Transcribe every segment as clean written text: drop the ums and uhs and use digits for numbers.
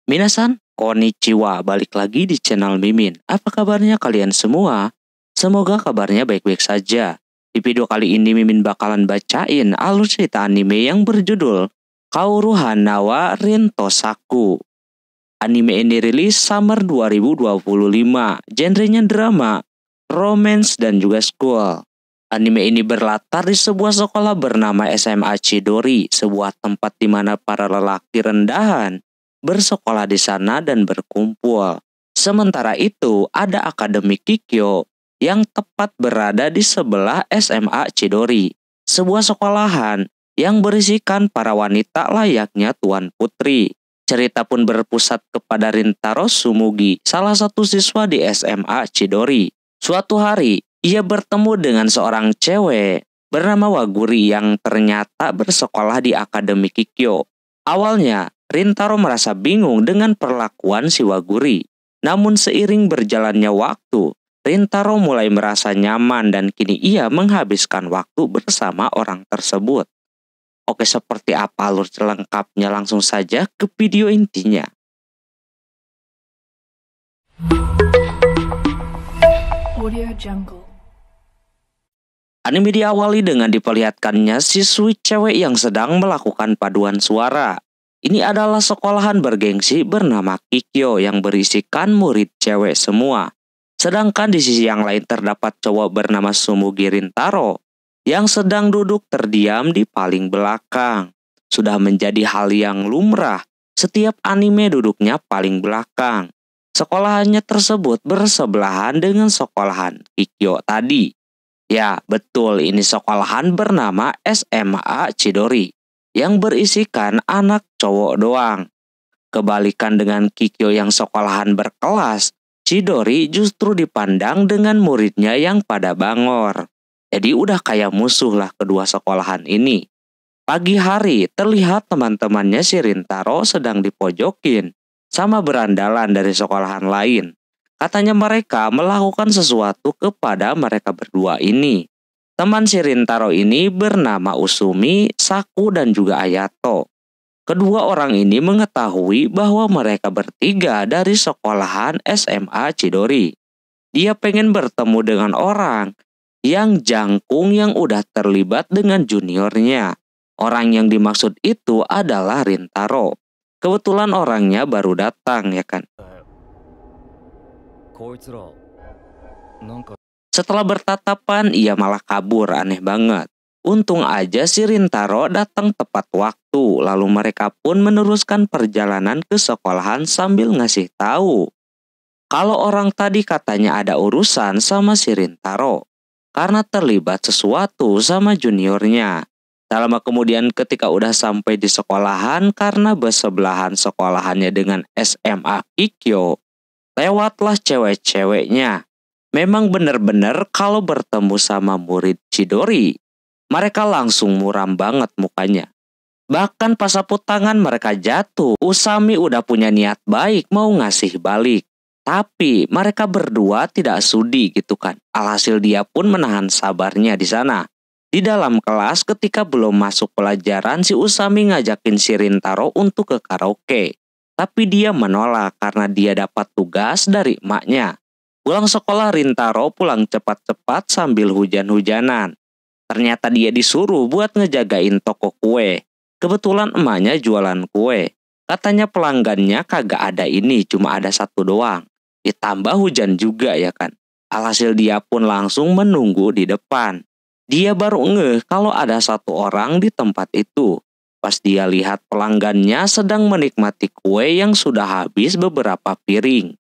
Minasan, konnichiwa, balik lagi di channel Mimin. Apa kabarnya kalian semua? Semoga kabarnya baik-baik saja. Di video kali ini Mimin bakalan bacain alur cerita anime yang berjudul Kaoru Hana Rintosaku. Anime ini rilis summer 2025, genrenya drama, romance, dan juga school. Anime ini berlatar di sebuah sekolah bernama SMA Chidori, sebuah tempat di mana para lelaki rendahan bersekolah di sana dan berkumpul. Sementara itu, ada Akademi Kikyo yang tepat berada di sebelah SMA Chidori, sebuah sekolahan yang berisikan para wanita layaknya tuan putri. Cerita pun berpusat kepada Rintaro Sumugi, salah satu siswa di SMA Chidori. Suatu hari, ia bertemu dengan seorang cewek bernama Waguri yang ternyata bersekolah di Akademi Kikyo. Awalnya, Rintaro merasa bingung dengan perlakuan si Waguri. Namun seiring berjalannya waktu, Rintaro mulai merasa nyaman dan kini ia menghabiskan waktu bersama orang tersebut. Oke, seperti apa alur selengkapnya? Langsung saja ke video intinya. Audio Jungle. Anime diawali dengan diperlihatkannya siswi cewek yang sedang melakukan paduan suara. Ini adalah sekolahan bergengsi bernama Kikyo yang berisikan murid cewek semua. Sedangkan di sisi yang lain terdapat cowok bernama Sumugi Rintaro yang sedang duduk terdiam di paling belakang. Sudah menjadi hal yang lumrah, setiap anime duduknya paling belakang. Sekolahannya tersebut bersebelahan dengan sekolahan Kikyo tadi. Ya, betul, ini sekolahan bernama SMA Chidori yang berisikan anak cowok doang. Kebalikan dengan Kikyo yang sekolahan berkelas, Chidori justru dipandang dengan muridnya yang pada bangor. Jadi udah kayak musuh lah kedua sekolahan ini. Pagi hari terlihat teman-temannya si Rintaro sedang dipojokin sama berandalan dari sekolahan lain. Katanya mereka melakukan sesuatu kepada mereka berdua ini. Teman si Rintaro ini bernama Usumi, Saku, dan juga Ayato. Kedua orang ini mengetahui bahwa mereka bertiga dari sekolahan SMA Chidori. Dia pengen bertemu dengan orang yang jangkung yang udah terlibat dengan juniornya. Orang yang dimaksud itu adalah Rintaro. Kebetulan orangnya baru datang, ya kan? Setelah bertatapan, ia malah kabur, aneh banget. Untung aja si Rintaro datang tepat waktu, lalu mereka pun meneruskan perjalanan ke sekolahan sambil ngasih tahu kalau orang tadi katanya ada urusan sama si Rintaro karena terlibat sesuatu sama juniornya. Tak lama kemudian ketika udah sampai di sekolahan karena bersebelahan sekolahannya dengan SMA Kikyo, lewatlah cewek-ceweknya. Memang bener-bener kalau bertemu sama murid Chidori, mereka langsung muram banget mukanya. Bahkan pas sapu tangan mereka jatuh, Usami udah punya niat baik mau ngasih balik. Tapi mereka berdua tidak sudi gitu kan. Alhasil dia pun menahan sabarnya di sana. Di dalam kelas ketika belum masuk pelajaran, si Usami ngajakin si Rintaro untuk ke karaoke. Tapi dia menolak karena dia dapat tugas dari emaknya. Pulang sekolah, Rintaro pulang cepat-cepat sambil hujan-hujanan. Ternyata dia disuruh buat ngejagain toko kue. Kebetulan emaknya jualan kue. Katanya pelanggannya kagak ada ini, cuma ada satu doang. Ditambah hujan juga ya kan. Alhasil dia pun langsung menunggu di depan. Dia baru ngeh kalau ada satu orang di tempat itu. Pas dia lihat pelanggannya sedang menikmati kue yang sudah habis beberapa piring.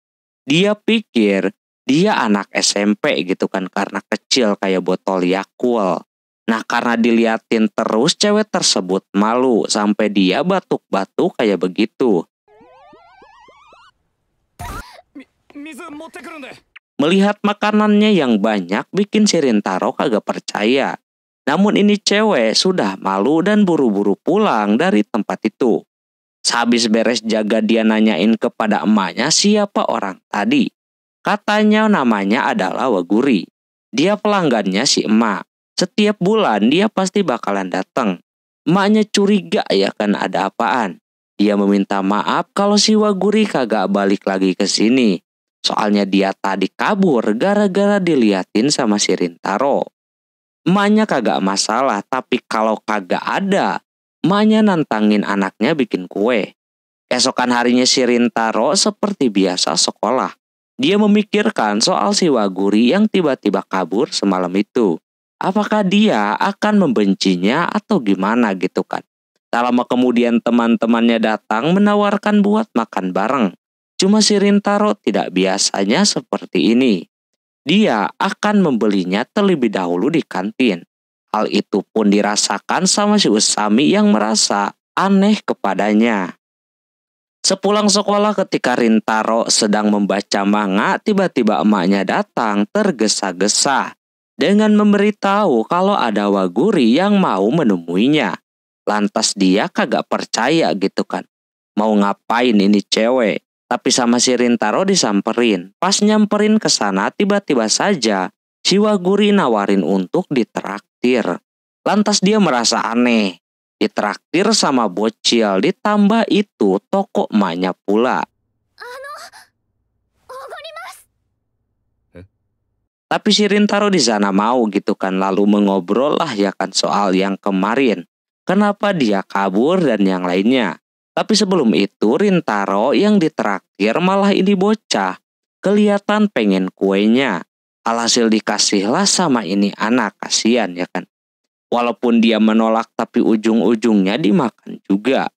Dia pikir dia anak SMP gitu kan karena kecil kayak botol Yakult. Nah karena diliatin terus cewek tersebut malu sampai dia batuk-batuk kayak begitu. Melihat makanannya yang banyak bikin si Rintaro kagak percaya. Namun ini cewek sudah malu dan buru-buru pulang dari tempat itu. Sehabis beres jaga dia nanyain kepada emaknya siapa orang tadi. Katanya namanya adalah Waguri. Dia pelanggannya si emak. Setiap bulan dia pasti bakalan datang. Emaknya curiga ya kan ada apaan. Dia meminta maaf kalau si Waguri kagak balik lagi ke sini. Soalnya dia tadi kabur gara-gara diliatin sama si Rintaro. Emaknya kagak masalah, tapi kalau kagak ada, emaknya nantangin anaknya bikin kue. Esokan harinya si Rintaro seperti biasa sekolah. Dia memikirkan soal si Waguri yang tiba-tiba kabur semalam itu. Apakah dia akan membencinya atau gimana gitu kan. Tak lama kemudian teman-temannya datang menawarkan buat makan bareng. Cuma si Rintaro tidak biasanya seperti ini. Dia akan membelinya terlebih dahulu di kantin. Hal itu pun dirasakan sama si Usami yang merasa aneh kepadanya. Sepulang sekolah ketika Rintaro sedang membaca manga, tiba-tiba emaknya datang tergesa-gesa dengan memberitahu kalau ada Waguri yang mau menemuinya. Lantas dia kagak percaya gitu kan. Mau ngapain ini cewek? Tapi sama si Rintaro disamperin. Pas nyamperin ke sana tiba-tiba saja si Waguri nawarin untuk ditraktir. Lantas dia merasa aneh. Ditraktir sama bocil, ditambah itu toko emaknya pula. Tapi si Rintaro di sana mau gitu kan, lalu mengobrol lah ya kan soal yang kemarin. Kenapa dia kabur dan yang lainnya. Tapi sebelum itu Rintaro yang ditraktir malah ini bocah. Kelihatan pengen kuenya. Alhasil dikasihlah sama ini anak, kasihan ya kan. Walaupun dia menolak tapi ujung-ujungnya dimakan juga.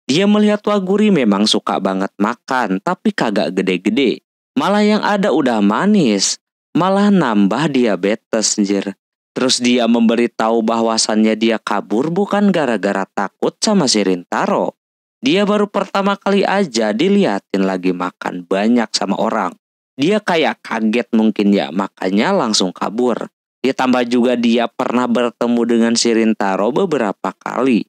Dia melihat Waguri memang suka banget makan tapi kagak gede-gede. Malah yang ada udah manis. Malah nambah diabetes anjir. Terus dia memberitahu bahwasannya dia kabur bukan gara-gara takut sama si Rintaro. Dia baru pertama kali aja diliatin lagi makan banyak sama orang. Dia kayak kaget mungkin ya, makanya langsung kabur. Ditambah juga dia pernah bertemu dengan si Rintaro beberapa kali.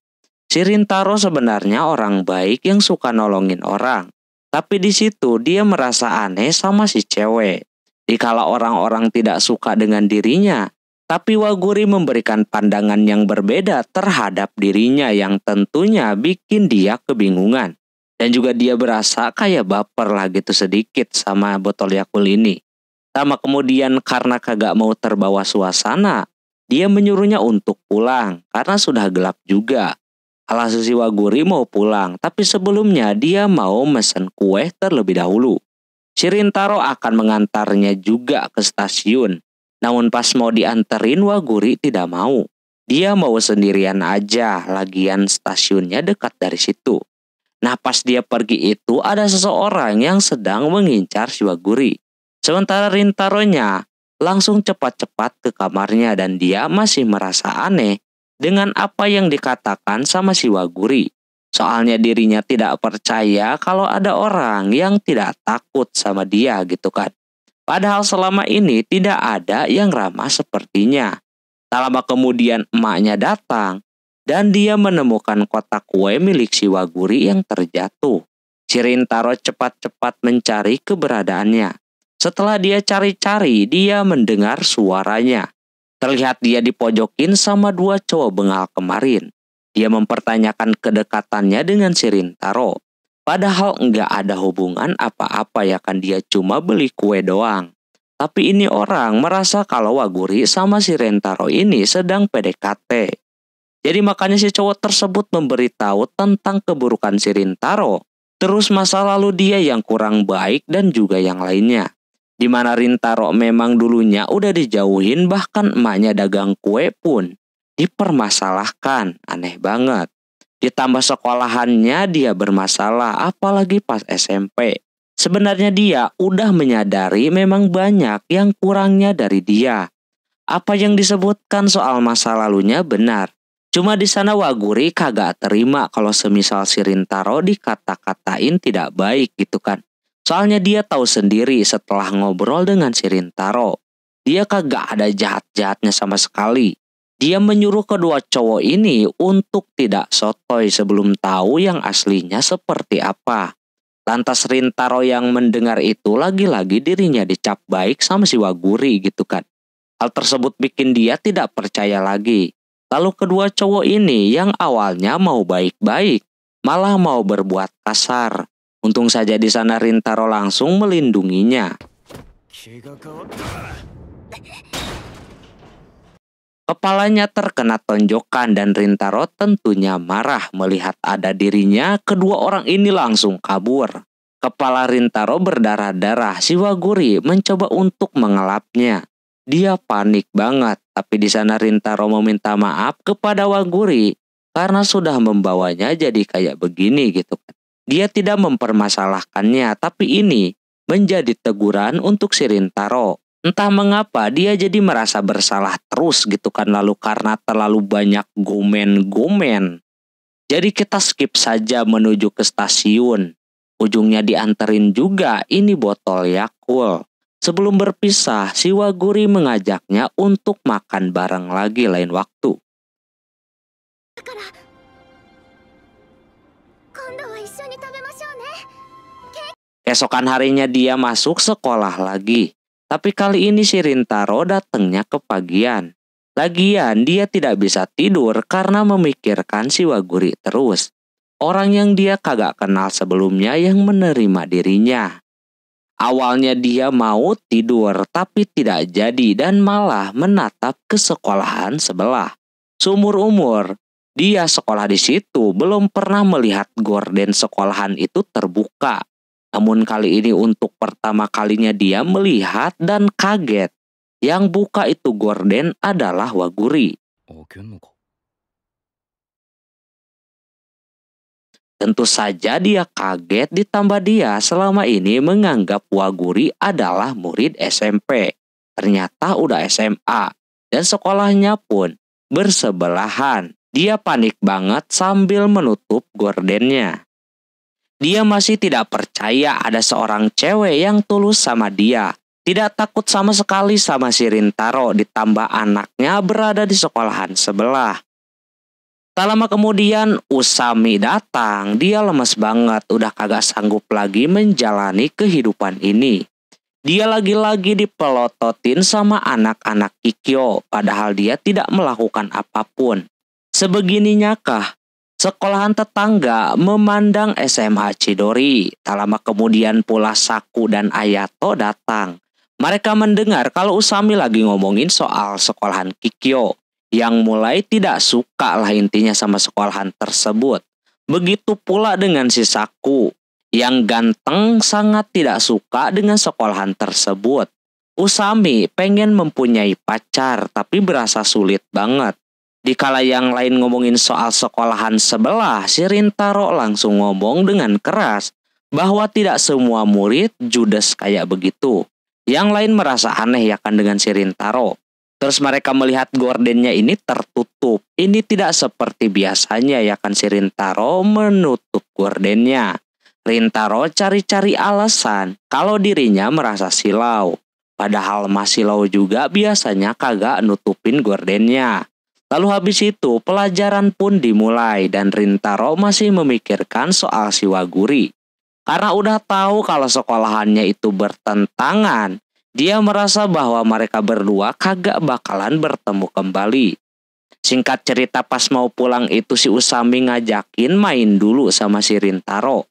Si Rintaro sebenarnya orang baik yang suka nolongin orang. Tapi di situ dia merasa aneh sama si cewek. Dikala orang-orang tidak suka dengan dirinya, tapi Waguri memberikan pandangan yang berbeda terhadap dirinya yang tentunya bikin dia kebingungan. Dan juga dia berasa kayak baper lah gitu sedikit sama botol Yakult ini. Sama kemudian karena kagak mau terbawa suasana, dia menyuruhnya untuk pulang karena sudah gelap juga. Alhasil si Waguri mau pulang, tapi sebelumnya dia mau mesen kue terlebih dahulu. Si Rintaro akan mengantarnya juga ke stasiun. Namun pas mau dianterin Waguri tidak mau. Dia mau sendirian aja, lagian stasiunnya dekat dari situ. Nah pas dia pergi itu ada seseorang yang sedang mengincar si Waguri. Sementara Rintaronya langsung cepat-cepat ke kamarnya dan dia masih merasa aneh dengan apa yang dikatakan sama si Waguri. Soalnya dirinya tidak percaya kalau ada orang yang tidak takut sama dia gitu kan. Padahal selama ini tidak ada yang ramah sepertinya. Tak lama kemudian emaknya datang dan dia menemukan kotak kue milik si Waguri yang terjatuh. Si Rintaro cepat-cepat mencari keberadaannya. Setelah dia cari-cari, dia mendengar suaranya. Terlihat dia dipojokin sama dua cowok bengal kemarin. Dia mempertanyakan kedekatannya dengan si Rintaro. Padahal enggak ada hubungan apa-apa ya kan, dia cuma beli kue doang. Tapi ini orang merasa kalau Waguri sama si Rintaro ini sedang PDKT. Jadi makanya si cowok tersebut memberitahu tentang keburukan si Rintaro. Terus masa lalu dia yang kurang baik dan juga yang lainnya. Dimana Rintaro memang dulunya udah dijauhin, bahkan emaknya dagang kue pun dipermasalahkan, aneh banget. Ditambah sekolahannya dia bermasalah, apalagi pas SMP. Sebenarnya dia udah menyadari memang banyak yang kurangnya dari dia. Apa yang disebutkan soal masa lalunya benar. Cuma di sana Waguri kagak terima kalau semisal si Rintaro dikata-katain tidak baik gitu kan. Soalnya dia tahu sendiri setelah ngobrol dengan si Rintaro, dia kagak ada jahat-jahatnya sama sekali. Dia menyuruh kedua cowok ini untuk tidak sotoy sebelum tahu yang aslinya seperti apa. Lantas Rintaro yang mendengar itu lagi-lagi dirinya dicap baik sama si Waguri gitu kan. Hal tersebut bikin dia tidak percaya lagi. Lalu kedua cowok ini yang awalnya mau baik-baik, malah mau berbuat kasar. Untung saja di sana Rintaro langsung melindunginya. Kepalanya terkena tonjokan dan Rintaro tentunya marah melihat ada dirinya. Kedua orang ini langsung kabur. Kepala Rintaro berdarah-darah. Shiwaguri mencoba untuk mengelapnya. Dia panik banget, tapi di sana Rintaro meminta maaf kepada Waguri karena sudah membawanya jadi kayak begini gitu kan. Dia tidak mempermasalahkannya, tapi ini menjadi teguran untuk si Rintaro. Entah mengapa dia jadi merasa bersalah terus gitu kan, lalu karena terlalu banyak gomen-gomen. Jadi kita skip saja menuju ke stasiun. Ujungnya dianterin juga ini botol Yakult. Sebelum berpisah, si Waguri mengajaknya untuk makan bareng lagi lain waktu. Keesokan harinya dia masuk sekolah lagi. Tapi kali ini si Rintaro datangnya kepagian. Lagian dia tidak bisa tidur karena memikirkan si Waguri terus. Orang yang dia kagak kenal sebelumnya yang menerima dirinya. Awalnya dia mau tidur tapi tidak jadi dan malah menatap ke sekolahan sebelah. Seumur-umur dia sekolah di situ belum pernah melihat gorden sekolahan itu terbuka. Namun kali ini untuk pertama kalinya dia melihat dan kaget. Yang buka itu gorden adalah Waguri. Tentu saja dia kaget, ditambah dia selama ini menganggap Waguri adalah murid SMP. Ternyata udah SMA dan sekolahnya pun bersebelahan. Dia panik banget sambil menutup gordennya. Dia masih tidak percaya ada seorang cewek yang tulus sama dia. Tidak takut sama sekali sama si Rintaro, ditambah anaknya berada di sekolahan sebelah. Tak lama kemudian Usami datang. Dia lemes banget, udah kagak sanggup lagi menjalani kehidupan ini. Dia lagi-lagi dipelototin sama anak-anak Kikyo, padahal dia tidak melakukan apapun. Sebegininya kah? Sekolahan tetangga memandang SMA Chidori. Tak lama kemudian pula Saku dan Ayato datang. Mereka mendengar kalau Usami lagi ngomongin soal sekolahan Kikyo. Yang mulai tidak suka lah intinya sama sekolahan tersebut. Begitu pula dengan si Saku, yang ganteng sangat tidak suka dengan sekolahan tersebut. Usami pengen mempunyai pacar tapi berasa sulit banget. Dikala yang lain ngomongin soal sekolahan sebelah, si Rintaro langsung ngomong dengan keras bahwa tidak semua murid judes kayak begitu. Yang lain merasa aneh ya kan dengan si Rintaro. Terus mereka melihat gordennya ini tertutup. Ini tidak seperti biasanya ya kan si Rintaro menutup gordennya. Rintaro cari-cari alasan kalau dirinya merasa silau. Padahal Mas Silau juga biasanya kagak nutupin gordennya. Lalu habis itu pelajaran pun dimulai dan Rintaro masih memikirkan soal si Waguri. Karena udah tahu kalau sekolahannya itu bertentangan. Dia merasa bahwa mereka berdua kagak bakalan bertemu kembali. Singkat cerita pas mau pulang itu si Usami ngajakin main dulu sama si Rintaro.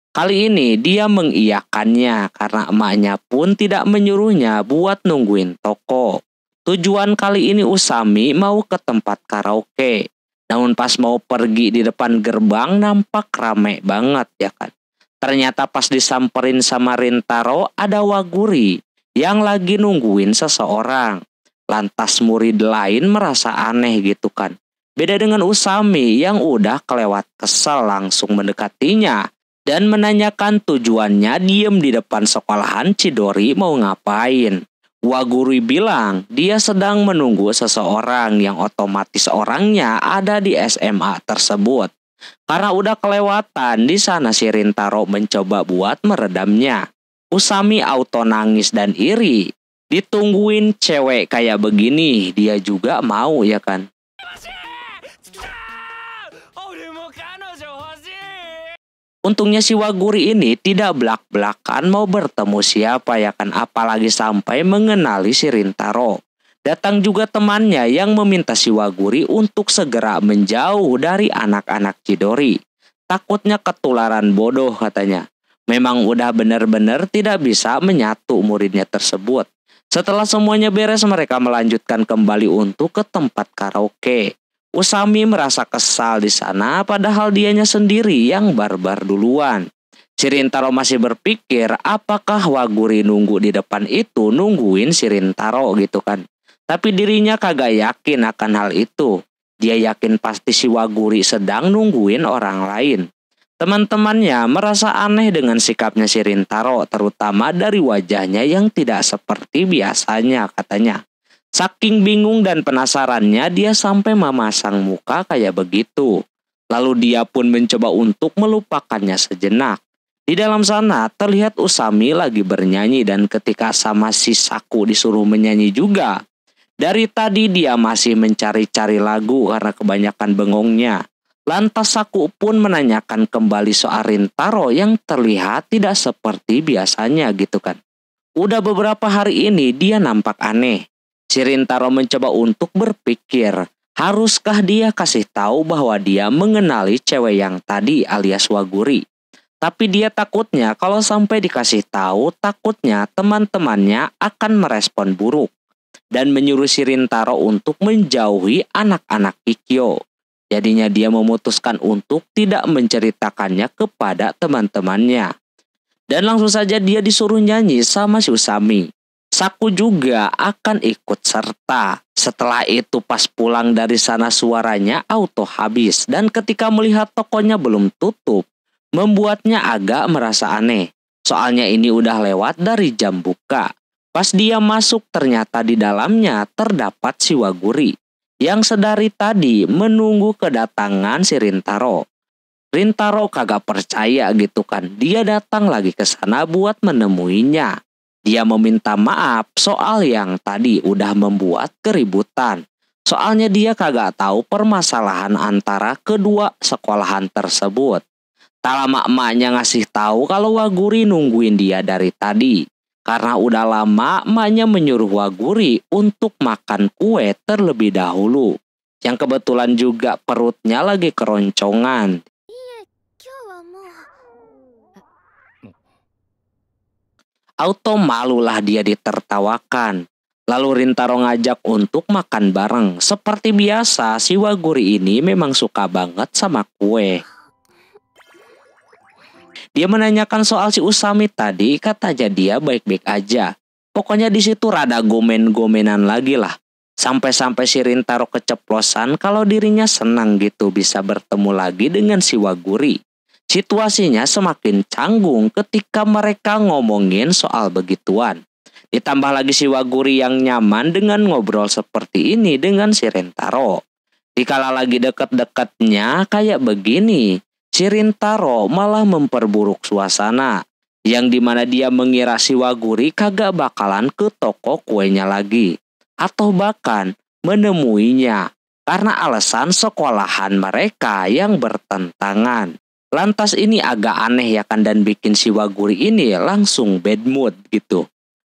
Kali ini dia mengiyakannya karena emaknya pun tidak menyuruhnya buat nungguin toko. Tujuan kali ini Usami mau ke tempat karaoke. Namun pas mau pergi di depan gerbang nampak rame banget ya kan. Ternyata pas disamperin sama Rintaro ada Waguri yang lagi nungguin seseorang. Lantas murid lain merasa aneh gitu kan. Beda dengan Usami yang udah kelewat kesal langsung mendekatinya dan menanyakan tujuannya diem di depan sekolahan Chidori mau ngapain. Waguri bilang dia sedang menunggu seseorang yang otomatis orangnya ada di SMA tersebut. Karena udah kelewatan, di sana si Rintaro mencoba buat meredamnya. Usami auto nangis dan iri. Ditungguin cewek kayak begini, dia juga mau ya kan. Untungnya si Waguri ini tidak belak-belakan mau bertemu siapa ya kan, apalagi sampai mengenali si Rintaro. Datang juga temannya yang meminta si Waguri untuk segera menjauh dari anak-anak Chidori. Takutnya ketularan bodoh katanya. Memang udah benar-benar tidak bisa menyatu muridnya tersebut. Setelah semuanya beres, mereka melanjutkan kembali untuk ke tempat karaoke. Usami merasa kesal di sana padahal dianya sendiri yang barbar duluan. Shirintaro masih berpikir apakah Waguri nunggu di depan itu nungguin Shirintaro gitu kan. Tapi dirinya kagak yakin akan hal itu. Dia yakin pasti si Waguri sedang nungguin orang lain. Teman-temannya merasa aneh dengan sikapnya Shirintaro, terutama dari wajahnya yang tidak seperti biasanya katanya. Saking bingung dan penasarannya, dia sampai memasang muka kayak begitu. Lalu dia pun mencoba untuk melupakannya sejenak. Di dalam sana terlihat Usami lagi bernyanyi dan ketika sama si Saku disuruh menyanyi juga. Dari tadi dia masih mencari-cari lagu karena kebanyakan bengongnya. Lantas Saku pun menanyakan kembali soal Rintaro yang terlihat tidak seperti biasanya gitu kan. Udah beberapa hari ini dia nampak aneh. Si Rintaro mencoba untuk berpikir, haruskah dia kasih tahu bahwa dia mengenali cewek yang tadi alias Waguri. Tapi dia takutnya kalau sampai dikasih tahu, takutnya teman-temannya akan merespon buruk dan menyuruh Shirintaro untuk menjauhi anak-anak Kikyo. Jadinya dia memutuskan untuk tidak menceritakannya kepada teman-temannya. Dan langsung saja dia disuruh nyanyi sama si Usami. Saku juga akan ikut serta. Setelah itu pas pulang dari sana suaranya auto habis. Dan ketika melihat tokonya belum tutup, membuatnya agak merasa aneh. Soalnya ini udah lewat dari jam buka. Pas dia masuk ternyata di dalamnya terdapat si Waguri yang sedari tadi menunggu kedatangan si Rintaro. Rintaro kagak percaya gitu kan. Dia datang lagi ke sana buat menemuinya. Dia meminta maaf soal yang tadi udah membuat keributan. Soalnya dia kagak tahu permasalahan antara kedua sekolahan tersebut. Tak lama emaknya ngasih tahu kalau Waguri nungguin dia dari tadi. Karena udah lama emaknya menyuruh Waguri untuk makan kue terlebih dahulu. Yang kebetulan juga perutnya lagi keroncongan. Auto malulah dia ditertawakan. Lalu Rintaro ngajak untuk makan bareng. Seperti biasa si Waguri ini memang suka banget sama kue. Dia menanyakan soal si Usami tadi, katanya dia baik-baik aja. Pokoknya di situ rada gomen-gomenan lagi lah. Sampai-sampai si Rintaro keceplosan kalau dirinya senang gitu bisa bertemu lagi dengan si Waguri. Situasinya semakin canggung ketika mereka ngomongin soal begituan. Ditambah lagi si Waguri yang nyaman dengan ngobrol seperti ini dengan si Rintaro. Dikala lagi deket-deketnya kayak begini, si Rintaro malah memperburuk suasana, yang dimana dia mengira si Waguri kagak bakalan ke toko kuenya lagi, atau bahkan menemuinya, karena alasan sekolahan mereka yang bertentangan. Lantas ini agak aneh ya kan, dan bikin si Waguri ini langsung bad mood gitu,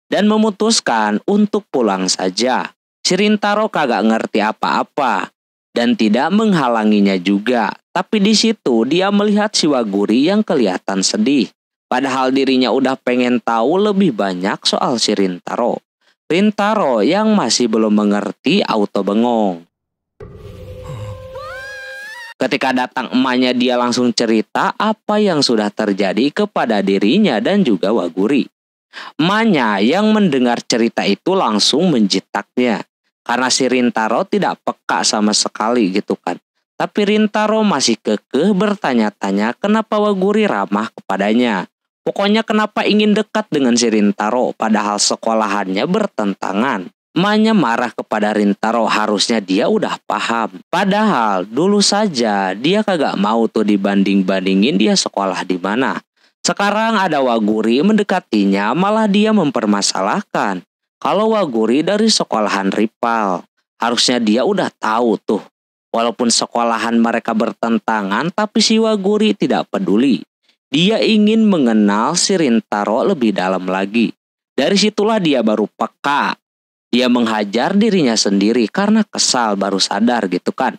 dan memutuskan untuk pulang saja. Si Rintaro kagak ngerti apa-apa, dan tidak menghalanginya juga. Tapi di situ dia melihat si Waguri yang kelihatan sedih. Padahal dirinya udah pengen tahu lebih banyak soal si Rintaro. Rintaro yang masih belum mengerti auto bengong. Ketika datang emaknya dia langsung cerita apa yang sudah terjadi kepada dirinya dan juga Waguri. Emaknya yang mendengar cerita itu langsung menjitaknya. Karena si Rintaro tidak peka sama sekali gitu kan. Tapi Rintaro masih kekeh bertanya-tanya kenapa Waguri ramah kepadanya. Pokoknya kenapa ingin dekat dengan si Rintaro padahal sekolahannya bertentangan. Emaknya marah kepada Rintaro, harusnya dia udah paham. Padahal dulu saja dia kagak mau tuh dibanding-bandingin dia sekolah di mana. Sekarang ada Waguri mendekatinya malah dia mempermasalahkan. Kalau Waguri dari sekolahan rival, harusnya dia udah tahu tuh. Walaupun sekolahan mereka bertentangan, tapi si Waguri tidak peduli. Dia ingin mengenal si Rintaro lebih dalam lagi. Dari situlah dia baru peka. Dia menghajar dirinya sendiri karena kesal baru sadar gitu kan.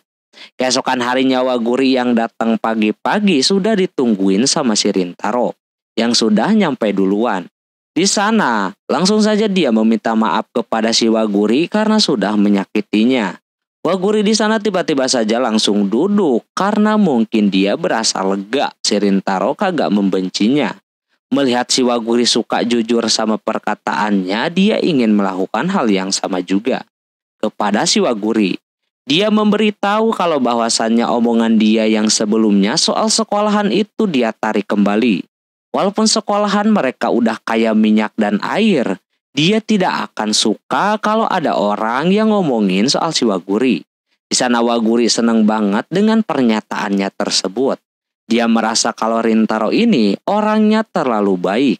Keesokan harinya Waguri yang datang pagi-pagi sudah ditungguin sama si Rintaro yang sudah nyampe duluan. Di sana, langsung saja dia meminta maaf kepada si Waguri karena sudah menyakitinya. Waguri di sana tiba-tiba saja langsung duduk karena mungkin dia berasa lega si Rintaro kagak membencinya. Melihat si Waguri suka jujur sama perkataannya, dia ingin melakukan hal yang sama juga kepada si Waguri. Dia memberitahu kalau bahwasannya omongan dia yang sebelumnya soal sekolahan itu dia tarik kembali. Walaupun sekolahan mereka udah kaya minyak dan air, dia tidak akan suka kalau ada orang yang ngomongin soal si Waguri. Di sana Waguri seneng banget dengan pernyataannya tersebut. Dia merasa kalau Rintaro ini orangnya terlalu baik.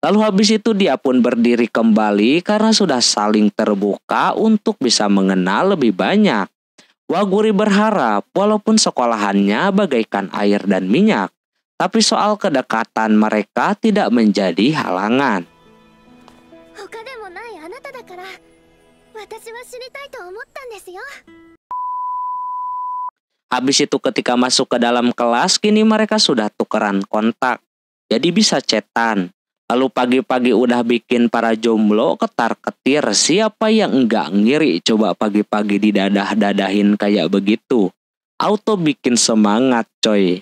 Lalu habis itu dia pun berdiri kembali karena sudah saling terbuka untuk bisa mengenal lebih banyak. Waguri berharap walaupun sekolahannya bagaikan air dan minyak, tapi soal kedekatan mereka tidak menjadi halangan. Habis itu ketika masuk ke dalam kelas, kini mereka sudah tukeran kontak, jadi bisa chatan. Lalu pagi-pagi udah bikin para jomblo ketar-ketir, siapa yang enggak ngiri coba pagi-pagi didadah-dadahin kayak begitu. Auto bikin semangat coy.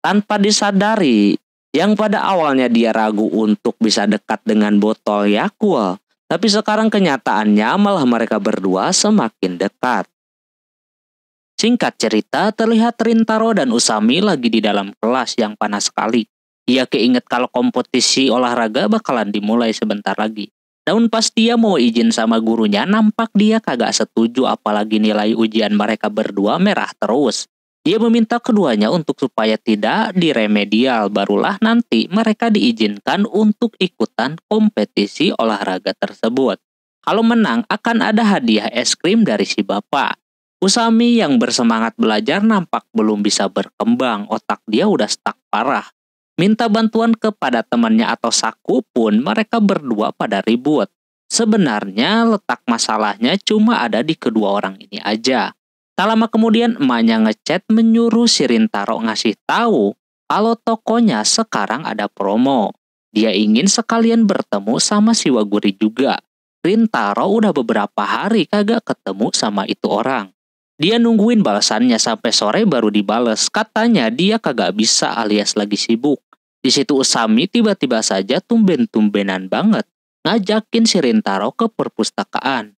Tanpa disadari, yang pada awalnya dia ragu untuk bisa dekat dengan botol Yakult, tapi sekarang kenyataannya malah mereka berdua semakin dekat. Singkat cerita, terlihat Rintaro dan Usami lagi di dalam kelas yang panas sekali. Dia keinget kalau kompetisi olahraga bakalan dimulai sebentar lagi. Namun pas dia mau izin sama gurunya, nampak dia kagak setuju apalagi nilai ujian mereka berdua merah terus. Dia meminta keduanya untuk supaya tidak diremedial, barulah nanti mereka diizinkan untuk ikutan kompetisi olahraga tersebut. Kalau menang akan ada hadiah es krim dari si bapak. Usami yang bersemangat belajar nampak belum bisa berkembang, otak dia udah stuck parah. Minta bantuan kepada temannya atau Saku pun mereka berdua pada ribut. Sebenarnya letak masalahnya cuma ada di kedua orang ini aja. Tak lama kemudian emaknya ngechat menyuruh si Rintaro ngasih tahu kalau tokonya sekarang ada promo. Dia ingin sekalian bertemu sama si Waguri juga. Rintaro udah beberapa hari kagak ketemu sama itu orang. Dia nungguin balasannya sampai sore baru dibales. Katanya dia kagak bisa alias lagi sibuk. Di situ Usami tiba-tiba saja tumben-tumbenan banget ngajakin si Rintaro ke perpustakaan.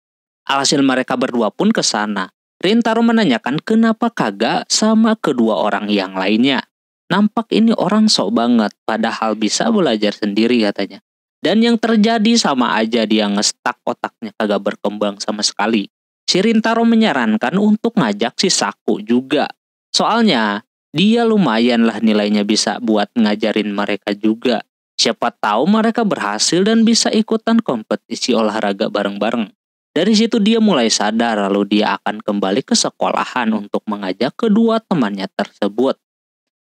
Alhasil mereka berdua pun ke sana. Rintaro menanyakan kenapa kagak sama kedua orang yang lainnya. Nampak ini orang sok banget padahal bisa belajar sendiri katanya. Dan yang terjadi sama aja dia ngestak otaknya kagak berkembang sama sekali. Si Rintaro menyarankan untuk ngajak si Saku juga. Soalnya, dia lumayan lah nilainya bisa buat ngajarin mereka juga. Siapa tahu mereka berhasil dan bisa ikutan kompetisi olahraga bareng-bareng. Dari situ dia mulai sadar lalu dia akan kembali ke sekolahan untuk mengajak kedua temannya tersebut.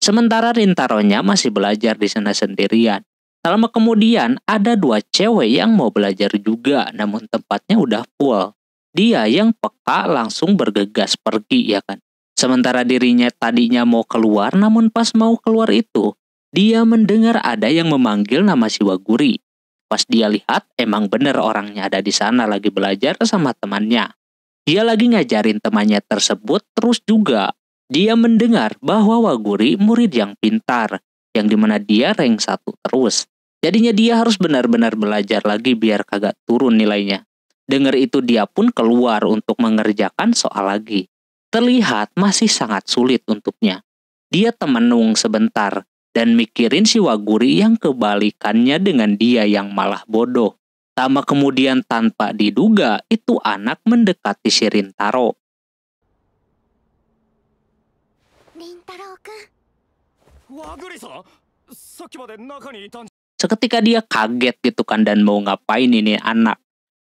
Sementara Rintaronya masih belajar di sana sendirian. Tak lama kemudian ada dua cewek yang mau belajar juga namun tempatnya udah full. Dia yang peka langsung bergegas pergi ya kan. Sementara dirinya tadinya mau keluar namun pas mau keluar itu, dia mendengar ada yang memanggil nama si Waguri. Pas dia lihat emang bener orangnya ada di sana lagi belajar sama temannya. Dia lagi ngajarin temannya tersebut terus juga. Dia mendengar bahwa Waguri murid yang pintar, yang dimana dia rank 1 terus. Jadinya dia harus benar-benar belajar lagi biar kagak turun nilainya. Dengar itu dia pun keluar untuk mengerjakan soal lagi. Terlihat masih sangat sulit untuknya. Dia temenung sebentar dan mikirin si Waguri yang kebalikannya dengan dia yang malah bodoh. Tama kemudian tanpa diduga itu anak mendekati si Rintaro. Seketika dia kaget gitu kan dan mau ngapain ini anak.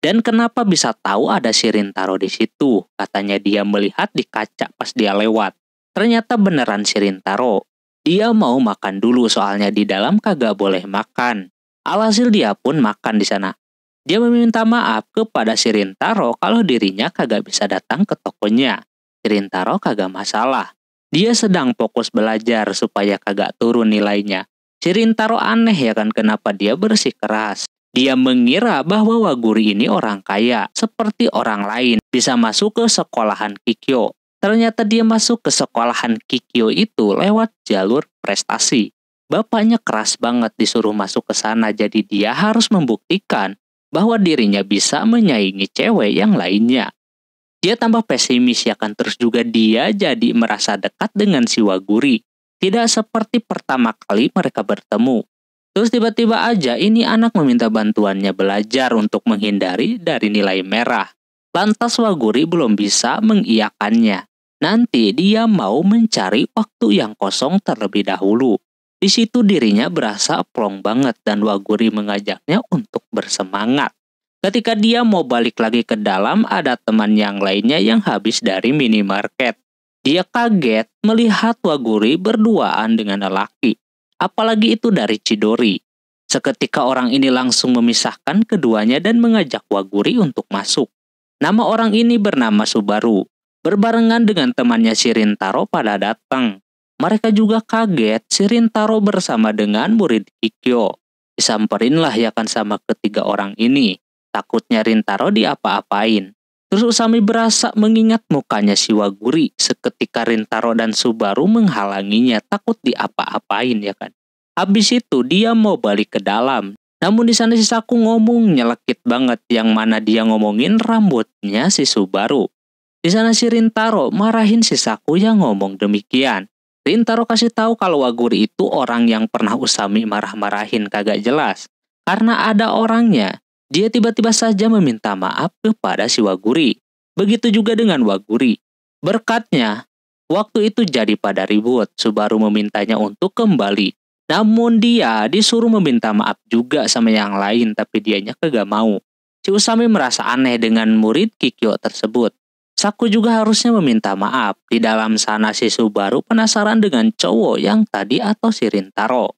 Dan kenapa bisa tahu ada si Rintaro di situ? Katanya dia melihat di kaca pas dia lewat. Ternyata beneran si Rintaro. Dia mau makan dulu soalnya di dalam kagak boleh makan. Alhasil dia pun makan di sana. Dia meminta maaf kepada si Rintaro kalau dirinya kagak bisa datang ke tokonya. Si Rintaro kagak masalah. Dia sedang fokus belajar supaya kagak turun nilainya. Si Rintaro aneh ya kan kenapa dia bersikeras. Dia mengira bahwa Waguri ini orang kaya, seperti orang lain, bisa masuk ke sekolahan Kikyo. Ternyata dia masuk ke sekolahan Kikyo itu lewat jalur prestasi. Bapaknya keras banget disuruh masuk ke sana, jadi dia harus membuktikan bahwa dirinya bisa menyaingi cewek yang lainnya. Dia tambah pesimis ya kan, terus juga dia jadi merasa dekat dengan si Waguri. Tidak seperti pertama kali mereka bertemu. Terus tiba-tiba aja ini anak meminta bantuannya belajar untuk menghindari dari nilai merah. Lantas Waguri belum bisa mengiyakannya. Nanti dia mau mencari waktu yang kosong terlebih dahulu. Di situ dirinya berasa plong banget dan Waguri mengajaknya untuk bersemangat. Ketika dia mau balik lagi ke dalam, ada teman yang lainnya yang habis dari minimarket. Dia kaget melihat Waguri berduaan dengan lelaki. Apalagi itu dari Chidori. Seketika orang ini langsung memisahkan keduanya dan mengajak Waguri untuk masuk. Nama orang ini bernama Subaru. Berbarengan dengan temannya si Rintaro pada datang. Mereka juga kaget si Rintaro bersama dengan murid Kikyo. Disamperinlah ya kan sama ketiga orang ini. Takutnya Rintaro diapa-apain. Terus Usami berasa mengingat mukanya si Waguri. Seketika Rintaro dan Subaru menghalanginya, takut diapa-apain ya kan. Habis itu dia mau balik ke dalam. Namun di sana si Saku ngomong nyelekit banget, yang mana dia ngomongin rambutnya si Subaru. Di sana si Rintaro marahin si Saku yang ngomong demikian. Rintaro kasih tahu kalau Waguri itu orang yang pernah Usami marah-marahin kagak jelas. Karena ada orangnya, dia tiba-tiba saja meminta maaf kepada si Waguri. Begitu juga dengan Waguri. Berkatnya, waktu itu jadi pada ribut. Subaru memintanya untuk kembali. Namun dia disuruh meminta maaf juga sama yang lain, tapi dianya kagak mau. Si Usami merasa aneh dengan murid Kikyo tersebut. Saku juga harusnya meminta maaf. Di dalam sana si Subaru penasaran dengan cowok yang tadi atau si Rintaro.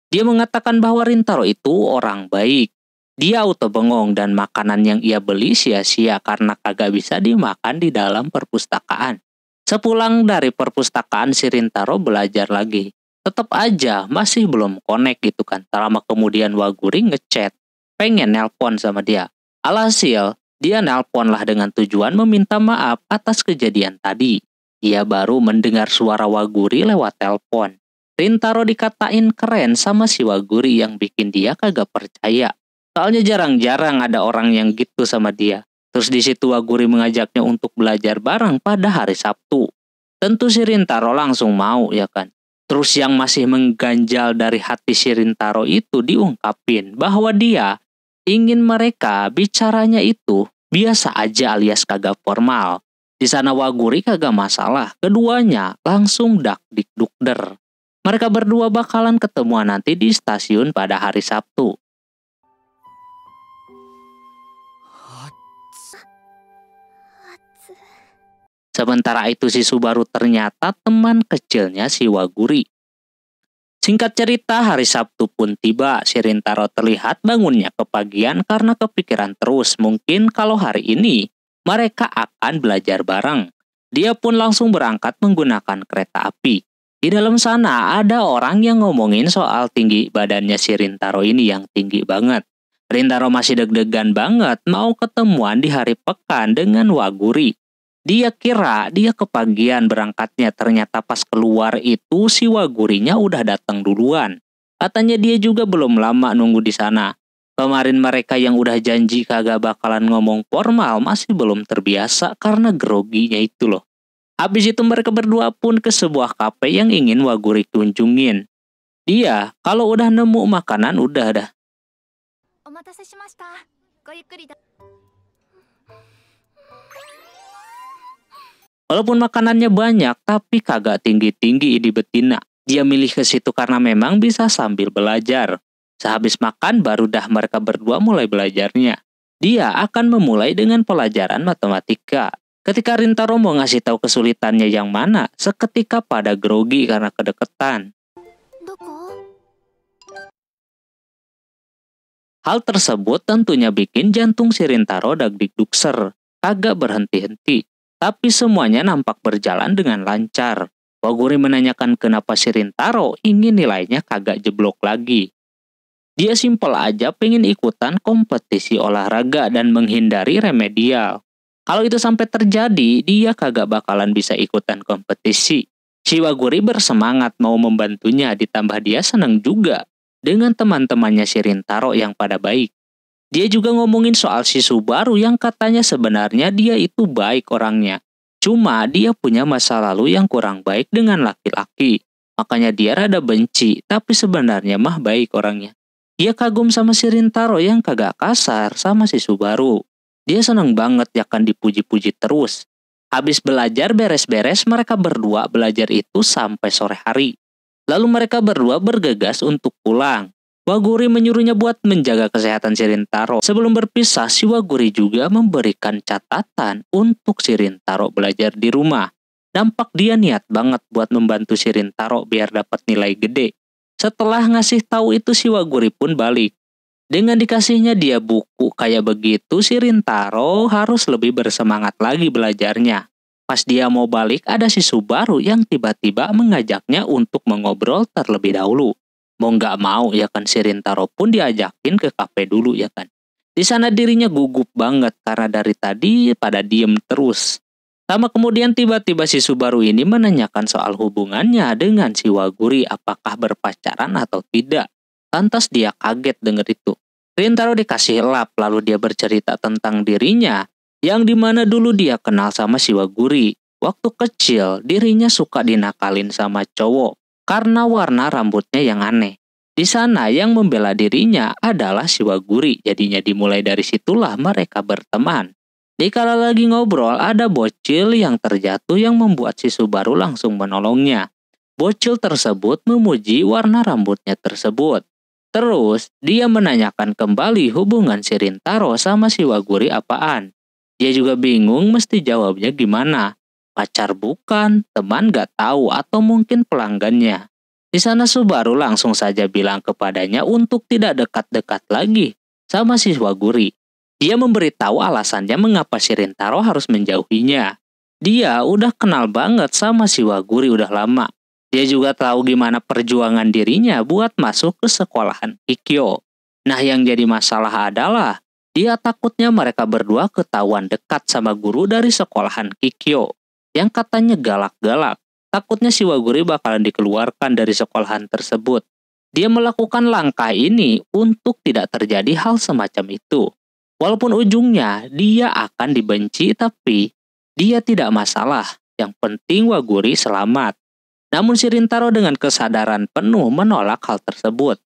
Dia mengatakan bahwa Rintaro itu orang baik. Dia auto bengong dan makanan yang ia beli sia-sia karena kagak bisa dimakan di dalam perpustakaan. Sepulang dari perpustakaan si Rintaro belajar lagi. Tetap aja masih belum connect gitu kan. Lama kemudian Waguri ngechat, pengen nelpon sama dia. Alhasil, dia nelponlah dengan tujuan meminta maaf atas kejadian tadi. Dia baru mendengar suara Waguri lewat telepon. Rintaro dikatain keren sama si Waguri yang bikin dia kagak percaya. Soalnya jarang-jarang ada orang yang gitu sama dia. Terus di situ Waguri mengajaknya untuk belajar bareng pada hari Sabtu. Tentu si Rintaro langsung mau ya kan. Terus yang masih mengganjal dari hati si Rintaro itu diungkapin bahwa dia ingin mereka bicaranya itu biasa aja alias kagak formal. Di sana Waguri kagak masalah, keduanya langsung dak-dik-dukder. Mereka berdua bakalan ketemuan nanti di stasiun pada hari Sabtu. Sementara itu si Subaru ternyata teman kecilnya si Waguri. Singkat cerita, hari Sabtu pun tiba. Si Rintaro terlihat bangunnya kepagian karena kepikiran terus. Mungkin kalau hari ini mereka akan belajar bareng. Dia pun langsung berangkat menggunakan kereta api. Di dalam sana ada orang yang ngomongin soal tinggi badannya si Rintaro ini yang tinggi banget. Rintaro masih deg-degan banget mau ketemuan di hari pekan dengan Waguri. Dia kira dia kepagian berangkatnya, ternyata pas keluar itu si Wagurinya udah datang duluan. Katanya dia juga belum lama nunggu di sana. Kemarin mereka yang udah janji kagak bakalan ngomong formal masih belum terbiasa karena groginya itu loh. Habis itu mereka berdua pun ke sebuah kafe yang ingin Waguri kunjungin. Dia kalau udah nemu makanan udah dah. Walaupun makanannya banyak, tapi kagak tinggi-tinggi ini betina. Dia milih ke situ karena memang bisa sambil belajar. Sehabis makan, baru dah mereka berdua mulai belajarnya. Dia akan memulai dengan pelajaran matematika. Ketika Rintaro mau ngasih tahu kesulitannya yang mana, seketika pada grogi karena kedekatan. Hal tersebut tentunya bikin jantung si Rintaro dagdikdukser, kagak berhenti-henti. Tapi semuanya nampak berjalan dengan lancar. Waguri menanyakan kenapa si Rintaro ingin nilainya kagak jeblok lagi. Dia simpel aja pengen ikutan kompetisi olahraga dan menghindari remedial. Kalau itu sampai terjadi, dia kagak bakalan bisa ikutan kompetisi. Si Waguri bersemangat mau membantunya, ditambah dia senang juga dengan teman-temannya si Rintaro yang pada baik. Dia juga ngomongin soal si Subaru yang katanya sebenarnya dia itu baik orangnya. Cuma dia punya masa lalu yang kurang baik dengan laki-laki. Makanya dia rada benci, tapi sebenarnya mah baik orangnya. Dia kagum sama si Rintaro yang kagak kasar sama si Subaru. Dia seneng banget ya kan dipuji-puji terus. Habis belajar beres-beres, mereka berdua belajar itu sampai sore hari. Lalu mereka berdua bergegas untuk pulang. Waguri menyuruhnya buat menjaga kesehatan si Rintaro. Sebelum berpisah, si Waguri juga memberikan catatan untuk si Rintaro belajar di rumah. Nampak dia niat banget buat membantu si Rintaro biar dapat nilai gede. Setelah ngasih tahu itu, si Waguri pun balik. Dengan dikasihnya dia buku kayak begitu, si Rintaro harus lebih bersemangat lagi belajarnya. Pas dia mau balik, ada si Subaru yang tiba-tiba mengajaknya untuk mengobrol terlebih dahulu. Mau nggak mau ya kan si Rintaro pun diajakin ke kafe dulu ya kan. Di sana dirinya gugup banget karena dari tadi pada diem terus. Lama kemudian tiba-tiba si Subaru ini menanyakan soal hubungannya dengan si Waguri, apakah berpacaran atau tidak. Lantas dia kaget denger itu. Rintaro dikasih lap, lalu dia bercerita tentang dirinya, yang dimana dulu dia kenal sama si Waguri. Waktu kecil, dirinya suka dinakalin sama cowok, karena warna rambutnya yang aneh. Di sana yang membela dirinya adalah si Waguri, jadinya dimulai dari situlah mereka berteman. Dikala lagi ngobrol, ada bocil yang terjatuh yang membuat si Subaru langsung menolongnya. Bocil tersebut memuji warna rambutnya tersebut. Terus, dia menanyakan kembali hubungan si Rintaro sama si Waguri apaan. Dia juga bingung mesti jawabnya gimana. Pacar bukan, teman gak tahu, atau mungkin pelanggannya. Di sana Subaru langsung saja bilang kepadanya untuk tidak dekat-dekat lagi sama si Waguri. Dia memberitahu alasannya mengapa si Rintaro harus menjauhinya. Dia udah kenal banget sama si Waguri udah lama. Dia juga tahu gimana perjuangan dirinya buat masuk ke sekolahan Kikyo. Nah, yang jadi masalah adalah dia takutnya mereka berdua ketahuan dekat sama guru dari sekolahan Kikyo yang katanya galak-galak. Takutnya si Waguri bakalan dikeluarkan dari sekolahan tersebut. Dia melakukan langkah ini untuk tidak terjadi hal semacam itu. Walaupun ujungnya dia akan dibenci, tapi dia tidak masalah. Yang penting Waguri selamat. Namun si Rintaro dengan kesadaran penuh menolak hal tersebut.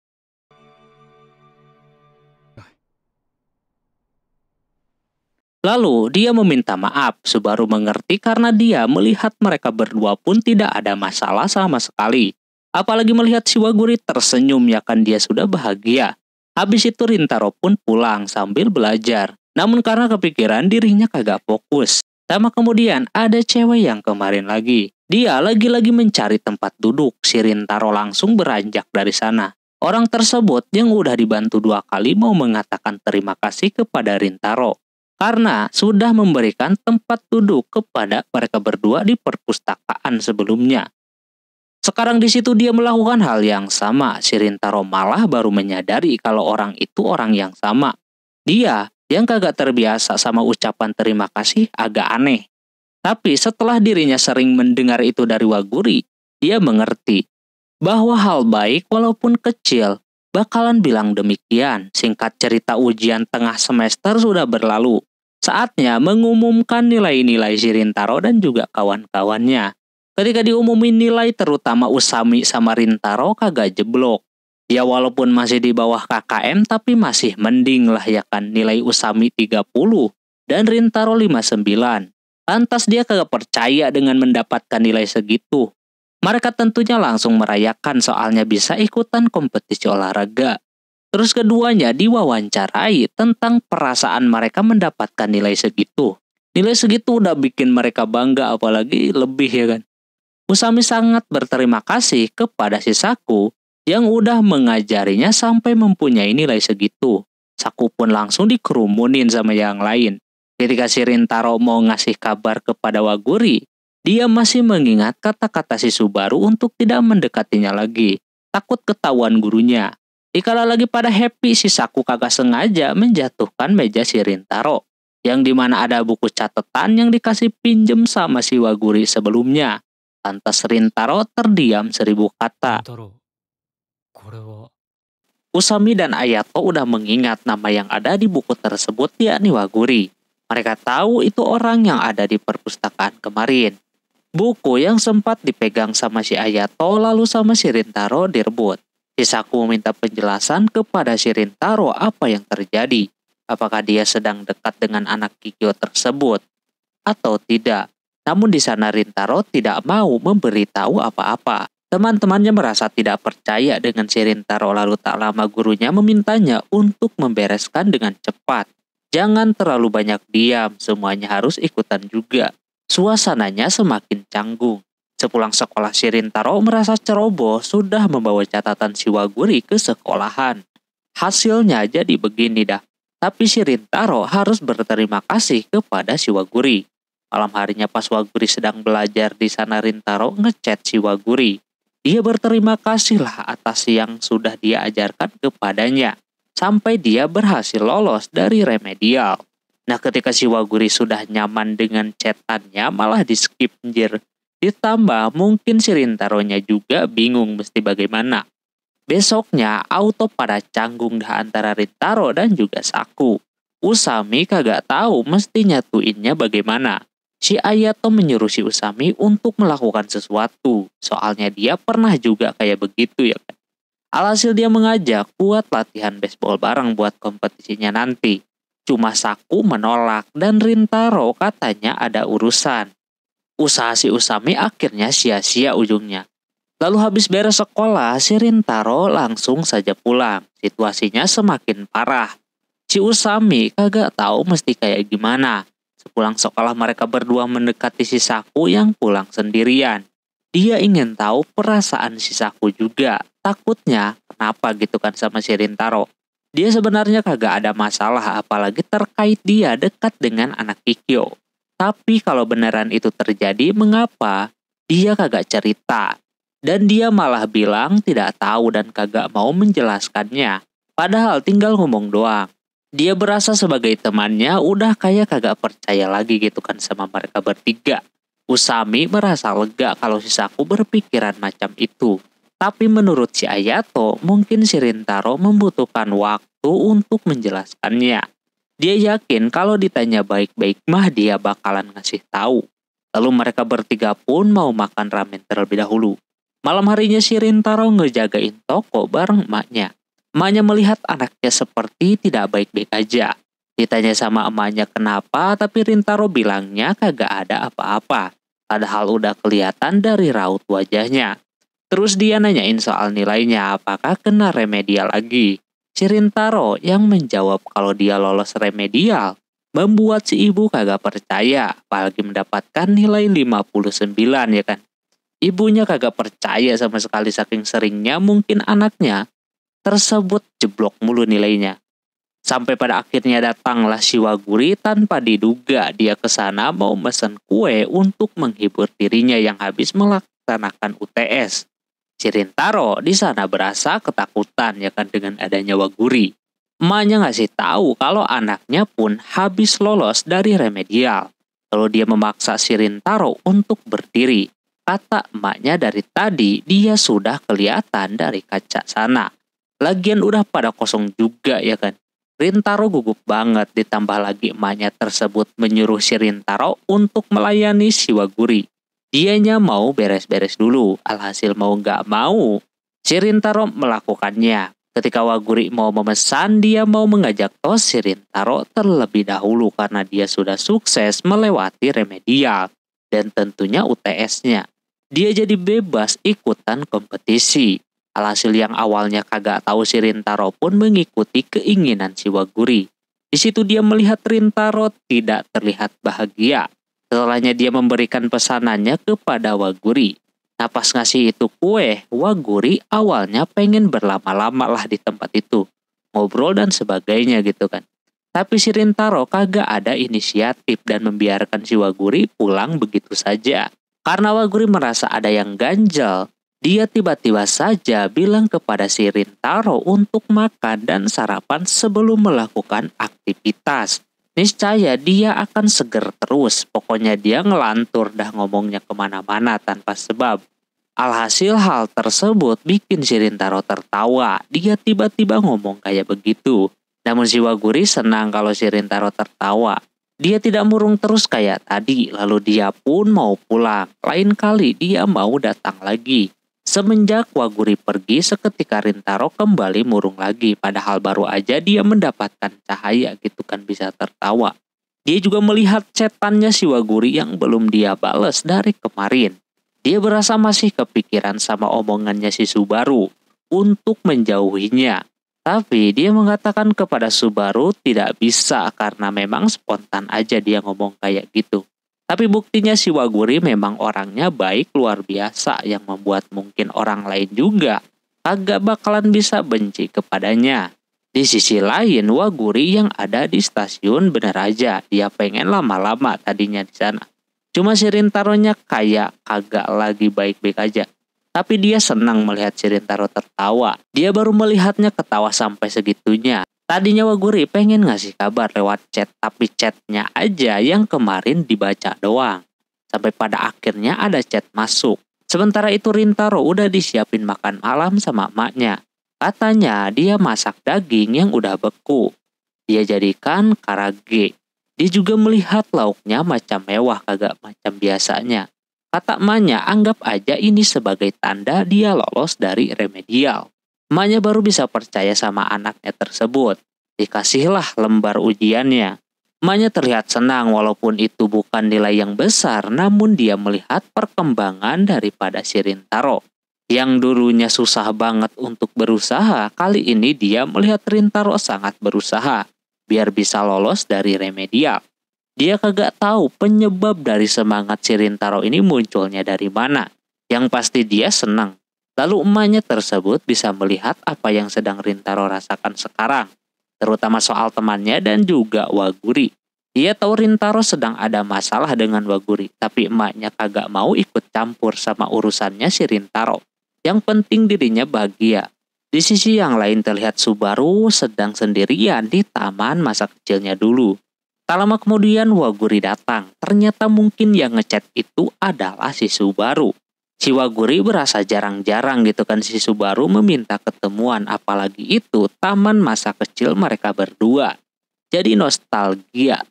Lalu dia meminta maaf. Subaru mengerti karena dia melihat mereka berdua pun tidak ada masalah sama sekali. Apalagi melihat si Waguri tersenyum ya kan dia sudah bahagia. Habis itu Rintaro pun pulang sambil belajar. Namun karena kepikiran dirinya kagak fokus. Lama kemudian ada cewek yang kemarin lagi. Dia lagi-lagi mencari tempat duduk. Si Rintaro langsung beranjak dari sana. Orang tersebut yang udah dibantu 2 kali mau mengatakan terima kasih kepada Rintaro. Karena sudah memberikan tempat duduk kepada mereka berdua di perpustakaan sebelumnya. Sekarang di situ dia melakukan hal yang sama. Si Rintaro malah baru menyadari kalau orang itu orang yang sama. Dia yang kagak terbiasa sama ucapan terima kasih agak aneh. Tapi setelah dirinya sering mendengar itu dari Waguri, dia mengerti bahwa hal baik walaupun kecil bakalan bilang demikian. Singkat cerita, ujian tengah semester sudah berlalu. Saatnya mengumumkan nilai-nilai si Rintaro dan juga kawan-kawannya. Ketika diumumin nilai, terutama Usami sama Rintaro kagak jeblok. Ya walaupun masih di bawah KKM tapi masih mending lah ya kan. Nilai Usami 30 dan Rintaro 59. Lantas dia kagak percaya dengan mendapatkan nilai segitu. Mereka tentunya langsung merayakan soalnya bisa ikutan kompetisi olahraga. Terus keduanya diwawancarai tentang perasaan mereka mendapatkan nilai segitu. Nilai segitu udah bikin mereka bangga, apalagi lebih ya kan. Usami sangat berterima kasih kepada si Saku yang udah mengajarinya sampai mempunyai nilai segitu. Saku pun langsung dikerumunin sama yang lain. Ketika si Rintaro mau ngasih kabar kepada Waguri, dia masih mengingat kata-kata si Subaru untuk tidak mendekatinya lagi. Takut ketahuan gurunya. Dikala lagi pada happy, si Saku kagak sengaja menjatuhkan meja si Rintaro. Yang dimana ada buku catatan yang dikasih pinjem sama si Waguri sebelumnya. Lantas Rintaro terdiam 1000 kata. Usami dan Ayato udah mengingat nama yang ada di buku tersebut, yakni Waguri. Mereka tahu itu orang yang ada di perpustakaan kemarin. Buku yang sempat dipegang sama si Ayato lalu sama si Rintaro direbut. Si Saku meminta penjelasan kepada si Rintaro apa yang terjadi. Apakah dia sedang dekat dengan anak Kikyo tersebut atau tidak. Namun di sana Rintaro tidak mau memberitahu apa-apa. Teman-temannya merasa tidak percaya dengan si Rintaro, lalu tak lama gurunya memintanya untuk membereskan dengan cepat. Jangan terlalu banyak diam, semuanya harus ikutan juga. Suasananya semakin canggung. Sepulang sekolah si Rintaro merasa ceroboh sudah membawa catatan si Waguri ke sekolahan. Hasilnya jadi begini dah. Tapi si Rintaro harus berterima kasih kepada si Waguri. Malam harinya pas Waguri sedang belajar di sana, Rintaro ngechat si Waguri. Dia berterima kasih lah atas yang sudah dia ajarkan kepadanya. Sampai dia berhasil lolos dari remedial. Nah ketika si Waguri sudah nyaman dengan chatannya malah di skip anjir. Ditambah mungkin si Rintaro-nya juga bingung mesti bagaimana. Besoknya auto pada canggung dah antara Rintaro dan juga Saku. Usami kagak tahu mesti nyatuinnya bagaimana. Si Ayato menyuruh si Usami untuk melakukan sesuatu. Soalnya dia pernah juga kayak begitu ya kan. Alhasil dia mengajak buat latihan baseball bareng buat kompetisinya nanti. Cuma Saku menolak dan Rintaro katanya ada urusan. Usaha si Usami akhirnya sia-sia ujungnya. Lalu habis beres sekolah, si Rintaro langsung saja pulang. Situasinya semakin parah. Si Usami kagak tahu mesti kayak gimana. Sepulang sekolah mereka berdua mendekati si Saku yang pulang sendirian. Dia ingin tahu perasaan si Saku juga. Takutnya kenapa gitu kan sama si Rintaro. Dia sebenarnya kagak ada masalah apalagi terkait dia dekat dengan anak Kikyo. Tapi kalau beneran itu terjadi, mengapa dia kagak cerita? Dan dia malah bilang tidak tahu dan kagak mau menjelaskannya. Padahal tinggal ngomong doang. Dia berasa sebagai temannya udah kayak kagak percaya lagi gitu kan sama mereka bertiga. Usami merasa lega kalau si Saku berpikiran macam itu. Tapi menurut si Ayato, mungkin si Rintaro membutuhkan waktu untuk menjelaskannya. Dia yakin kalau ditanya baik-baik mah dia bakalan ngasih tahu. Lalu mereka bertiga pun mau makan ramen terlebih dahulu. Malam harinya si Rintaro ngejagain toko bareng emaknya. Emaknya melihat anaknya seperti tidak baik-baik aja. Ditanya sama emaknya kenapa, tapi Rintaro bilangnya kagak ada apa-apa. Padahal udah kelihatan dari raut wajahnya. Terus dia nanyain soal nilainya, apakah kena remedial lagi. Si Rintaro yang menjawab kalau dia lolos remedial, membuat si ibu kagak percaya, apalagi mendapatkan nilai 59 ya kan. Ibunya kagak percaya sama sekali saking seringnya mungkin anaknya tersebut jeblok mulu nilainya. Sampai pada akhirnya datanglah si Waguri tanpa diduga. Dia ke sana mau mesen kue untuk menghibur dirinya yang habis melaksanakan UTS. Si Rintaro di sana berasa ketakutan ya kan dengan adanya Waguri. Emaknya ngasih tahu kalau anaknya pun habis lolos dari remedial. Lalu dia memaksa si Rintaro untuk berdiri. Kata emaknya dari tadi dia sudah kelihatan dari kaca sana. Lagian udah pada kosong juga ya kan. Rintaro gugup banget, ditambah lagi emaknya tersebut menyuruh si Rintaro untuk melayani si Waguri. Dianya mau beres-beres dulu, alhasil mau gak mau, si Rintaro melakukannya. Ketika Waguri mau memesan, dia mau mengajak tos si Rintaro terlebih dahulu karena dia sudah sukses melewati remedial dan tentunya UTS-nya. Dia jadi bebas ikutan kompetisi. Alhasil yang awalnya kagak tahu si Rintaro pun mengikuti keinginan si Waguri. Di situ dia melihat Rintaro tidak terlihat bahagia. Setelahnya dia memberikan pesanannya kepada Waguri. Nah pas ngasih itu kue, Waguri awalnya pengen berlama-lama lah di tempat itu. ngobrol dan sebagainya gitu kan. Tapi si Rintaro kagak ada inisiatif dan membiarkan si Waguri pulang begitu saja. Karena Waguri merasa ada yang ganjal, dia tiba-tiba saja bilang kepada si Rintaro untuk makan dan sarapan sebelum melakukan aktivitas. Niscaya dia akan seger terus, pokoknya dia ngelantur dah ngomongnya kemana-mana tanpa sebab. Alhasil hal tersebut bikin si Rintaro tertawa, dia tiba-tiba ngomong kayak begitu. Namun si Waguri senang kalau si Rintaro tertawa. Dia tidak murung terus kayak tadi, lalu dia pun mau pulang. Lain kali dia mau datang lagi. Semenjak Waguri pergi, seketika Rintaro kembali murung lagi. Padahal baru aja dia mendapatkan cahaya gitu kan bisa tertawa. Dia juga melihat chatannya si Waguri yang belum dia bales dari kemarin. Dia berasa masih kepikiran sama omongannya si Subaru untuk menjauhinya. Tapi dia mengatakan kepada Subaru tidak bisa karena memang spontan aja dia ngomong kayak gitu. Tapi buktinya si Waguri memang orangnya baik luar biasa yang membuat mungkin orang lain juga agak bakalan bisa benci kepadanya. Di sisi lain Waguri yang ada di stasiun bener aja dia pengen lama-lama tadinya di sana. Cuma si Rintaronya kayak kagak lagi baik-baik aja. Tapi dia senang melihat si Rintaro tertawa. Dia baru melihatnya ketawa sampai segitunya. Tadinya Waguri pengen ngasih kabar lewat chat, tapi chatnya aja yang kemarin dibaca doang. Sampai pada akhirnya ada chat masuk. Sementara itu Rintaro udah disiapin makan malam sama emaknya. Katanya dia masak daging yang udah beku. Dia jadikan karage. Dia juga melihat lauknya macam mewah kagak macam biasanya. Kata emaknya anggap aja ini sebagai tanda dia lolos dari remedial. Emaknya baru bisa percaya sama anaknya tersebut. Dikasihlah lembar ujiannya. Emaknya terlihat senang walaupun itu bukan nilai yang besar, namun dia melihat perkembangan daripada si Rintaro. Yang dulunya susah banget untuk berusaha, kali ini dia melihat Rintaro sangat berusaha biar bisa lolos dari remedial. Dia kagak tahu penyebab dari semangat si Rintaro ini munculnya dari mana. Yang pasti dia senang. Lalu emaknya tersebut bisa melihat apa yang sedang Rintaro rasakan sekarang. Terutama soal temannya dan juga Waguri. Dia tahu Rintaro sedang ada masalah dengan Waguri. Tapi emaknya kagak mau ikut campur sama urusannya si Rintaro. Yang penting dirinya bahagia. Di sisi yang lain terlihat Subaru sedang sendirian di taman masa kecilnya dulu. Tak lama kemudian Waguri datang. Ternyata mungkin yang ngechat itu adalah si Subaru. Si Waguri berasa jarang-jarang gitu kan si Subaru meminta ketemuan, apalagi itu taman masa kecil mereka berdua. Jadi nostalgia.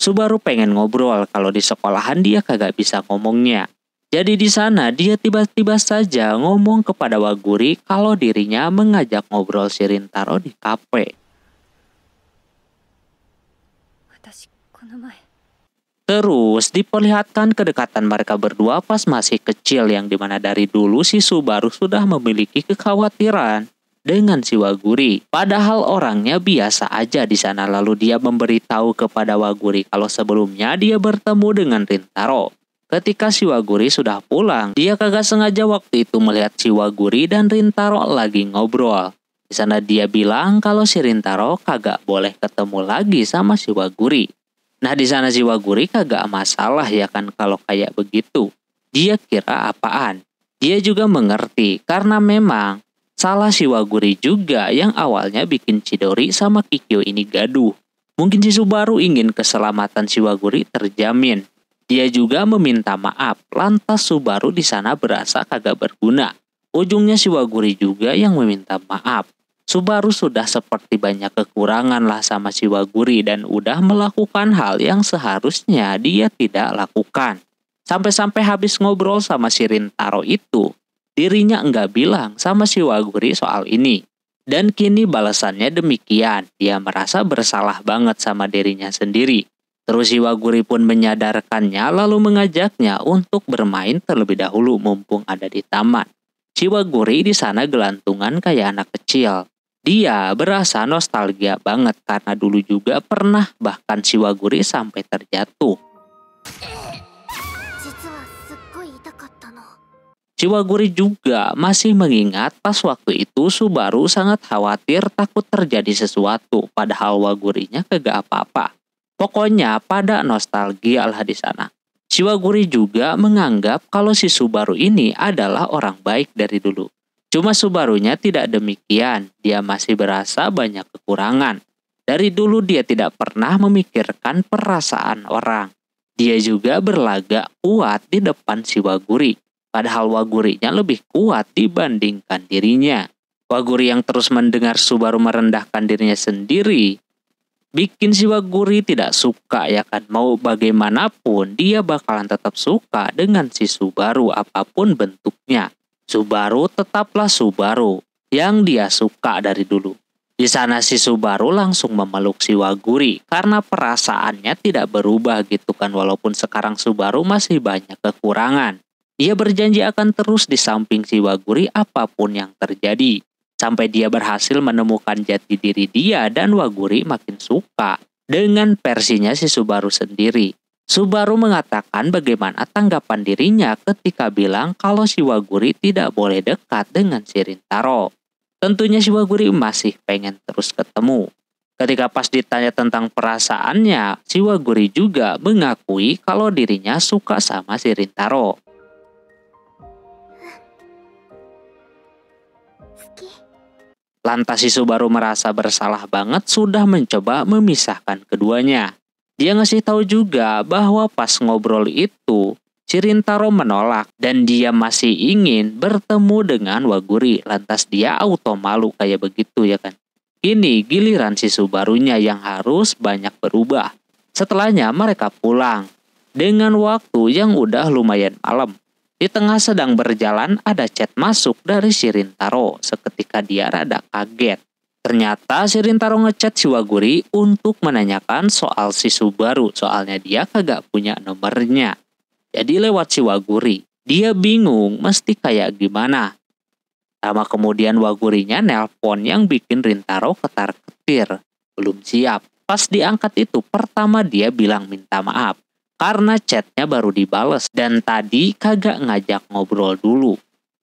Subaru pengen ngobrol kalau di sekolahan dia kagak bisa ngomongnya. Jadi di sana dia tiba-tiba saja ngomong kepada Waguri kalau dirinya mengajak ngobrol si Rintaro di kafe. Terus diperlihatkan kedekatan mereka berdua pas masih kecil yang dimana dari dulu si Subaru sudah memiliki kekhawatiran dengan si Waguri. Padahal orangnya biasa aja di sana, lalu dia memberitahu kepada Waguri kalau sebelumnya dia bertemu dengan Rintaro. Ketika si Waguri sudah pulang, dia kagak sengaja waktu itu melihat si Waguri dan Rintaro lagi ngobrol. Di sana dia bilang kalau si Rintaro kagak boleh ketemu lagi sama si Waguri. Nah di sana si Waguri kagak masalah ya kan kalau kayak begitu. Dia kira apaan? Dia juga mengerti karena memang salah si Waguri juga yang awalnya bikin Chidori sama Kikyo ini gaduh. Mungkin si Subaru ingin keselamatan si Waguri terjamin. Dia juga meminta maaf, lantas Subaru di sana berasa kagak berguna. Ujungnya si Waguri juga yang meminta maaf. Subaru sudah seperti banyak kekurangan lah sama si Waguri dan udah melakukan hal yang seharusnya dia tidak lakukan. Sampai-sampai habis ngobrol sama si Rintaro itu, dirinya enggak bilang sama si Waguri soal ini. Dan kini balasannya demikian, dia merasa bersalah banget sama dirinya sendiri. Terus si Waguri pun menyadarkannya lalu mengajaknya untuk bermain terlebih dahulu mumpung ada di taman. Si Waguri di sana gelantungan kayak anak kecil. Dia berasa nostalgia banget karena dulu juga pernah bahkan si Waguri sampai terjatuh. Shiwaguri juga masih mengingat pas waktu itu Subaru sangat khawatir takut terjadi sesuatu, padahal Wagurinya kagak apa-apa. Pokoknya pada nostalgia lah di sana. Shiwaguri juga menganggap kalau si Subaru ini adalah orang baik dari dulu. Cuma Subarunya tidak demikian, dia masih berasa banyak kekurangan. Dari dulu dia tidak pernah memikirkan perasaan orang. Dia juga berlagak kuat di depan Shiwaguri. Padahal Wagurinya lebih kuat dibandingkan dirinya. Waguri yang terus mendengar Subaru merendahkan dirinya sendiri, bikin Shiwaguri tidak suka ya kan. Mau bagaimanapun dia bakalan tetap suka dengan si Subaru apapun bentuknya. Subaru tetaplah Subaru yang dia suka dari dulu. Di sana si Subaru langsung memeluk si Waguri karena perasaannya tidak berubah gitu kan, walaupun sekarang Subaru masih banyak kekurangan. Dia berjanji akan terus di samping si Waguri apapun yang terjadi. Sampai dia berhasil menemukan jati diri dia dan Waguri makin suka dengan versinya si Subaru sendiri. Subaru mengatakan bagaimana tanggapan dirinya ketika bilang kalau si Waguri tidak boleh dekat dengan si Rintaro. Tentunya si Waguri masih pengen terus ketemu. Ketika pas ditanya tentang perasaannya, si Waguri juga mengakui kalau dirinya suka sama si Rintaro. Lantas si Subaru merasa bersalah banget sudah mencoba memisahkan keduanya. Dia ngasih tahu juga bahwa pas ngobrol itu, si Rintaro menolak dan dia masih ingin bertemu dengan Waguri. Lantas dia auto malu kayak begitu ya kan. Kini giliran si Subarunya yang harus banyak berubah. Setelahnya mereka pulang dengan waktu yang udah lumayan malam. Di tengah sedang berjalan ada chat masuk dari si Rintaro. Seketika dia rada kaget. Ternyata si Rintaro ngechat si Waguri untuk menanyakan soal si Subaru. Soalnya dia kagak punya nomornya. Jadi lewat si Waguri. Dia bingung mesti kayak gimana. Lama kemudian Wagurinya nelpon yang bikin Rintaro ketar-ketir. Belum siap. Pas diangkat itu pertama dia bilang minta maaf. Karena chatnya baru dibales dan tadi kagak ngajak ngobrol dulu.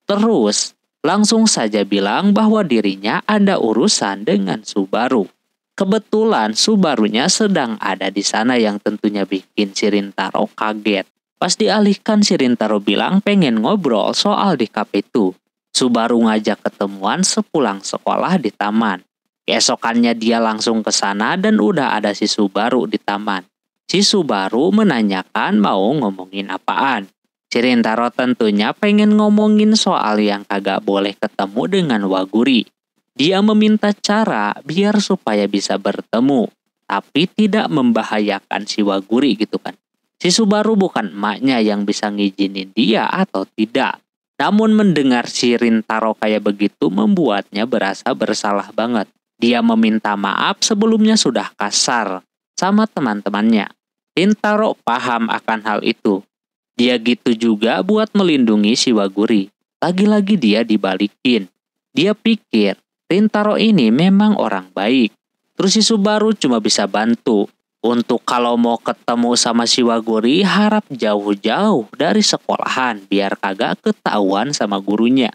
Terus langsung saja bilang bahwa dirinya ada urusan dengan Subaru. Kebetulan Subarunya sedang ada di sana yang tentunya bikin si Rintaro kaget. Pas dialihkan si Rintaro bilang pengen ngobrol soal di kafe itu. Subaru ngajak ketemuan sepulang sekolah di taman. Keesokannya dia langsung ke sana dan udah ada si Subaru di taman. Si Subaru menanyakan mau ngomongin apaan. Si Rintaro tentunya pengen ngomongin soal yang kagak boleh ketemu dengan Waguri. Dia meminta cara biar supaya bisa bertemu, tapi tidak membahayakan si Waguri gitu kan. Si Subaru bukan emaknya yang bisa ngizinin dia atau tidak. Namun mendengar si Rintaro kayak begitu membuatnya berasa bersalah banget. Dia meminta maaf sebelumnya sudah kasar sama teman-temannya. Rintaro paham akan hal itu. Dia gitu juga buat melindungi si Waguri. Lagi-lagi dia dibalikin. Dia pikir Rintaro ini memang orang baik. Terus si Subaru cuma bisa bantu. Untuk kalau mau ketemu sama si Waguri harap jauh-jauh dari sekolahan biar kagak ketahuan sama gurunya.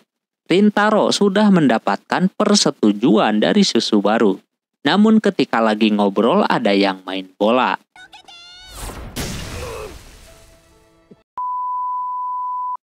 Rintaro sudah mendapatkan persetujuan dari si Subaru. Namun ketika lagi ngobrol ada yang main bola.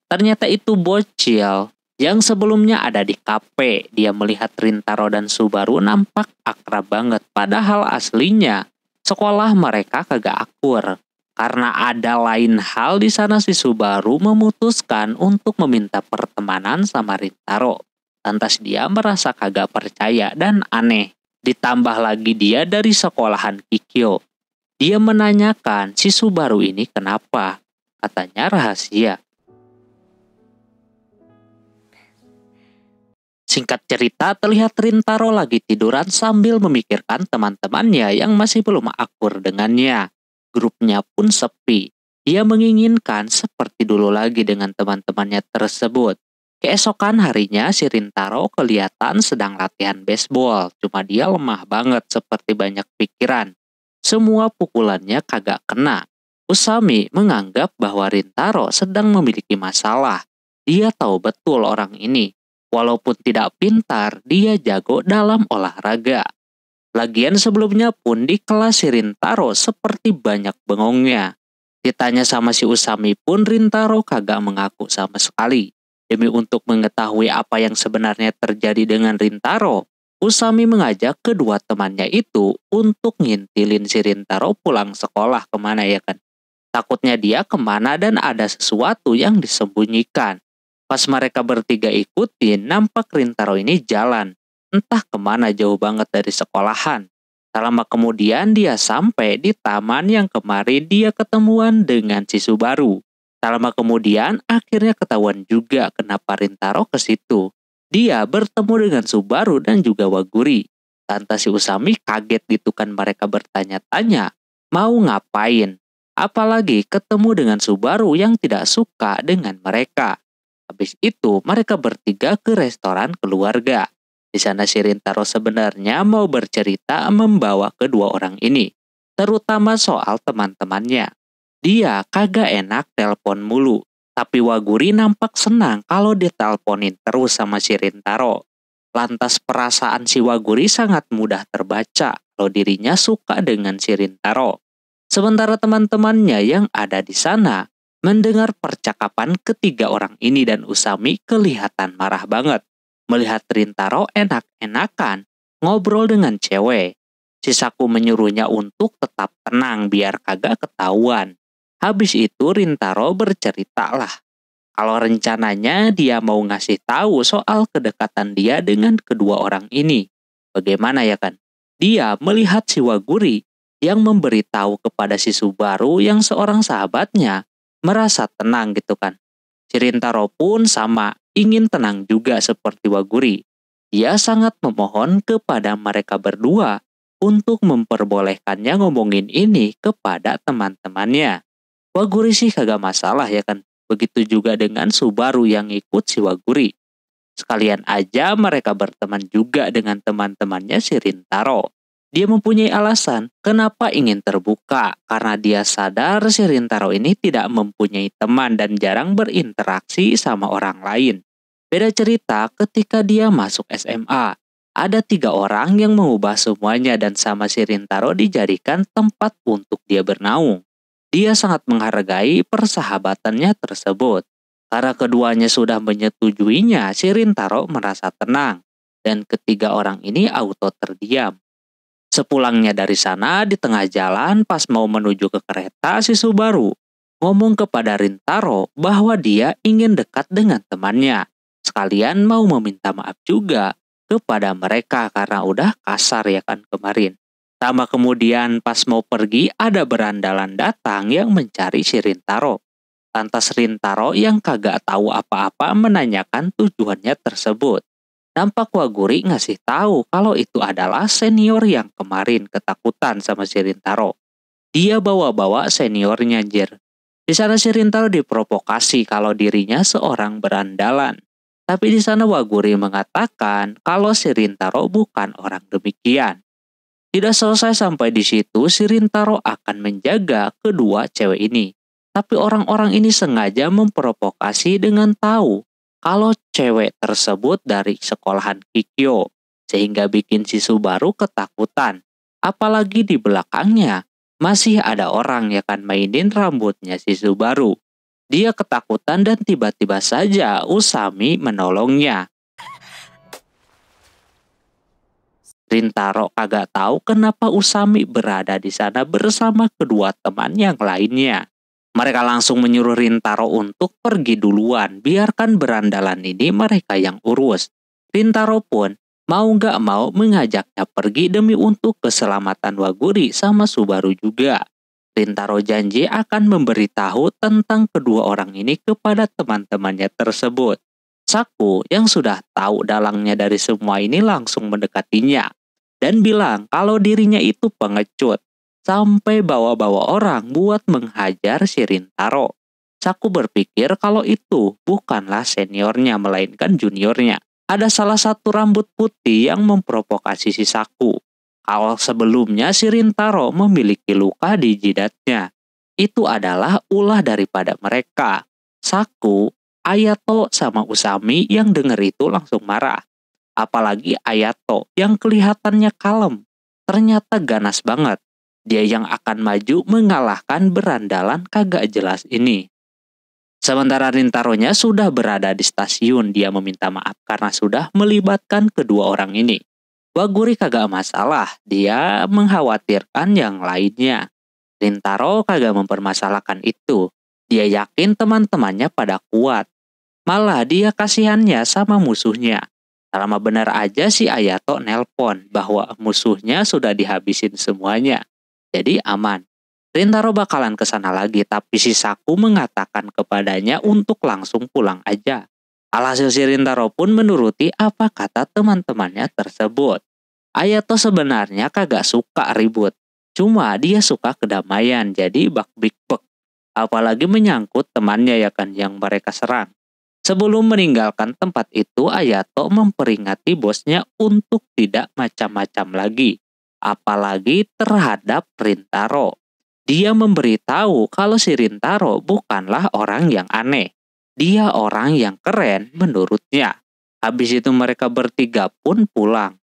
Ternyata itu bocil yang sebelumnya ada di kafe. Dia melihat Rintaro dan Subaru nampak akrab banget. Padahal aslinya sekolah mereka kagak akur. Karena ada lain hal di sana si Subaru memutuskan untuk meminta pertemanan sama Rintaro. Lantas dia merasa kagak percaya dan aneh. Ditambah lagi dia dari sekolahan Kikyo. Dia menanyakan si Subaru ini kenapa. Katanya rahasia. Singkat cerita, terlihat Rintaro lagi tiduran sambil memikirkan teman-temannya yang masih belum akur dengannya. Grupnya pun sepi. Dia menginginkan seperti dulu lagi dengan teman-temannya tersebut. Keesokan harinya si Rintaro kelihatan sedang latihan baseball. Cuma dia lemah banget seperti banyak pikiran. Semua pukulannya kagak kena. Usami menganggap bahwa Rintaro sedang memiliki masalah. Dia tahu betul orang ini. Walaupun tidak pintar, dia jago dalam olahraga. Lagian sebelumnya pun di kelas si Rintaro seperti banyak bengongnya. Ditanya sama si Usami pun Rintaro kagak mengaku sama sekali. Demi untuk mengetahui apa yang sebenarnya terjadi dengan Rintaro, Usami mengajak kedua temannya itu untuk ngintilin si Rintaro pulang sekolah kemana ya kan. Takutnya dia kemana dan ada sesuatu yang disembunyikan. Pas mereka bertiga ikutin, nampak Rintaro ini jalan. Entah kemana jauh banget dari sekolahan. Tak lama kemudian dia sampai di taman yang kemarin dia ketemuan dengan si Subaru. Tak lama kemudian akhirnya ketahuan juga kenapa Rintaro ke situ. Dia bertemu dengan Subaru dan juga Waguri. Lantas si Usami kaget gitu kan mereka bertanya-tanya mau ngapain. Apalagi ketemu dengan Subaru yang tidak suka dengan mereka. Habis itu mereka bertiga ke restoran keluarga. Di sana si Rintaro sebenarnya mau bercerita membawa kedua orang ini, terutama soal teman-temannya. Dia kagak enak telepon mulu, tapi Waguri nampak senang kalau diteleponin terus sama si Rintaro. Lantas perasaan si Waguri sangat mudah terbaca kalau dirinya suka dengan si Rintaro. Sementara teman-temannya yang ada di sana mendengar percakapan ketiga orang ini dan Usami kelihatan marah banget. Melihat Rintaro enak-enakan ngobrol dengan cewek. Si Saku menyuruhnya untuk tetap tenang biar kagak ketahuan. Habis itu Rintaro bercerita lah. Kalau rencananya dia mau ngasih tahu soal kedekatan dia dengan kedua orang ini. Bagaimana ya kan? Dia melihat si Waguri yang memberitahu kepada si Subaru yang seorang sahabatnya merasa tenang gitu kan. Si Rintaro pun sama, ingin tenang juga seperti Waguri. Dia sangat memohon kepada mereka berdua untuk memperbolehkannya ngomongin ini kepada teman-temannya. Waguri sih kagak masalah ya kan. Begitu juga dengan Subaru yang ikut si Waguri. Sekalian aja mereka berteman juga dengan teman-temannya si Rintaro. Dia mempunyai alasan kenapa ingin terbuka karena dia sadar si Rintaro ini tidak mempunyai teman dan jarang berinteraksi sama orang lain. Beda cerita ketika dia masuk SMA. Ada 3 orang yang mengubah semuanya dan sama si Rintaro dijadikan tempat untuk dia bernaung. Dia sangat menghargai persahabatannya tersebut. Karena keduanya sudah menyetujuinya, si Rintaro merasa tenang. Dan ketiga orang ini auto terdiam. Sepulangnya dari sana, di tengah jalan pas mau menuju ke kereta, si Subaru ngomong kepada Rintaro bahwa dia ingin dekat dengan temannya. Sekalian mau meminta maaf juga kepada mereka karena udah kasar ya kan kemarin. Sama kemudian pas mau pergi ada berandalan datang yang mencari si Rintaro. Lantas Rintaro yang kagak tahu apa-apa menanyakan tujuannya tersebut. Nampak Waguri ngasih tahu kalau itu adalah senior yang kemarin ketakutan sama si Rintaro. Dia bawa-bawa seniornya anjir. Di sana si Rintaro diprovokasi kalau dirinya seorang berandalan. Tapi di sana Waguri mengatakan kalau si Rintaro bukan orang demikian. Tidak selesai sampai di situ, si Rintaro akan menjaga kedua cewek ini. Tapi orang-orang ini sengaja memprovokasi dengan tahu kalau cewek tersebut dari sekolahan Kikyo, sehingga bikin si Subaru ketakutan. Apalagi di belakangnya masih ada orang yang akan mainin rambutnya si Subaru. Dia ketakutan dan tiba-tiba saja Usami menolongnya. Rintaro kagak tahu kenapa Usami berada di sana bersama kedua teman yang lainnya. Mereka langsung menyuruh Rintaro untuk pergi duluan, biarkan berandalan ini mereka yang urus. Rintaro pun mau gak mau mengajaknya pergi demi untuk keselamatan Waguri sama Subaru juga. Rintaro janji akan memberitahu tentang kedua orang ini kepada teman-temannya tersebut. Saku yang sudah tahu dalangnya dari semua ini langsung mendekatinya dan bilang kalau dirinya itu pengecut. Sampai bawa-bawa orang buat menghajar si Rintaro. Saku berpikir kalau itu bukanlah seniornya melainkan juniornya. Ada salah satu rambut putih yang memprovokasi si Saku. Kalau sebelumnya si Rintaro memiliki luka di jidatnya. Itu adalah ulah daripada mereka. Saku Ayato sama Usami yang denger itu langsung marah. Apalagi Ayato yang kelihatannya kalem, ternyata ganas banget. Dia yang akan maju mengalahkan berandalan kagak jelas ini. Sementara Rintaronya sudah berada di stasiun, dia meminta maaf karena sudah melibatkan kedua orang ini. Waguri kagak masalah, dia mengkhawatirkan yang lainnya. Rintaro kagak mempermasalahkan itu. Dia yakin teman-temannya pada kuat. Malah dia kasihannya sama musuhnya. Selama benar aja si Ayato nelpon bahwa musuhnya sudah dihabisin semuanya. Jadi aman. Rintaro bakalan ke sana lagi, tapi si Saku mengatakan kepadanya untuk langsung pulang aja. Alhasil si Rintaro pun menuruti apa kata teman-temannya tersebut. Ayato sebenarnya kagak suka ribut. Cuma dia suka kedamaian, jadi bak big bek. Apalagi menyangkut temannya ya kan yang mereka serang. Sebelum meninggalkan tempat itu, Ayato memperingati bosnya untuk tidak macam-macam lagi. Apalagi terhadap Rintaro. Dia memberitahu kalau si Rintaro bukanlah orang yang aneh. Dia orang yang keren menurutnya. Habis itu mereka bertiga pun pulang.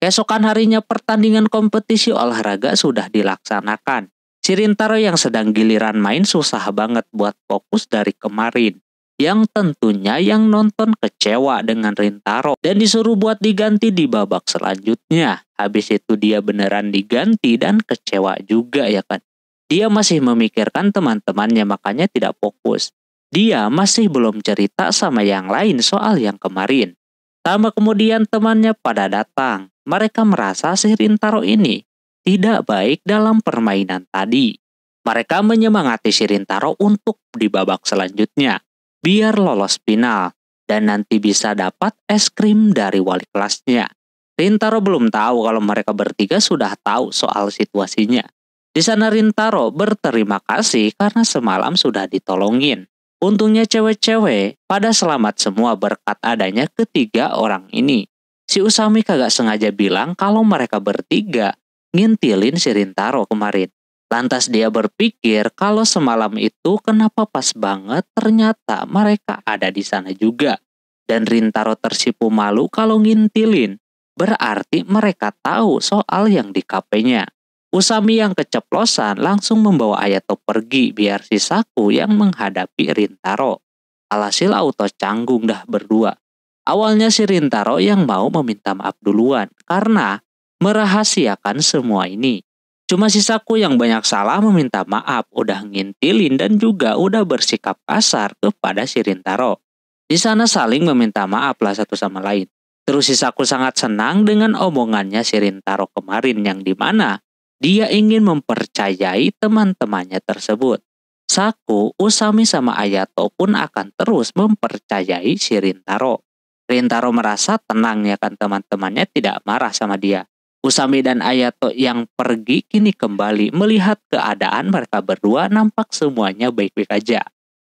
Keesokan harinya pertandingan kompetisi olahraga sudah dilaksanakan. Si Rintaro yang sedang giliran main susah banget buat fokus dari kemarin. Yang tentunya yang nonton kecewa dengan Rintaro dan disuruh buat diganti di babak selanjutnya. Habis itu dia beneran diganti dan kecewa juga ya kan. Dia masih memikirkan teman-temannya makanya tidak fokus. Dia masih belum cerita sama yang lain soal yang kemarin. Lama kemudian temannya pada datang. Mereka merasa si Rintaro ini tidak baik dalam permainan tadi. Mereka menyemangati si Rintaro untuk di babak selanjutnya. Biar lolos final dan nanti bisa dapat es krim dari wali kelasnya. Rintaro belum tahu kalau mereka bertiga sudah tahu soal situasinya. Di sana Rintaro berterima kasih karena semalam sudah ditolongin. Untungnya cewek-cewek pada selamat semua berkat adanya ketiga orang ini. Si Usami kagak sengaja bilang kalau mereka bertiga ngintilin si Rintaro kemarin. Lantas dia berpikir kalau semalam itu kenapa pas banget ternyata mereka ada di sana juga. Dan Rintaro tersipu malu kalau ngintilin. Berarti mereka tahu soal yang di kafenya. Usami yang keceplosan langsung membawa Ayato pergi biar si Saku yang menghadapi Rintaro. Alhasil auto canggung dah berdua. Awalnya si Rintaro yang mau meminta maaf duluan karena merahasiakan semua ini. Cuma si Saku yang banyak salah meminta maaf, udah ngintilin dan juga udah bersikap kasar kepada si Rintaro. Di sana saling meminta maaf lah satu sama lain. Terus si Saku sangat senang dengan omongannya si Rintaro kemarin yang dimana dia ingin mempercayai teman-temannya tersebut. Saku, Usami sama Ayato pun akan terus mempercayai si Rintaro. Rintaro merasa tenang ya kan teman-temannya tidak marah sama dia. Usami dan Ayato yang pergi kini kembali melihat keadaan mereka berdua nampak semuanya baik-baik aja.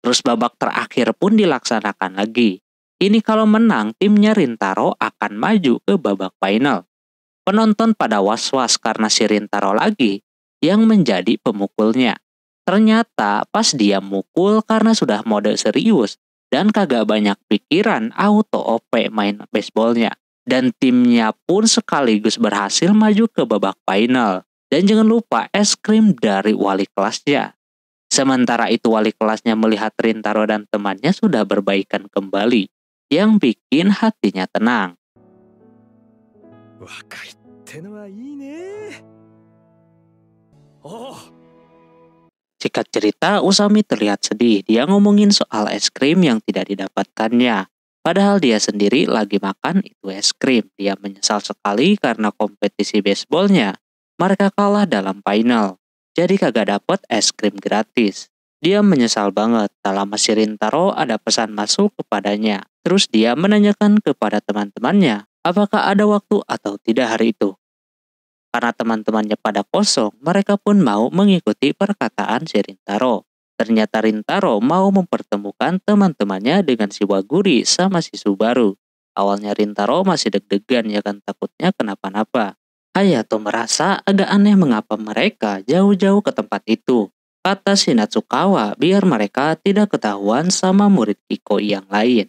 Terus babak terakhir pun dilaksanakan lagi. Ini kalau menang timnya Rintaro akan maju ke babak final. Penonton pada was-was karena si Rintaro lagi yang menjadi pemukulnya. Ternyata pas dia mukul karena sudah mode serius dan kagak banyak pikiran auto OP main baseballnya. Dan timnya pun sekaligus berhasil maju ke babak final. Dan jangan lupa es krim dari wali kelasnya. Sementara itu wali kelasnya melihat Rintaro dan temannya sudah berbaikan kembali. Yang bikin hatinya tenang. Singkat cerita, Usami terlihat sedih. Dia ngomongin soal es krim yang tidak didapatkannya. Padahal dia sendiri lagi makan itu es krim. Dia menyesal sekali karena kompetisi baseballnya mereka kalah dalam final. Jadi kagak dapet es krim gratis. Dia menyesal banget. Tak lama si Rintaro ada pesan masuk kepadanya. Terus dia menanyakan kepada teman-temannya apakah ada waktu atau tidak hari itu. Karena teman-temannya pada kosong, mereka pun mau mengikuti perkataan si Rintaro. Ternyata Rintaro mau mempertemukan teman-temannya dengan si Waguri sama si Subaru. Awalnya Rintaro masih deg-degan ya kan takutnya kenapa-napa. Hayato merasa agak aneh mengapa mereka jauh-jauh ke tempat itu. kata si Natsukawa, biar mereka tidak ketahuan sama murid Kikoi yang lain.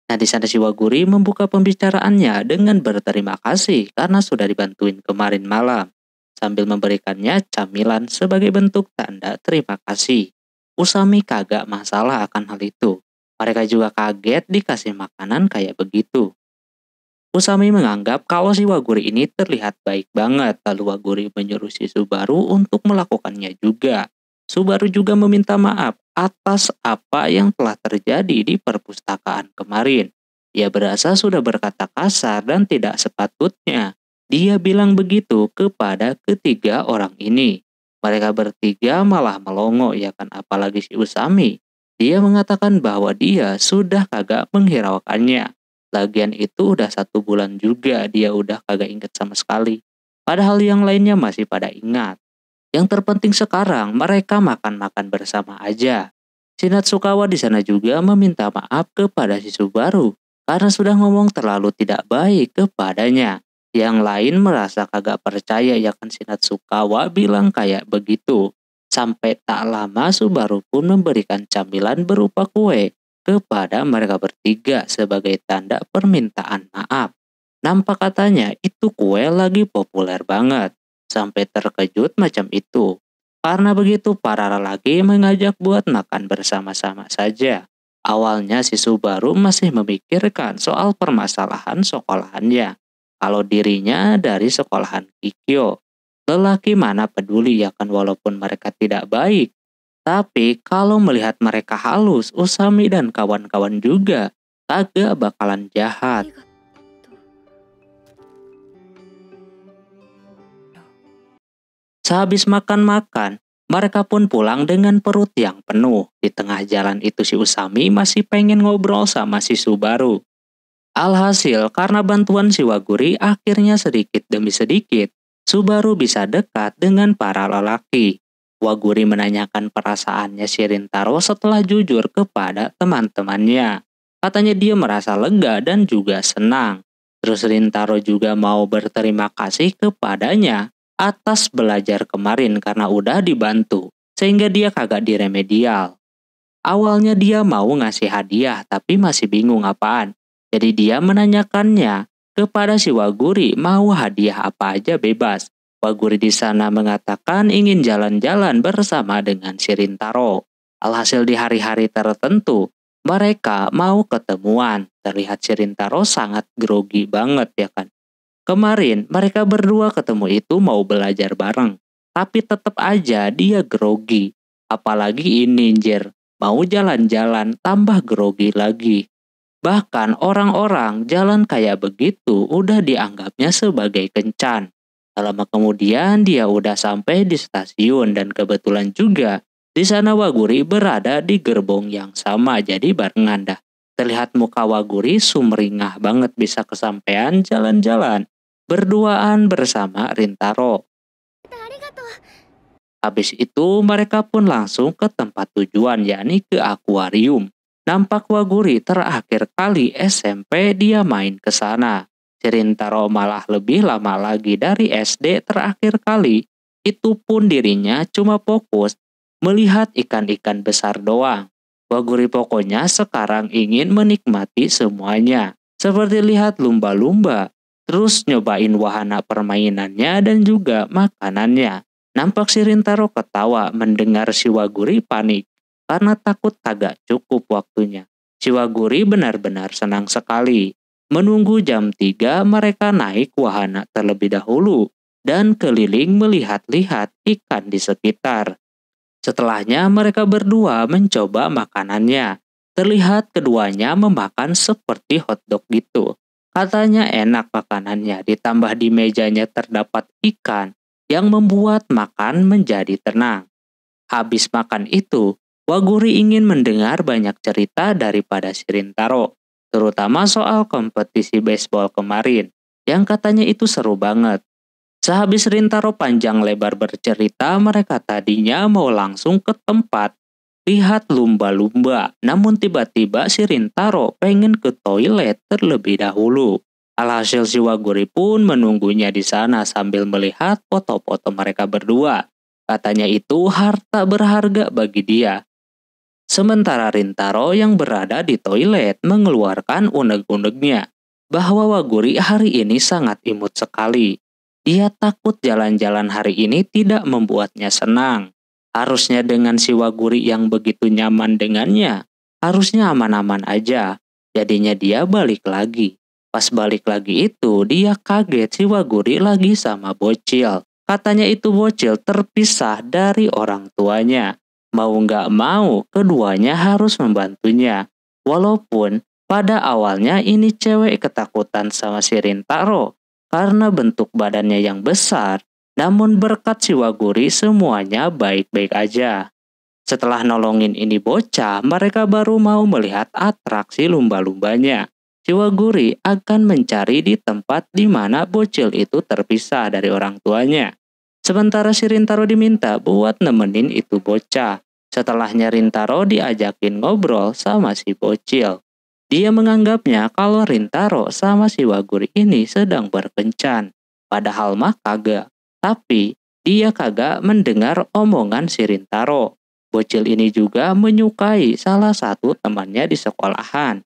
Nah, di sana si Waguri membuka pembicaraannya dengan berterima kasih karena sudah dibantuin kemarin malam, sambil memberikannya camilan sebagai bentuk tanda terima kasih. Usami kagak masalah akan hal itu. Mereka juga kaget dikasih makanan kayak begitu. Usami menganggap kalau si Waguri ini terlihat baik banget, lalu Waguri menyuruh si Subaru untuk melakukannya juga. Subaru juga meminta maaf atas apa yang telah terjadi di perpustakaan kemarin. Ia berasa sudah berkata kasar dan tidak sepatutnya. Dia bilang begitu kepada ketiga orang ini. Mereka bertiga malah melongo, ya kan, apalagi si Usami. Dia mengatakan bahwa dia sudah kagak menghiraukannya. Lagian itu udah 1 bulan juga dia udah kagak inget sama sekali. Padahal yang lainnya masih pada ingat. Yang terpenting sekarang mereka makan-makan bersama aja. Si Natsukawa di sana juga meminta maaf kepada si Subaru karena sudah ngomong terlalu tidak baik kepadanya. Yang lain merasa kagak percaya, ya kan, si Natsukawa bilang kayak begitu. Sampai tak lama Subaru pun memberikan camilan berupa kue kepada mereka bertiga sebagai tanda permintaan maaf. Nampak katanya itu kue lagi populer banget, sampai terkejut macam itu. Karena begitu para lelaki mengajak buat makan bersama-sama saja. Awalnya si Subaru masih memikirkan soal permasalahan sekolahannya. Kalau dirinya dari sekolahan Kikyo. Lelaki mana peduli, ya kan, walaupun mereka tidak baik. Tapi kalau melihat mereka halus, Usami dan kawan-kawan juga kagak bakalan jahat. Sehabis makan-makan, mereka pun pulang dengan perut yang penuh. Di tengah jalan itu si Usami masih pengen ngobrol sama si Subaru. Alhasil karena bantuan si Waguri, akhirnya sedikit demi sedikit Subaru bisa dekat dengan para lelaki. Waguri menanyakan perasaannya si Rintaro setelah jujur kepada teman-temannya. Katanya dia merasa lega dan juga senang. Terus Rintaro juga mau berterima kasih kepadanya atas belajar kemarin karena udah dibantu, sehingga dia kagak diremedial. Awalnya dia mau ngasih hadiah tapi masih bingung apaan. Jadi dia menanyakannya kepada si Waguri mau hadiah apa aja bebas. Waguri di sana mengatakan ingin jalan-jalan bersama dengan si Rintaro. Alhasil di hari-hari tertentu, mereka mau ketemuan. Terlihat si Rintaro sangat grogi banget, ya kan. Kemarin mereka berdua ketemu itu mau belajar bareng. Tapi tetap aja dia grogi. Apalagi ini Ninjer, mau jalan-jalan tambah grogi lagi. Bahkan orang-orang jalan kayak begitu udah dianggapnya sebagai kencan. Lama kemudian dia udah sampai di stasiun dan kebetulan juga di sana Waguri berada di gerbong yang sama, jadi barengan dah. Terlihat muka Waguri sumringah banget bisa kesampean jalan-jalan berduaan bersama Rintaro. Habis itu mereka pun langsung ke tempat tujuan, yakni ke akuarium. Nampak Waguri terakhir kali SMP dia main ke sana. Si Rintaro malah lebih lama lagi dari SD terakhir kali. Itu pun dirinya cuma fokus melihat ikan-ikan besar doang. Waguri pokoknya sekarang ingin menikmati semuanya. Seperti lihat lumba-lumba, terus nyobain wahana permainannya dan juga makanannya. Nampak si Rintaro ketawa mendengar si Waguri panik karena takut kagak cukup waktunya. Si Waguri benar-benar senang sekali. Menunggu jam 3 mereka naik wahana terlebih dahulu dan keliling melihat-lihat ikan di sekitar. Setelahnya mereka berdua mencoba makanannya. Terlihat keduanya memakan seperti hotdog gitu. Katanya enak makanannya, ditambah di mejanya terdapat ikan yang membuat makan menjadi tenang. Habis makan itu, Waguri ingin mendengar banyak cerita daripada si Rintaro, terutama soal kompetisi baseball kemarin, yang katanya itu seru banget. Sehabis Rintaro panjang lebar bercerita, mereka tadinya mau langsung ke tempat lihat lumba-lumba, namun tiba-tiba si Rintaro pengen ke toilet terlebih dahulu. Alhasil si Waguri pun menunggunya di sana sambil melihat foto-foto mereka berdua. Katanya itu harta berharga bagi dia. Sementara Rintaro yang berada di toilet mengeluarkan uneg-unegnya bahwa Waguri hari ini sangat imut sekali. Dia takut jalan-jalan hari ini tidak membuatnya senang. Harusnya dengan si Waguri yang begitu nyaman dengannya, harusnya aman-aman aja. Jadinya dia balik lagi. Pas balik lagi itu, dia kaget si Waguri lagi sama bocil. Katanya itu bocil terpisah dari orang tuanya. Mau nggak mau, keduanya harus membantunya. Walaupun pada awalnya ini cewek ketakutan sama si Rintaro karena bentuk badannya yang besar, namun berkat si Waguri semuanya baik-baik aja. Setelah nolongin ini bocah, mereka baru mau melihat atraksi lumba-lumbanya. Si Waguri akan mencari di tempat di mana bocil itu terpisah dari orang tuanya. Sementara si Rintaro diminta buat nemenin itu bocah. Setelahnya Rintaro diajakin ngobrol sama si bocil. Dia menganggapnya kalau Rintaro sama si Waguri ini sedang berkencan. Padahal mah kagak. Tapi dia kagak mendengar omongan si Rintaro. Bocil ini juga menyukai salah satu temannya di sekolahan.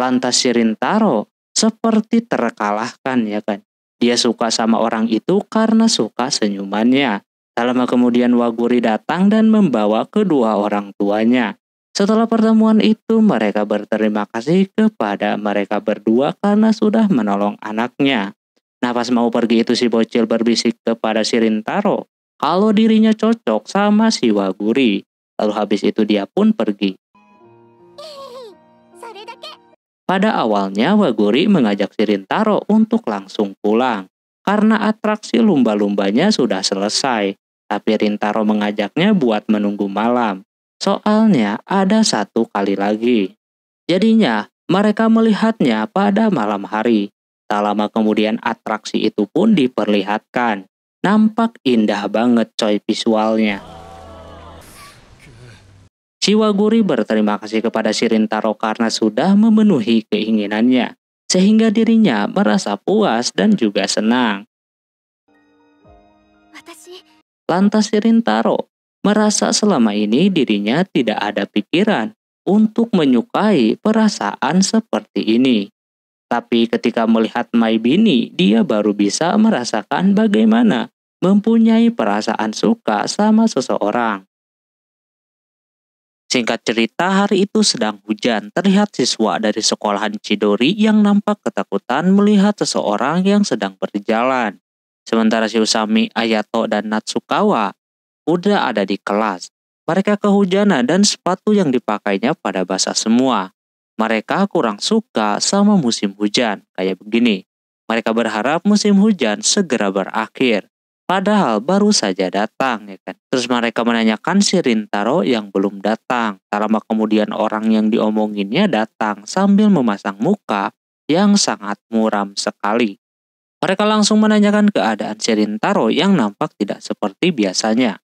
Lantas si Rintaro seperti terkalahkan ya kan. Dia suka sama orang itu karena suka senyumannya. Tak lama kemudian Waguri datang dan membawa kedua orang tuanya. Setelah pertemuan itu mereka berterima kasih kepada mereka berdua karena sudah menolong anaknya. Nah pas mau pergi itu si bocil berbisik kepada si Rintaro kalau dirinya cocok sama si Waguri. Lalu habis itu dia pun pergi. Pada awalnya Waguri mengajak si Rintaro untuk langsung pulang karena atraksi lumba-lumbanya sudah selesai. Tapi Rintaro mengajaknya buat menunggu malam. Soalnya ada satu kali lagi. Jadinya mereka melihatnya pada malam hari. Tak lama kemudian atraksi itu pun diperlihatkan. Nampak indah banget coy visualnya. Si Waguri berterima kasih kepada si Rintaro karena sudah memenuhi keinginannya, sehingga dirinya merasa puas dan juga senang. Lantas si Rintaro merasa selama ini dirinya tidak ada pikiran untuk menyukai perasaan seperti ini. Tapi ketika melihat Mai Bini, dia baru bisa merasakan bagaimana mempunyai perasaan suka sama seseorang. Singkat cerita, hari itu sedang hujan. Terlihat siswa dari sekolahan Chidori yang nampak ketakutan melihat seseorang yang sedang berjalan. Sementara si Usami, Ayato, dan Natsukawa udah ada di kelas. Mereka kehujanan dan sepatu yang dipakainya pada basah semua. Mereka kurang suka sama musim hujan. Kayak begini, mereka berharap musim hujan segera berakhir. Padahal baru saja datang ya kan. Terus mereka menanyakan si Rintaro yang belum datang. Tak lama kemudian orang yang diomonginnya datang sambil memasang muka yang sangat muram sekali. Mereka langsung menanyakan keadaan si Rintaro yang nampak tidak seperti biasanya.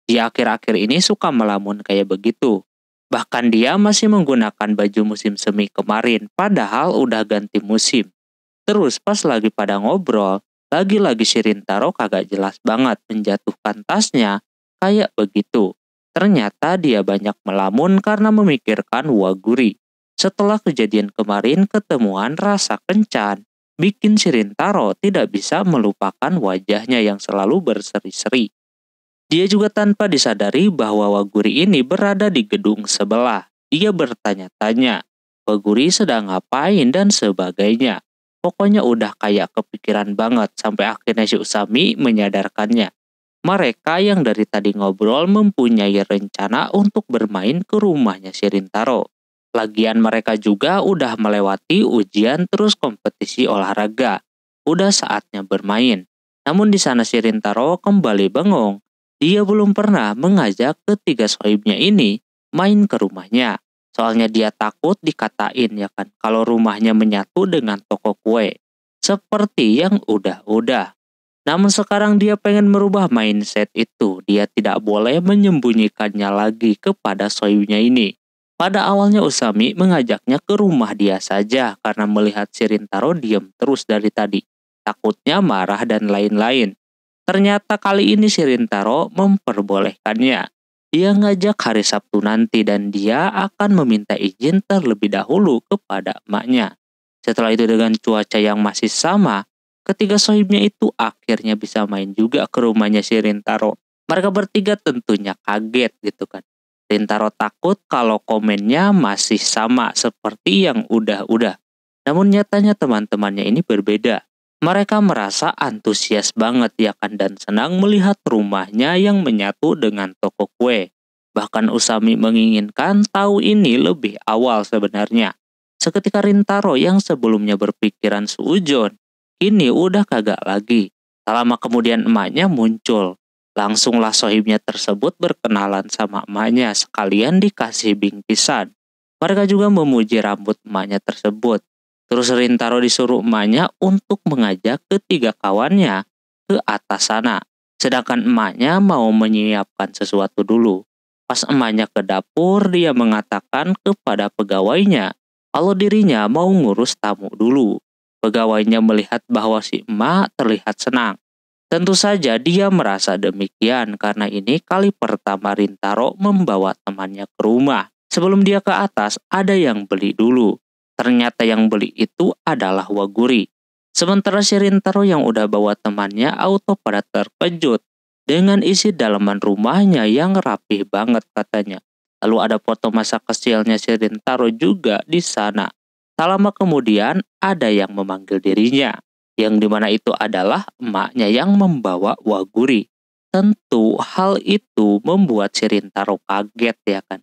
Di akhir-akhir ini suka melamun kayak begitu. Bahkan dia masih menggunakan baju musim semi kemarin padahal udah ganti musim. Terus pas lagi pada ngobrol, lagi-lagi si Rintaro kagak jelas banget menjatuhkan tasnya kayak begitu. Ternyata dia banyak melamun karena memikirkan Waguri. Setelah kejadian kemarin ketemuan rasa kencan, bikin si Rintaro tidak bisa melupakan wajahnya yang selalu berseri-seri. Dia juga tanpa disadari bahwa Waguri ini berada di gedung sebelah. Dia bertanya-tanya, Waguri sedang ngapain dan sebagainya. Pokoknya udah kayak kepikiran banget sampai akhirnya si Usami menyadarkannya. Mereka yang dari tadi ngobrol mempunyai rencana untuk bermain ke rumahnya si Rintaro. Lagian mereka juga udah melewati ujian terus kompetisi olahraga. Udah saatnya bermain. Namun di sana si Rintaro kembali bengong. Dia belum pernah mengajak ketiga sohibnya ini main ke rumahnya. Soalnya dia takut dikatain ya kan kalau rumahnya menyatu dengan toko kue. Seperti yang udah-udah. Namun sekarang dia pengen merubah mindset itu. Dia tidak boleh menyembunyikannya lagi kepada sohibnya ini. Pada awalnya Usami mengajaknya ke rumah dia saja karena melihat si Rintaro diam terus dari tadi. Takutnya marah dan lain-lain. Ternyata kali ini si Rintaro memperbolehkannya. Dia ngajak hari Sabtu nanti dan dia akan meminta izin terlebih dahulu kepada emaknya. Setelah itu dengan cuaca yang masih sama, ketiga sohibnya itu akhirnya bisa main juga ke rumahnya si Rintaro. Mereka bertiga tentunya kaget gitu kan. Rintaro takut kalau komennya masih sama seperti yang udah-udah. Namun nyatanya teman-temannya ini berbeda. Mereka merasa antusias banget ya kan dan senang melihat rumahnya yang menyatu dengan toko kue. Bahkan Usami menginginkan tahu ini lebih awal sebenarnya. Seketika Rintaro yang sebelumnya berpikiran suujon, kini udah kagak lagi. Tak lama kemudian emaknya muncul. Langsunglah sohibnya tersebut berkenalan sama emaknya sekalian dikasih bingkisan. Mereka juga memuji rambut emaknya tersebut. Terus Rintaro disuruh emaknya untuk mengajak ketiga kawannya ke atas sana. Sedangkan emaknya mau menyiapkan sesuatu dulu. Pas emaknya ke dapur, dia mengatakan kepada pegawainya kalau dirinya mau ngurus tamu dulu. Pegawainya melihat bahwa si emak terlihat senang. Tentu saja dia merasa demikian karena ini kali pertama Rintaro membawa temannya ke rumah. Sebelum dia ke atas, ada yang beli dulu. Ternyata yang beli itu adalah Waguri. Sementara si Rintaro yang udah bawa temannya auto pada terkejut dengan isi dalaman rumahnya yang rapih banget katanya. Lalu ada foto masa kecilnya si Rintaro juga di sana. Tak lama kemudian ada yang memanggil dirinya, yang dimana itu adalah emaknya yang membawa Waguri. Tentu hal itu membuat si Rintaro kaget ya kan.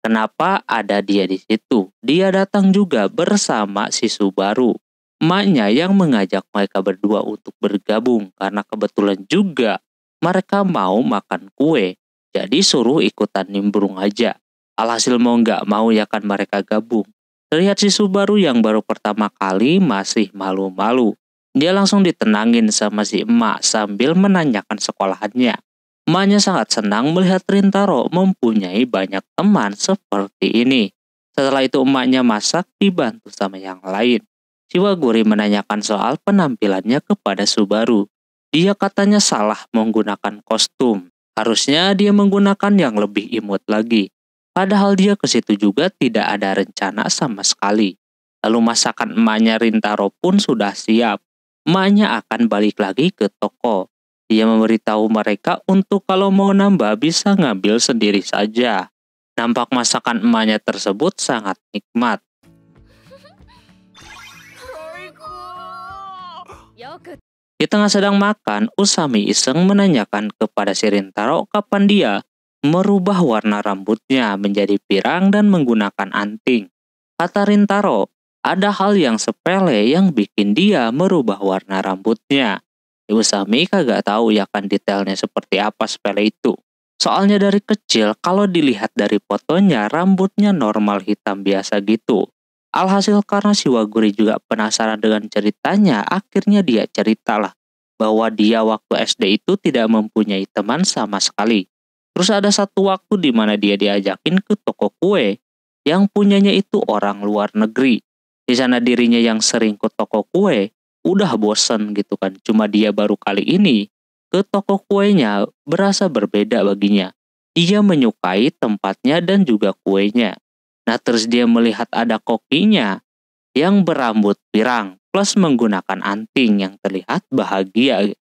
Kenapa ada dia di situ? Dia datang juga bersama si Subaru. Emaknya yang mengajak mereka berdua untuk bergabung karena kebetulan juga mereka mau makan kue. Jadi suruh ikutan nimbrung aja. Alhasil mau nggak mau ya kan mereka gabung. Terlihat si Subaru yang baru pertama kali masih malu-malu. Dia langsung ditenangin sama si emak sambil menanyakan sekolahannya. Emaknya sangat senang melihat Rintaro mempunyai banyak teman seperti ini. Setelah itu emaknya masak dibantu sama yang lain. Si Waguri menanyakan soal penampilannya kepada Subaru. Dia katanya salah menggunakan kostum. Harusnya dia menggunakan yang lebih imut lagi. Padahal dia ke situ juga tidak ada rencana sama sekali. Lalu masakan emaknya Rintaro pun sudah siap. Emaknya akan balik lagi ke toko. Dia memberitahu mereka untuk kalau mau nambah bisa ngambil sendiri saja. Nampak masakan emaknya tersebut sangat nikmat. Di tengah sedang makan, Usami iseng menanyakan kepada si Rintaro kapan dia merubah warna rambutnya menjadi pirang dan menggunakan anting. Kata Rintaro, ada hal yang sepele yang bikin dia merubah warna rambutnya. Usami kagak tahu ya kan detailnya seperti apa sepele itu. Soalnya dari kecil kalau dilihat dari fotonya rambutnya normal hitam biasa gitu. Alhasil karena si Waguri juga penasaran dengan ceritanya, akhirnya dia ceritalah bahwa dia waktu SD itu tidak mempunyai teman sama sekali. Terus ada satu waktu di mana dia diajakin ke toko kue yang punyanya itu orang luar negeri. Di sana dirinya yang sering ke toko kue udah bosen gitu kan. Cuma dia baru kali ini ke toko kuenya berasa berbeda baginya. Dia menyukai tempatnya dan juga kuenya. Nah terus dia melihat ada kokinya yang berambut pirang plus menggunakan anting yang terlihat bahagia.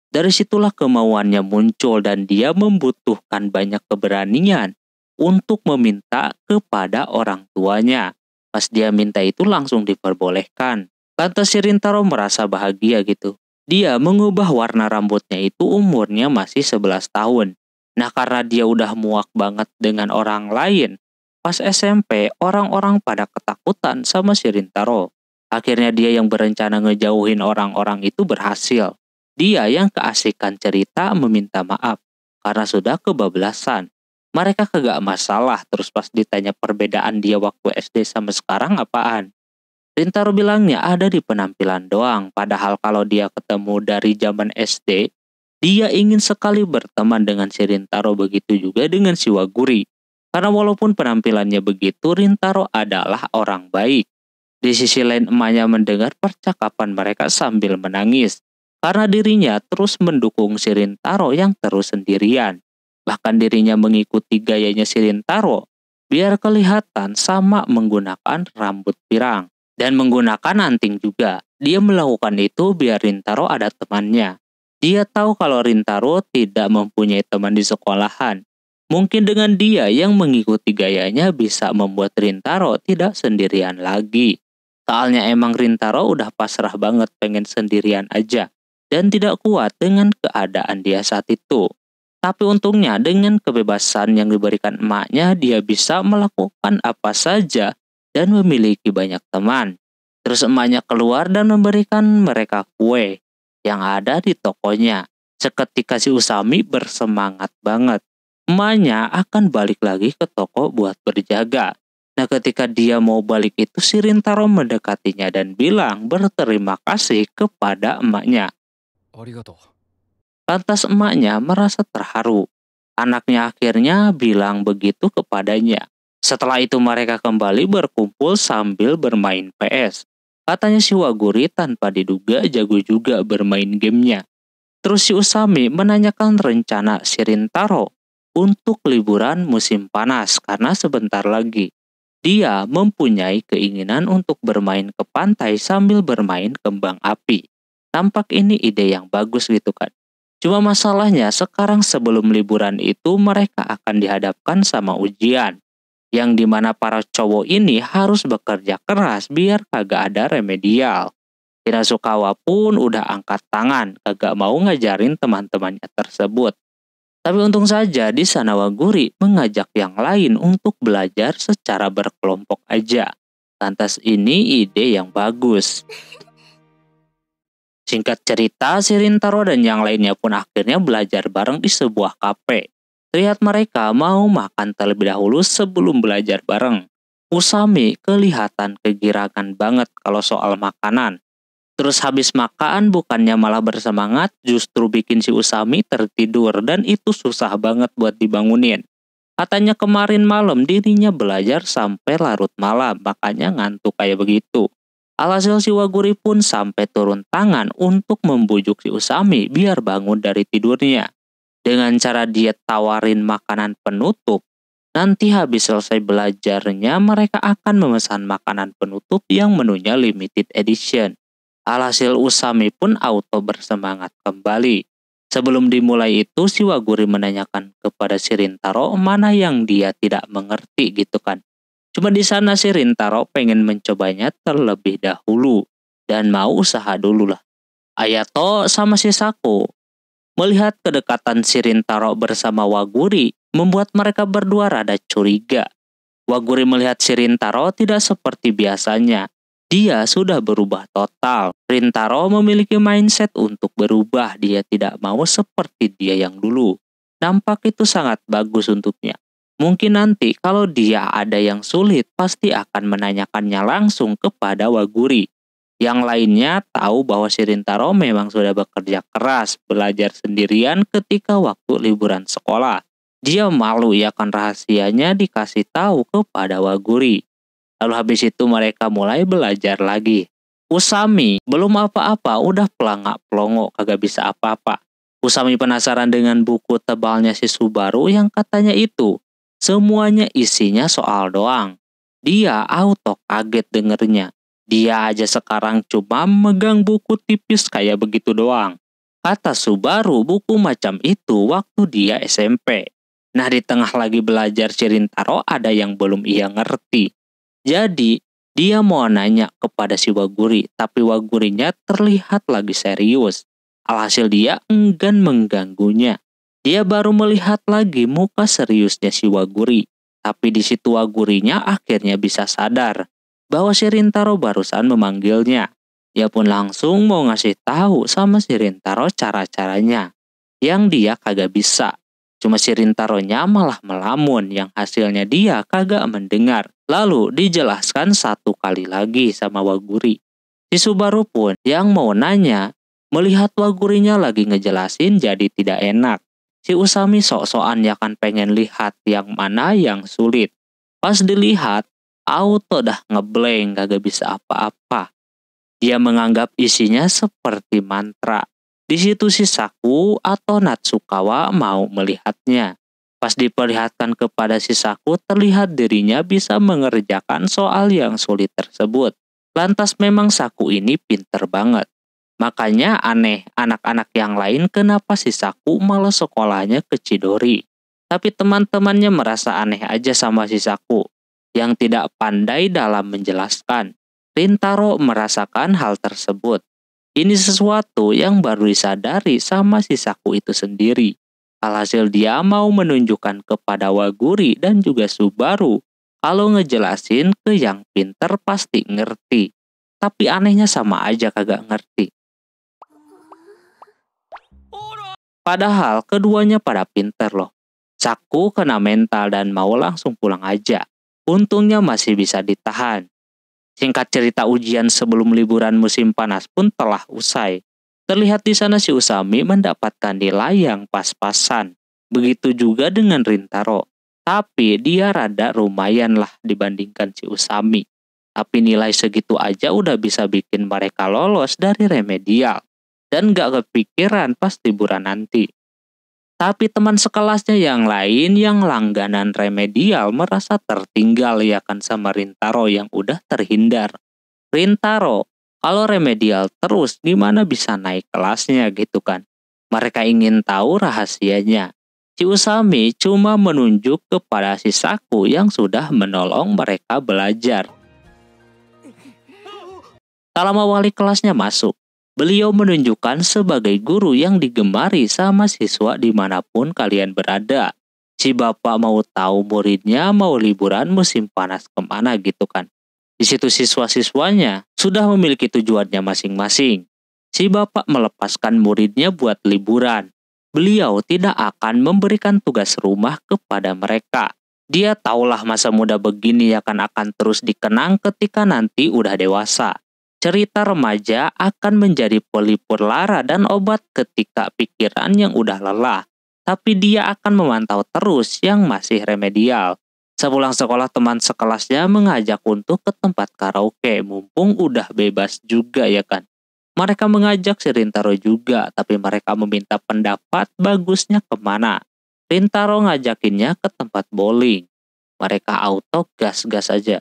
Dari situlah kemauannya muncul dan dia membutuhkan banyak keberanian untuk meminta kepada orang tuanya. Pas dia minta itu langsung diperbolehkan. Lantas si Rintaro merasa bahagia gitu. Dia mengubah warna rambutnya itu umurnya masih 11 tahun. Nah karena dia udah muak banget dengan orang lain, pas SMP orang-orang pada ketakutan sama si Rintaro. Akhirnya dia yang berencana ngejauhin orang-orang itu berhasil. Dia yang keasikan cerita meminta maaf karena sudah kebablasan. Mereka kagak masalah terus pas ditanya perbedaan dia waktu SD sama sekarang apaan. Rintaro bilangnya ada di penampilan doang, padahal kalau dia ketemu dari zaman SD, dia ingin sekali berteman dengan si Rintaro, begitu juga dengan si Waguri. Karena walaupun penampilannya begitu, Rintaro adalah orang baik. Di sisi lain emaknya mendengar percakapan mereka sambil menangis. karena dirinya terus mendukung si Rintaro yang terus sendirian. Bahkan dirinya mengikuti gayanya si Rintaro biar kelihatan sama menggunakan rambut pirang dan menggunakan anting juga. Dia melakukan itu biar Rintaro ada temannya. Dia tahu kalau Rintaro tidak mempunyai teman di sekolahan. Mungkin dengan dia yang mengikuti gayanya bisa membuat Rintaro tidak sendirian lagi. Soalnya emang Rintaro udah pasrah banget pengen sendirian aja dan tidak kuat dengan keadaan dia saat itu. Tapi untungnya dengan kebebasan yang diberikan emaknya, dia bisa melakukan apa saja dan memiliki banyak teman. Terus emaknya keluar dan memberikan mereka kue yang ada di tokonya. Seketika si Usami bersemangat banget. Emaknya akan balik lagi ke toko buat berjaga. Nah, ketika dia mau balik itu, si Rintaro mendekatinya dan bilang berterima kasih kepada emaknya. Arigato. Lantas emaknya merasa terharu. Anaknya akhirnya bilang begitu kepadanya. Setelah itu mereka kembali berkumpul sambil bermain PS. Katanya si Waguri tanpa diduga jago juga bermain gamenya. Terus si Usami menanyakan rencana si Rintaro untuk liburan musim panas karena sebentar lagi dia mempunyai keinginan untuk bermain ke pantai sambil bermain kembang api. Tampak ini ide yang bagus gitu kan. Cuma masalahnya sekarang sebelum liburan itu mereka akan dihadapkan sama ujian. Yang dimana para cowok ini harus bekerja keras biar kagak ada remedial. Hirasukawa pun udah angkat tangan, kagak mau ngajarin teman-temannya tersebut. Tapi untung saja di sana Waguri mengajak yang lain untuk belajar secara berkelompok aja. Lantas ini ide yang bagus. Singkat cerita, si Rintaro dan yang lainnya pun akhirnya belajar bareng di sebuah kafe. Terlihat mereka mau makan terlebih dahulu sebelum belajar bareng. Usami kelihatan kegirangan banget kalau soal makanan. Terus habis makan bukannya malah bersemangat, justru bikin si Usami tertidur dan itu susah banget buat dibangunin. Katanya kemarin malam dirinya belajar sampai larut malam, makanya ngantuk kayak begitu. Alhasil si Waguri pun sampai turun tangan untuk membujuk si Usami biar bangun dari tidurnya. Dengan cara dia tawarin makanan penutup, nanti habis selesai belajarnya mereka akan memesan makanan penutup yang menunya limited edition. Alhasil Usami pun auto bersemangat kembali. Sebelum dimulai itu si Waguri menanyakan kepada si Rintaro mana yang dia tidak mengerti gitu kan. Cuma di sana si Rintaro pengen mencobanya terlebih dahulu dan mau usaha dulu lah. Ayato sama si Sako melihat kedekatan si Rintaro bersama Waguri membuat mereka berdua rada curiga. Waguri melihat si Rintaro tidak seperti biasanya. Dia sudah berubah total. Rintaro memiliki mindset untuk berubah. Dia tidak mau seperti dia yang dulu. Nampak itu sangat bagus untuknya. Mungkin nanti kalau dia ada yang sulit, pasti akan menanyakannya langsung kepada Waguri. Yang lainnya tahu bahwa si Rintaro memang sudah bekerja keras, belajar sendirian ketika waktu liburan sekolah. Dia malu ya kan rahasianya dikasih tahu kepada Waguri. Lalu habis itu mereka mulai belajar lagi. Usami belum apa-apa udah pelangak-pelongo kagak bisa apa-apa. Usami penasaran dengan buku tebalnya si Subaru yang katanya itu semuanya isinya soal doang. Dia auto kaget dengernya. Dia aja sekarang cuma megang buku tipis kayak begitu doang. Kata Subaru buku macam itu waktu dia SMP. Nah di tengah lagi belajar si Rintaro ada yang belum ia ngerti. Jadi, dia mau nanya kepada si Waguri, tapi Wagurinya terlihat lagi serius. Alhasil dia enggan mengganggunya. Dia baru melihat lagi muka seriusnya si Waguri. Tapi di situ Wagurinya akhirnya bisa sadar bahwa si Rintaro barusan memanggilnya. Dia pun langsung mau ngasih tahu sama si Rintaro cara-caranya. Yang dia kagak bisa. Cuma si Rintaronya malah melamun yang hasilnya dia kagak mendengar. Lalu dijelaskan satu kali lagi sama Waguri. Si Subaru pun yang mau nanya, melihat Wagurinya lagi ngejelasin jadi tidak enak. Si Usami sok-sokan ya kan pengen lihat yang mana yang sulit. Pas dilihat, auto dah ngeblank kagak bisa apa-apa. Dia menganggap isinya seperti mantra. Di situ si Saku atau Natsukawa mau melihatnya. Pas diperlihatkan kepada si Saku, terlihat dirinya bisa mengerjakan soal yang sulit tersebut. Lantas memang Saku ini pinter banget. Makanya aneh, anak-anak yang lain kenapa si Saku malah sekolahnya ke Chidori. Tapi teman-temannya merasa aneh aja sama si Saku, yang tidak pandai dalam menjelaskan. Rintaro merasakan hal tersebut. Ini sesuatu yang baru disadari sama si Saku itu sendiri. Alhasil dia mau menunjukkan kepada Waguri dan juga Subaru kalau ngejelasin ke yang pinter pasti ngerti. Tapi anehnya sama aja kagak ngerti. Padahal keduanya pada pinter loh. Saku kena mental dan mau langsung pulang aja. Untungnya masih bisa ditahan. Singkat cerita, ujian sebelum liburan musim panas pun telah usai. Terlihat di sana si Usami mendapatkan nilai yang pas-pasan. Begitu juga dengan Rintaro. Tapi dia rada lumayan lah dibandingkan si Usami. Tapi nilai segitu aja udah bisa bikin mereka lolos dari remedial. Dan gak kepikiran pas liburan nanti. Tapi teman sekelasnya yang lain yang langganan remedial merasa tertinggal ya kan sama Rintaro yang udah terhindar. Rintaro, kalau remedial terus gimana bisa naik kelasnya gitu kan. Mereka ingin tahu rahasianya. Si Usami cuma menunjuk kepada si Saku yang sudah menolong mereka belajar. Tak lama wali kelasnya masuk. Beliau menunjukkan sebagai guru yang digemari sama siswa dimanapun kalian berada. Si bapak mau tahu muridnya mau liburan musim panas kemana gitu kan. Di situ siswa-siswanya sudah memiliki tujuannya masing-masing. Si bapak melepaskan muridnya buat liburan. Beliau tidak akan memberikan tugas rumah kepada mereka. Dia tahulah masa muda begini akan terus dikenang ketika nanti udah dewasa. Cerita remaja akan menjadi pelipur lara dan obat ketika pikiran yang udah lelah. Tapi dia akan memantau terus yang masih remedial. Sepulang sekolah teman sekelasnya mengajak untuk ke tempat karaoke, mumpung udah bebas juga ya kan. Mereka mengajak si Rintaro juga, tapi mereka meminta pendapat bagusnya kemana. Rintaro ngajakinnya ke tempat bowling. Mereka auto gas-gas aja.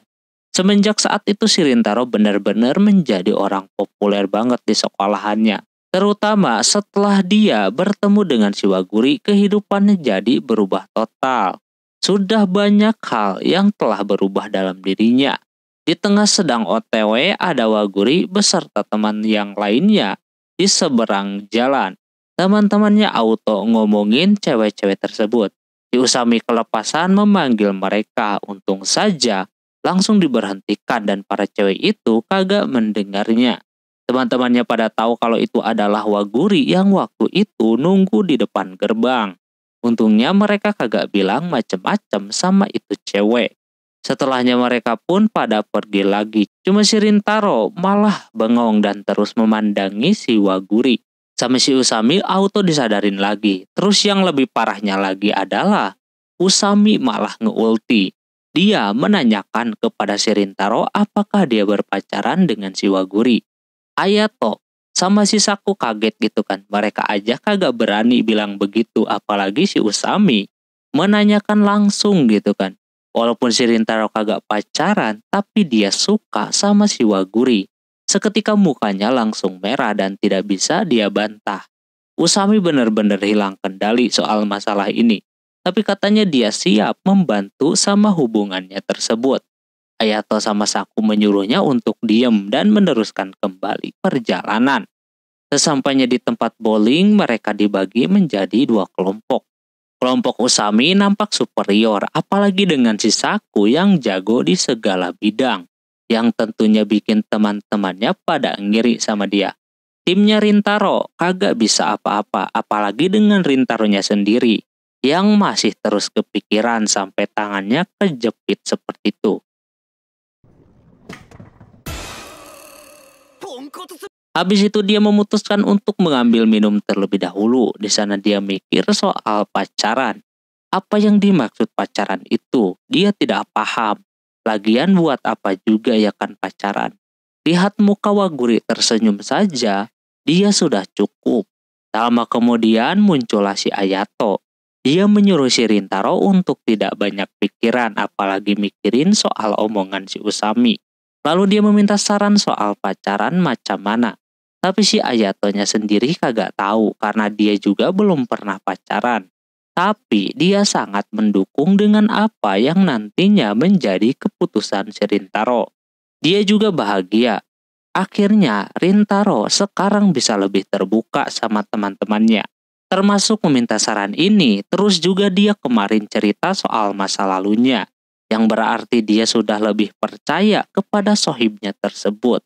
Semenjak saat itu si Rintaro benar-benar menjadi orang populer banget di sekolahannya. Terutama setelah dia bertemu dengan si Waguri, kehidupannya jadi berubah total. Sudah banyak hal yang telah berubah dalam dirinya. Di tengah sedang OTW ada Waguri beserta teman yang lainnya di seberang jalan. Teman-temannya auto ngomongin cewek-cewek tersebut. Si Usami kelepasan memanggil mereka, untung saja langsung diberhentikan dan para cewek itu kagak mendengarnya. Teman-temannya pada tahu kalau itu adalah Waguri yang waktu itu nunggu di depan gerbang. Untungnya mereka kagak bilang macem-macem sama itu cewek. Setelahnya mereka pun pada pergi lagi. Cuma si Rintaro malah bengong dan terus memandangi si Waguri. Sama si Usami auto disadarin lagi. Terus yang lebih parahnya lagi adalah Usami malah ngeulti. Dia menanyakan kepada si Rintaro apakah dia berpacaran dengan si Waguri. Ayato sama si Saku kaget gitu kan. Mereka aja kagak berani bilang begitu, apalagi si Usami menanyakan langsung gitu kan. Walaupun si Rintaro kagak pacaran, tapi dia suka sama si Waguri. Seketika mukanya langsung merah dan tidak bisa dia bantah. Usami benar-benar hilang kendali soal masalah ini. Tapi katanya dia siap membantu sama hubungannya tersebut. Ayato sama Saku menyuruhnya untuk diam dan meneruskan kembali perjalanan. Sesampainya di tempat bowling, mereka dibagi menjadi dua kelompok. Kelompok Usami nampak superior, apalagi dengan si Saku yang jago di segala bidang, yang tentunya bikin teman-temannya pada ngiri sama dia. Timnya Rintaro kagak bisa apa-apa, apalagi dengan Rintaronya sendiri, yang masih terus kepikiran sampai tangannya kejepit seperti itu. Habis itu dia memutuskan untuk mengambil minum terlebih dahulu. Di sana dia mikir soal pacaran. Apa yang dimaksud pacaran itu? Dia tidak paham. Lagian buat apa juga ya kan pacaran? Lihat muka Waguri tersenyum saja, dia sudah cukup. Tak lama kemudian muncullah si Ayato. Dia menyuruh si Rintaro untuk tidak banyak pikiran apalagi mikirin soal omongan si Usami. Lalu dia meminta saran soal pacaran macam mana. Tapi si Ayatonya sendiri kagak tahu karena dia juga belum pernah pacaran. Tapi dia sangat mendukung dengan apa yang nantinya menjadi keputusan si Rintaro. Dia juga bahagia. Akhirnya Rintaro sekarang bisa lebih terbuka sama teman-temannya. Termasuk meminta saran ini, terus juga dia kemarin cerita soal masa lalunya. Yang berarti dia sudah lebih percaya kepada sohibnya tersebut.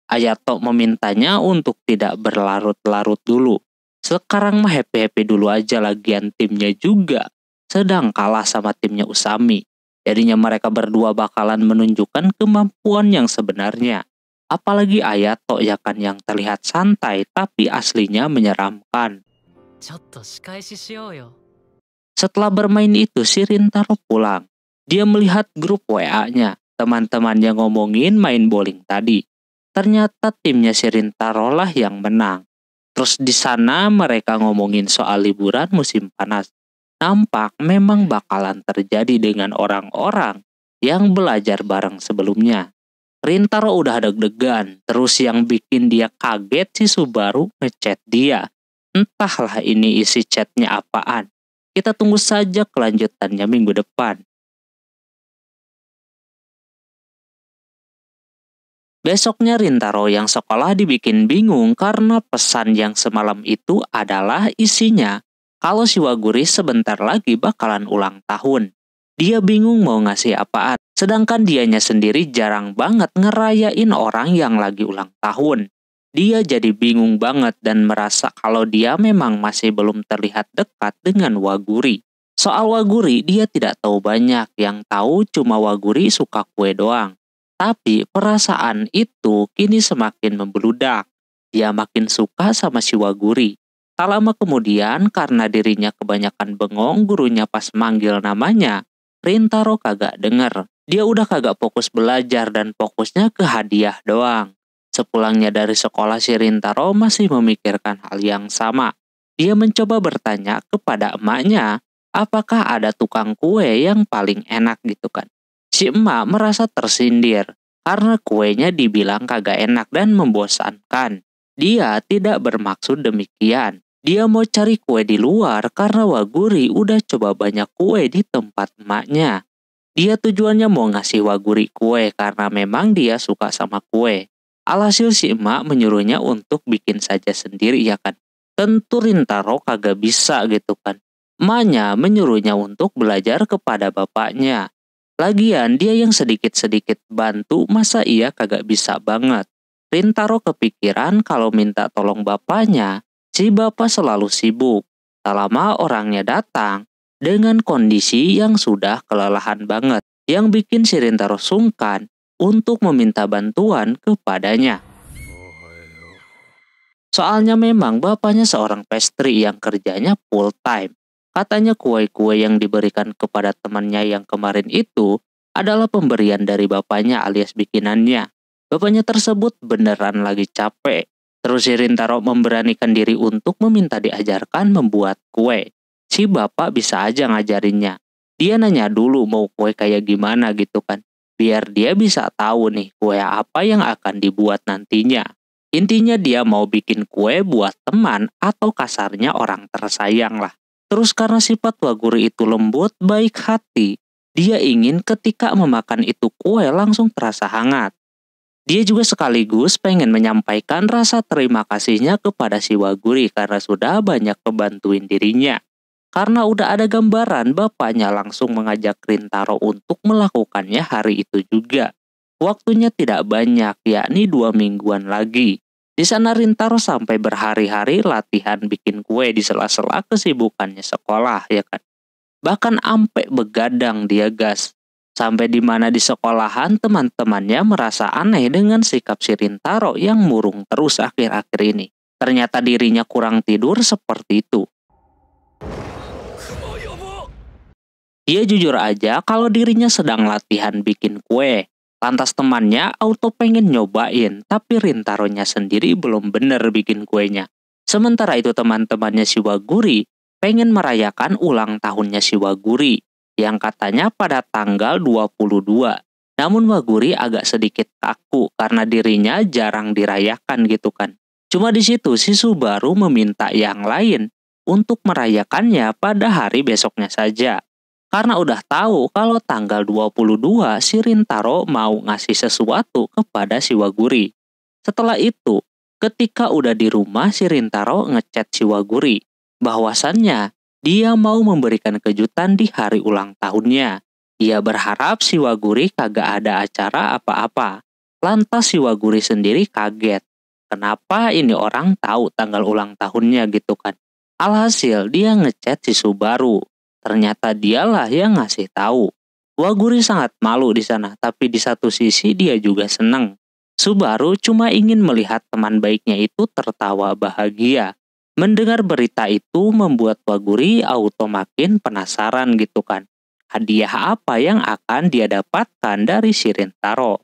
Ayato memintanya untuk tidak berlarut-larut dulu. Sekarang mah happy-happy dulu aja, lagian timnya juga sedang kalah sama timnya Usami. Jadinya mereka berdua bakalan menunjukkan kemampuan yang sebenarnya. Apalagi Ayato ya kan yang terlihat santai tapi aslinya menyeramkan. ちょっと仕返ししようよ。 Setelah bermain itu si Rintaro pulang. Dia melihat grup WA-nya. Teman-temannya ngomongin main bowling tadi. Ternyata timnya si Rintaro lah yang menang. Terus di sana mereka ngomongin soal liburan musim panas. Nampak memang bakalan terjadi dengan orang-orang yang belajar bareng sebelumnya. Rintaro udah deg-degan, terus yang bikin dia kaget si Subaru ngechat dia. Entahlah ini isi chatnya apaan. Kita tunggu saja kelanjutannya minggu depan. Besoknya Rintaro yang sekolah dibikin bingung karena pesan yang semalam itu adalah isinya kalau si Waguri sebentar lagi bakalan ulang tahun. Dia bingung mau ngasih apaan, sedangkan dianya sendiri jarang banget ngerayain orang yang lagi ulang tahun. Dia jadi bingung banget dan merasa kalau dia memang masih belum terlihat dekat dengan Waguri. Soal Waguri dia tidak tahu banyak, yang tahu cuma Waguri suka kue doang. Tapi perasaan itu kini semakin membeludak. Dia makin suka sama si Waguri. Tak lama kemudian karena dirinya kebanyakan bengong, gurunya pas manggil namanya, Rintaro kagak denger. Dia udah kagak fokus belajar dan fokusnya ke hadiah doang. Sepulangnya dari sekolah si Rintaro masih memikirkan hal yang sama. Dia mencoba bertanya kepada emaknya, apakah ada tukang kue yang paling enak gitu kan. Si emak merasa tersindir karena kuenya dibilang kagak enak dan membosankan. Dia tidak bermaksud demikian. Dia mau cari kue di luar karena Waguri udah coba banyak kue di tempat emaknya. Dia tujuannya mau ngasih Waguri kue karena memang dia suka sama kue. Alhasil si emak menyuruhnya untuk bikin saja sendiri ya kan. Tentu Rintaro kagak bisa gitu kan. Emaknya menyuruhnya untuk belajar kepada bapaknya. Lagian dia yang sedikit-sedikit bantu masa iya kagak bisa banget. Rintaro kepikiran kalau minta tolong bapaknya, si bapak selalu sibuk. Tak lama orangnya datang dengan kondisi yang sudah kelelahan banget, yang bikin si Rintaro sungkan untuk meminta bantuan kepadanya. Soalnya memang bapaknya seorang pastry yang kerjanya full time. Katanya kue-kue yang diberikan kepada temannya yang kemarin itu adalah pemberian dari bapaknya alias bikinannya. Bapaknya tersebut beneran lagi capek. Terus si Rintaro memberanikan diri untuk meminta diajarkan membuat kue. Si bapak bisa aja ngajarinnya. Dia nanya dulu mau kue kayak gimana gitu kan. Biar dia bisa tahu nih kue apa yang akan dibuat nantinya. Intinya dia mau bikin kue buat teman atau kasarnya orang tersayang lah. Terus karena sifat Waguri itu lembut, baik hati, dia ingin ketika memakan itu kue langsung terasa hangat. Dia juga sekaligus pengen menyampaikan rasa terima kasihnya kepada si Waguri karena sudah banyak membantuin dirinya. Karena udah ada gambaran, bapaknya langsung mengajak Rintaro untuk melakukannya hari itu juga. Waktunya tidak banyak, yakni 2 mingguan lagi. Di sana Rintaro sampai berhari-hari latihan bikin kue di sela-sela kesibukannya sekolah ya kan. Bahkan ampe begadang dia gas. Sampai di mana di sekolahan teman-temannya merasa aneh dengan sikap si Rintaro yang murung terus akhir-akhir ini. Ternyata dirinya kurang tidur seperti itu. Dia jujur aja kalau dirinya sedang latihan bikin kue. Lantas temannya auto pengen nyobain, tapi Rintaronya sendiri belum bener bikin kuenya. Sementara itu teman-temannya si Waguri pengen merayakan ulang tahunnya si Waguri yang katanya pada tanggal 22. Namun Waguri agak sedikit kaku karena dirinya jarang dirayakan gitu kan. Cuma di situ si Subaru meminta yang lain untuk merayakannya pada hari besoknya saja. Karena udah tahu kalau tanggal 22 si Rintaro mau ngasih sesuatu kepada si Waguri. Setelah itu, ketika udah di rumah si Rintaro ngechat si Waguri bahwasannya dia mau memberikan kejutan di hari ulang tahunnya. Ia berharap si Waguri kagak ada acara apa-apa. Lantas si Waguri sendiri kaget. Kenapa ini orang tahu tanggal ulang tahunnya gitu kan. Alhasil dia ngechat si Subaru. Ternyata dialah yang ngasih tahu. Waguri sangat malu di sana, tapi di satu sisi dia juga senang. Subaru cuma ingin melihat teman baiknya itu tertawa bahagia. Mendengar berita itu membuat Waguri auto makin penasaran gitu kan. Hadiah apa yang akan dia dapatkan dari si Rintaro.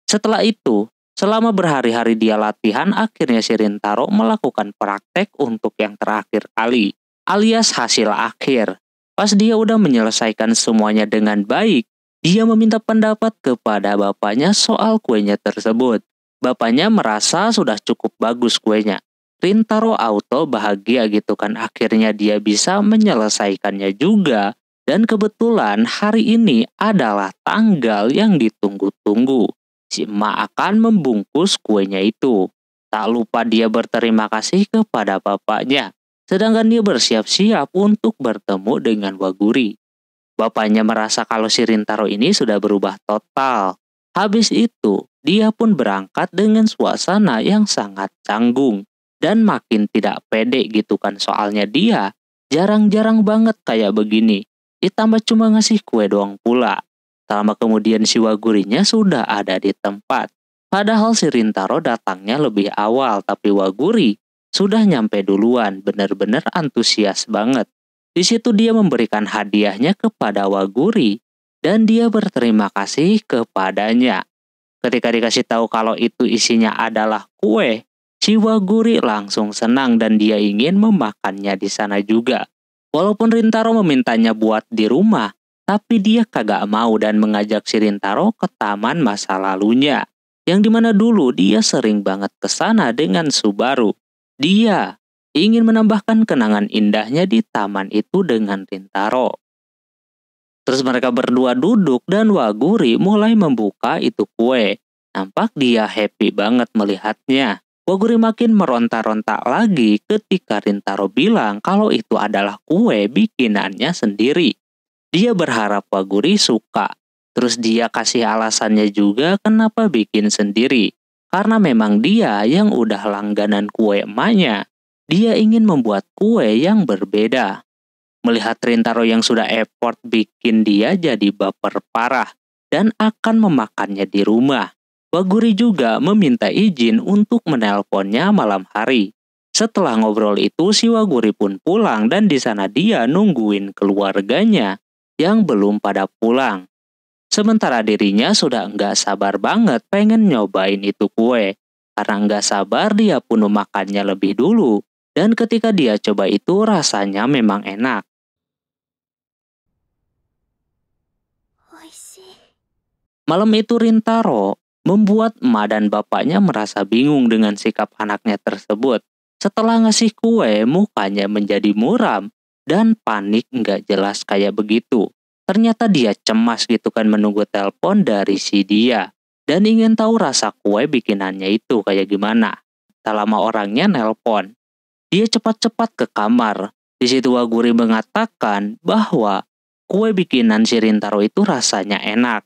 Setelah itu, selama berhari-hari dia latihan, akhirnya si Rintaro melakukan praktek untuk yang terakhir kali, alias hasil akhir. Pas dia udah menyelesaikan semuanya dengan baik, dia meminta pendapat kepada bapaknya soal kuenya tersebut. Bapaknya merasa sudah cukup bagus kuenya. Rintaro auto bahagia gitu kan, akhirnya dia bisa menyelesaikannya juga. Dan kebetulan hari ini adalah tanggal yang ditunggu-tunggu. Si emak akan membungkus kuenya itu. Tak lupa dia berterima kasih kepada bapaknya. Sedangkan dia bersiap-siap untuk bertemu dengan Waguri. Bapaknya merasa kalau si Rintaro ini sudah berubah total. Habis itu, dia pun berangkat dengan suasana yang sangat canggung. Dan makin tidak pede gitu kan, soalnya dia jarang-jarang banget kayak begini. Ditambah cuma ngasih kue doang pula. Selama kemudian si Wagurinya sudah ada di tempat. Padahal si Rintaro datangnya lebih awal, tapi Waguri sudah nyampe duluan, bener-bener antusias banget. Di situ dia memberikan hadiahnya kepada Waguri dan dia berterima kasih kepadanya. Ketika dikasih tahu kalau itu isinya adalah kue, si Waguri langsung senang dan dia ingin memakannya di sana juga. Walaupun Rintaro memintanya buat di rumah, tapi dia kagak mau dan mengajak si Rintaro ke taman masa lalunya. Yang dimana dulu dia sering banget ke sana dengan Subaru. Dia ingin menambahkan kenangan indahnya di taman itu dengan Rintaro. Terus mereka berdua duduk dan Waguri mulai membuka itu kue. Nampak dia happy banget melihatnya. Waguri makin meronta-ronta lagi ketika Rintaro bilang kalau itu adalah kue bikinannya sendiri. Dia berharap Waguri suka. Terus dia kasih alasannya juga kenapa bikin sendiri. Karena memang dia yang udah langganan kue emaknya. Dia ingin membuat kue yang berbeda. Melihat Rintaro yang sudah effort bikin dia jadi baper parah. Dan akan memakannya di rumah. Waguri juga meminta izin untuk menelponnya malam hari. Setelah ngobrol itu si Waguri pun pulang dan di sana dia nungguin keluarganya yang belum pada pulang. Sementara dirinya sudah nggak sabar banget pengen nyobain itu kue. Karena nggak sabar dia pun memakannya lebih dulu. Dan ketika dia coba itu rasanya memang enak. Malam itu Rintaro membuat emak dan bapaknya merasa bingung dengan sikap anaknya tersebut. Setelah ngasih kue, mukanya menjadi muram dan panik nggak jelas kayak begitu. Ternyata dia cemas gitu kan menunggu telepon dari si dia. Dan ingin tahu rasa kue bikinannya itu kayak gimana. Tak lama orangnya nelpon. Dia cepat-cepat ke kamar. Di situ Waguri mengatakan bahwa kue bikinan si Rintaro itu rasanya enak.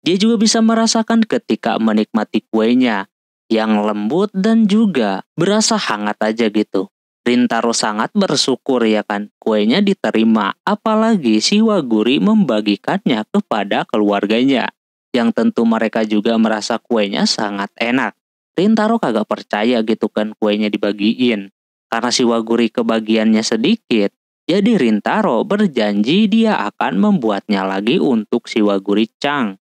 Dia juga bisa merasakan ketika menikmati kuenya yang lembut dan juga berasa hangat aja gitu. Rintaro sangat bersyukur ya kan kuenya diterima, apalagi si Waguri membagikannya kepada keluarganya. Yang tentu mereka juga merasa kuenya sangat enak. Rintaro kagak percaya gitu kan kuenya dibagiin. Karena si Waguri kebagiannya sedikit, jadi Rintaro berjanji dia akan membuatnya lagi untuk si Waguri-chan.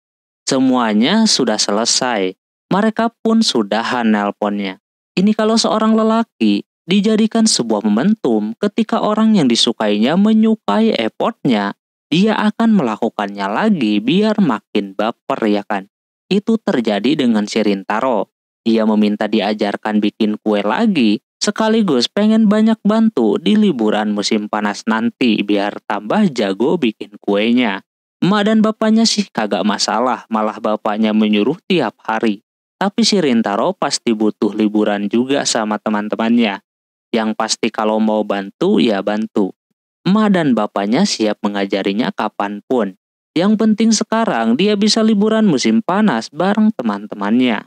Semuanya sudah selesai. Mereka pun sudahan nelponnya. Ini kalau seorang lelaki dijadikan sebuah momentum ketika orang yang disukainya menyukai effortnya, dia akan melakukannya lagi biar makin baper ya kan. Itu terjadi dengan si Rintaro. Dia meminta diajarkan bikin kue lagi, sekaligus pengen banyak bantu di liburan musim panas nanti biar tambah jago bikin kuenya. Emak dan bapaknya sih kagak masalah, malah bapaknya menyuruh tiap hari. Tapi si Rintaro pasti butuh liburan juga sama teman-temannya. Yang pasti kalau mau bantu ya bantu. Emak dan bapaknya siap mengajarinya kapanpun. Yang penting sekarang dia bisa liburan musim panas bareng teman-temannya.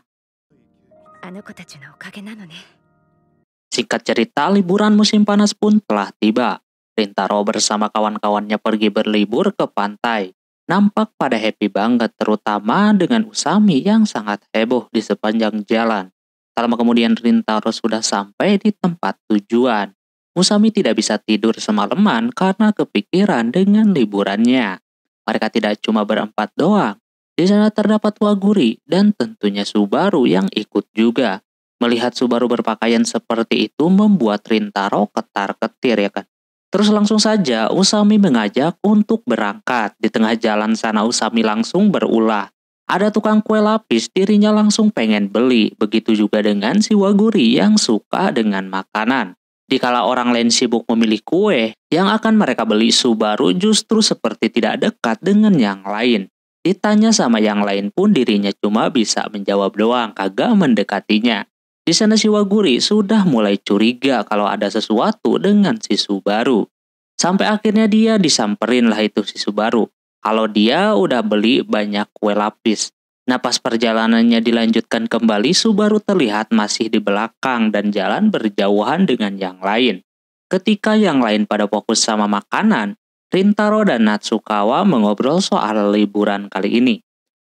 Singkat cerita, liburan musim panas pun telah tiba. Rintaro bersama kawan-kawannya pergi berlibur ke pantai. Nampak pada happy banget, terutama dengan Usami yang sangat heboh di sepanjang jalan. Tak lama kemudian Rintaro sudah sampai di tempat tujuan. Usami tidak bisa tidur semalaman karena kepikiran dengan liburannya. Mereka tidak cuma berempat doang. Di sana terdapat Waguri dan tentunya Subaru yang ikut juga. Melihat Subaru berpakaian seperti itu membuat Rintaro ketar-ketir ya kan. Terus langsung saja Usami mengajak untuk berangkat. Di tengah jalan sana Usami langsung berulah. Ada tukang kue lapis, dirinya langsung pengen beli. Begitu juga dengan si Waguri yang suka dengan makanan. Dikala orang lain sibuk memilih kue, yang akan mereka beli Subaru justru seperti tidak dekat dengan yang lain. Ditanya sama yang lain pun dirinya cuma bisa menjawab doang, kagak mendekatinya. Di sana si Waguri sudah mulai curiga kalau ada sesuatu dengan si Subaru. Sampai akhirnya dia disamperin lah itu si Subaru. Kalau dia udah beli banyak kue lapis. Nah pas perjalanannya dilanjutkan kembali, Subaru terlihat masih di belakang dan jalan berjauhan dengan yang lain. Ketika yang lain pada fokus sama makanan, Rintaro dan Natsukawa mengobrol soal liburan kali ini.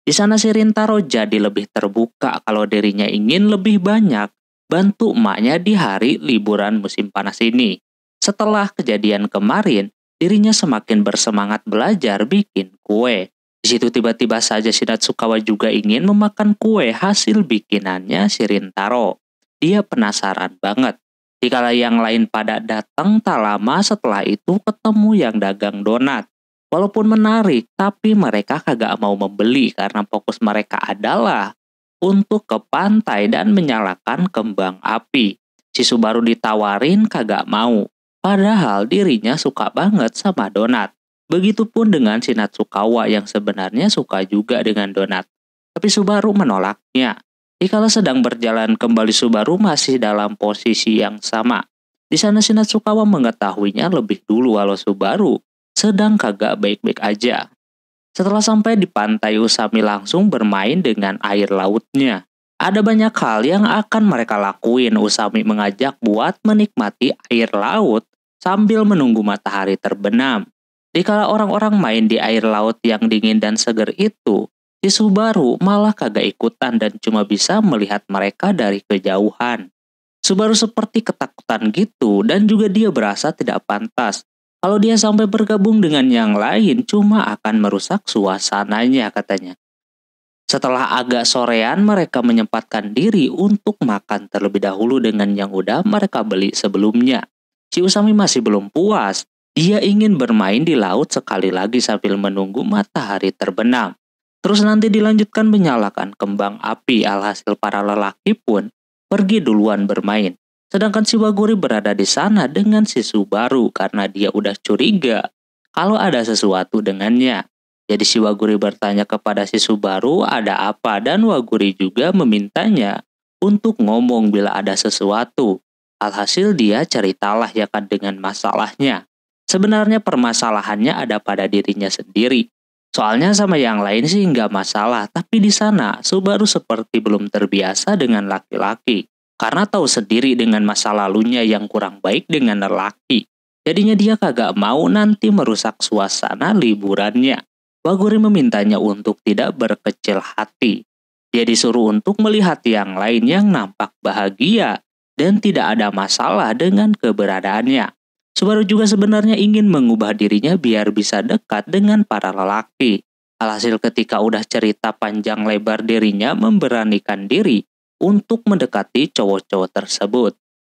Di sana si Rintaro jadi lebih terbuka kalau dirinya ingin lebih banyak bantu emaknya di hari liburan musim panas ini. Setelah kejadian kemarin, dirinya semakin bersemangat belajar bikin kue. Di situ tiba-tiba saja si Natsukawa juga ingin memakan kue hasil bikinannya si Rintaro. Dia penasaran banget. Dikala yang lain pada datang, tak lama setelah itu ketemu yang dagang donat. Walaupun menarik, tapi mereka kagak mau membeli karena fokus mereka adalah untuk ke pantai dan menyalakan kembang api. Si Subaru ditawarin kagak mau, padahal dirinya suka banget sama donat. Begitupun dengan si Natsukawa yang sebenarnya suka juga dengan donat. Tapi Subaru menolaknya. Dikala sedang berjalan kembali Subaru masih dalam posisi yang sama. Di sana si Natsukawa mengetahuinya lebih dulu walau Subaru sedang kagak baik-baik aja. Setelah sampai di pantai, Usami langsung bermain dengan air lautnya. Ada banyak hal yang akan mereka lakuin. Usami mengajak buat menikmati air laut sambil menunggu matahari terbenam. Dikala orang-orang main di air laut yang dingin dan seger itu, si Subaru malah kagak ikutan dan cuma bisa melihat mereka dari kejauhan. Subaru seperti ketakutan gitu dan juga dia berasa tidak pantas. Kalau dia sampai bergabung dengan yang lain cuma akan merusak suasananya katanya. Setelah agak sorean mereka menyempatkan diri untuk makan terlebih dahulu dengan yang udah mereka beli sebelumnya. Si Usami masih belum puas. Dia ingin bermain di laut sekali lagi sambil menunggu matahari terbenam. Terus nanti dilanjutkan menyalakan kembang api. Alhasil para lelaki pun pergi duluan bermain. Sedangkan si Waguri berada di sana dengan si Subaru karena dia udah curiga kalau ada sesuatu dengannya. Jadi si Waguri bertanya kepada si Subaru ada apa dan Waguri juga memintanya untuk ngomong bila ada sesuatu. Alhasil dia ceritalah ya kan dengan masalahnya. Sebenarnya permasalahannya ada pada dirinya sendiri. Soalnya sama yang lain sih nggak masalah, tapi di sana Subaru seperti belum terbiasa dengan laki-laki. Karena tahu sendiri dengan masa lalunya yang kurang baik dengan lelaki. Jadinya dia kagak mau nanti merusak suasana liburannya. Waguri memintanya untuk tidak berkecil hati. Dia disuruh untuk melihat yang lain yang nampak bahagia dan tidak ada masalah dengan keberadaannya. Subaru juga sebenarnya ingin mengubah dirinya biar bisa dekat dengan para lelaki. Alhasil ketika udah cerita panjang lebar dirinya memberanikan diri untuk mendekati cowok-cowok tersebut.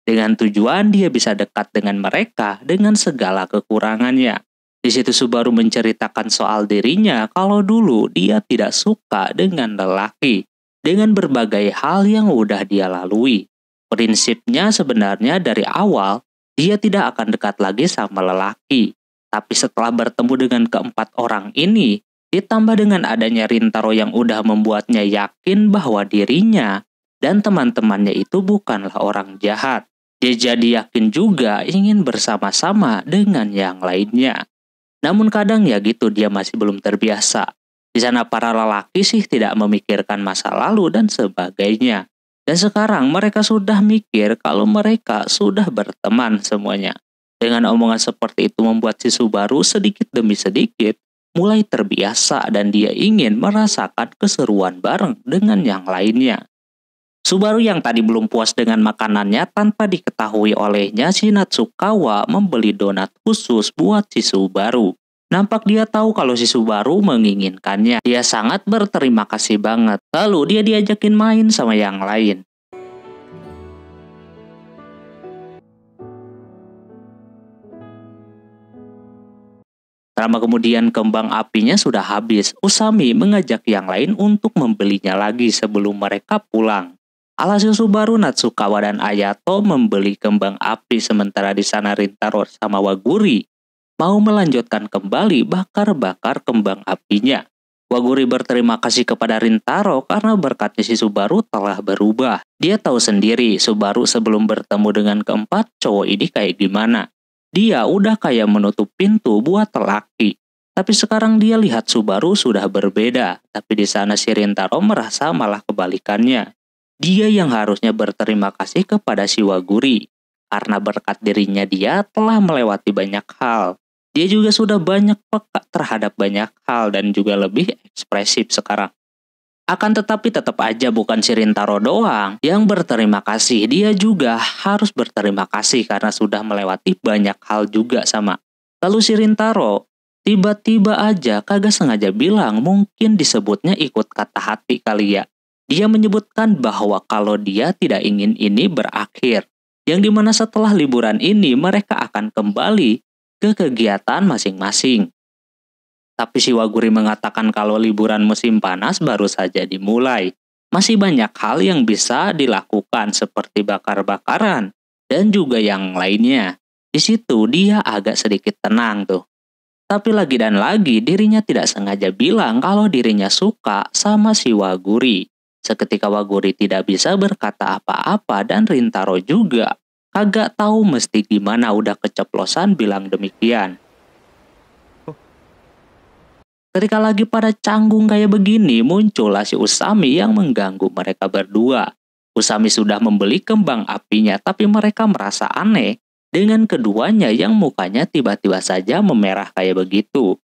Dengan tujuan dia bisa dekat dengan mereka dengan segala kekurangannya. Di situ Subaru menceritakan soal dirinya kalau dulu dia tidak suka dengan lelaki, dengan berbagai hal yang udah dia lalui. Prinsipnya sebenarnya dari awal dia tidak akan dekat lagi sama lelaki. Tapi setelah bertemu dengan keempat orang ini, ditambah dengan adanya Rintaro yang udah membuatnya yakin bahwa dirinya dan teman-temannya itu bukanlah orang jahat. Dia jadi yakin juga ingin bersama-sama dengan yang lainnya. Namun kadang ya gitu dia masih belum terbiasa. Di sana para lelaki sih tidak memikirkan masa lalu dan sebagainya. Dan sekarang mereka sudah mikir kalau mereka sudah berteman semuanya. Dengan omongan seperti itu membuat si Subaru sedikit demi sedikit mulai terbiasa dan dia ingin merasakan keseruan bareng dengan yang lainnya. Subaru yang tadi belum puas dengan makanannya tanpa diketahui olehnya si Natsukawa membeli donat khusus buat si Subaru. Nampak dia tahu kalau si Subaru menginginkannya. Dia sangat berterima kasih banget. Lalu dia diajakin main sama yang lain. Lama kemudian kembang apinya sudah habis. Usami mengajak yang lain untuk membelinya lagi sebelum mereka pulang. Alhasil Subaru, Natsukawa, dan Ayato membeli kembang api sementara di sana Rintaro sama Waguri mau melanjutkan kembali bakar-bakar kembang apinya. Waguri berterima kasih kepada Rintaro karena berkatnya si Subaru telah berubah. Dia tahu sendiri Subaru sebelum bertemu dengan keempat cowok ini kayak gimana. Dia udah kayak menutup pintu buat lelaki. Tapi sekarang dia lihat Subaru sudah berbeda. Tapi di sana si Rintaro merasa malah kebalikannya. Dia yang harusnya berterima kasih kepada si Waguri. Karena berkat dirinya dia telah melewati banyak hal. Dia juga sudah banyak peka terhadap banyak hal dan juga lebih ekspresif sekarang. Akan tetapi tetap aja bukan si Rintaro doang yang berterima kasih. Dia juga harus berterima kasih karena sudah melewati banyak hal juga sama. Lalu si Rintaro tiba-tiba aja kagak sengaja bilang mungkin disebutnya ikut kata hati kali ya. Dia menyebutkan bahwa kalau dia tidak ingin ini berakhir. Yang dimana setelah liburan ini mereka akan kembali ke kegiatan masing-masing. Tapi si Waguri mengatakan kalau liburan musim panas baru saja dimulai. Masih banyak hal yang bisa dilakukan seperti bakar-bakaran dan juga yang lainnya. Di situ dia agak sedikit tenang tuh. Tapi lagi dan lagi dirinya tidak sengaja bilang kalau dirinya suka sama si Waguri. Seketika Waguri tidak bisa berkata apa-apa dan Rintaro juga kagak tahu mesti gimana udah keceplosan bilang demikian. Ketika lagi pada canggung kayak begini, muncullah si Usami yang mengganggu mereka berdua. Usami sudah membeli kembang apinya, tapi mereka merasa aneh dengan keduanya yang mukanya tiba-tiba saja memerah kayak begitu.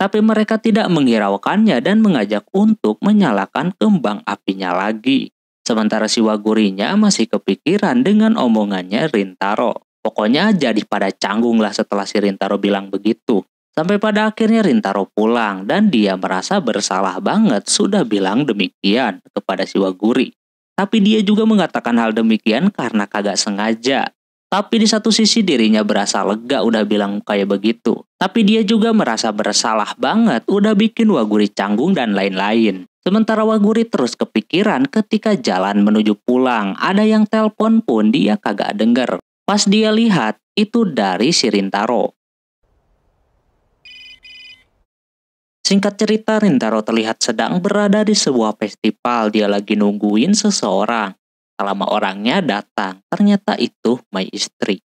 Tapi mereka tidak menghiraukannya dan mengajak untuk menyalakan kembang apinya lagi. Sementara si Wagurinya masih kepikiran dengan omongannya Rintaro. Pokoknya jadi pada canggung lah setelah si Rintaro bilang begitu. Sampai pada akhirnya Rintaro pulang dan dia merasa bersalah banget sudah bilang demikian kepada si Waguri. Tapi dia juga mengatakan hal demikian karena kagak sengaja. Tapi di satu sisi dirinya berasa lega udah bilang kayak begitu. Tapi dia juga merasa bersalah banget udah bikin Waguri canggung dan lain-lain. Sementara Waguri terus kepikiran ketika jalan menuju pulang. Ada yang telpon pun dia kagak denger. Pas dia lihat itu dari si Rintaro. Singkat cerita, Rintaro terlihat sedang berada di sebuah festival. Dia lagi nungguin seseorang. Selama orangnya datang, ternyata itu Mai istri.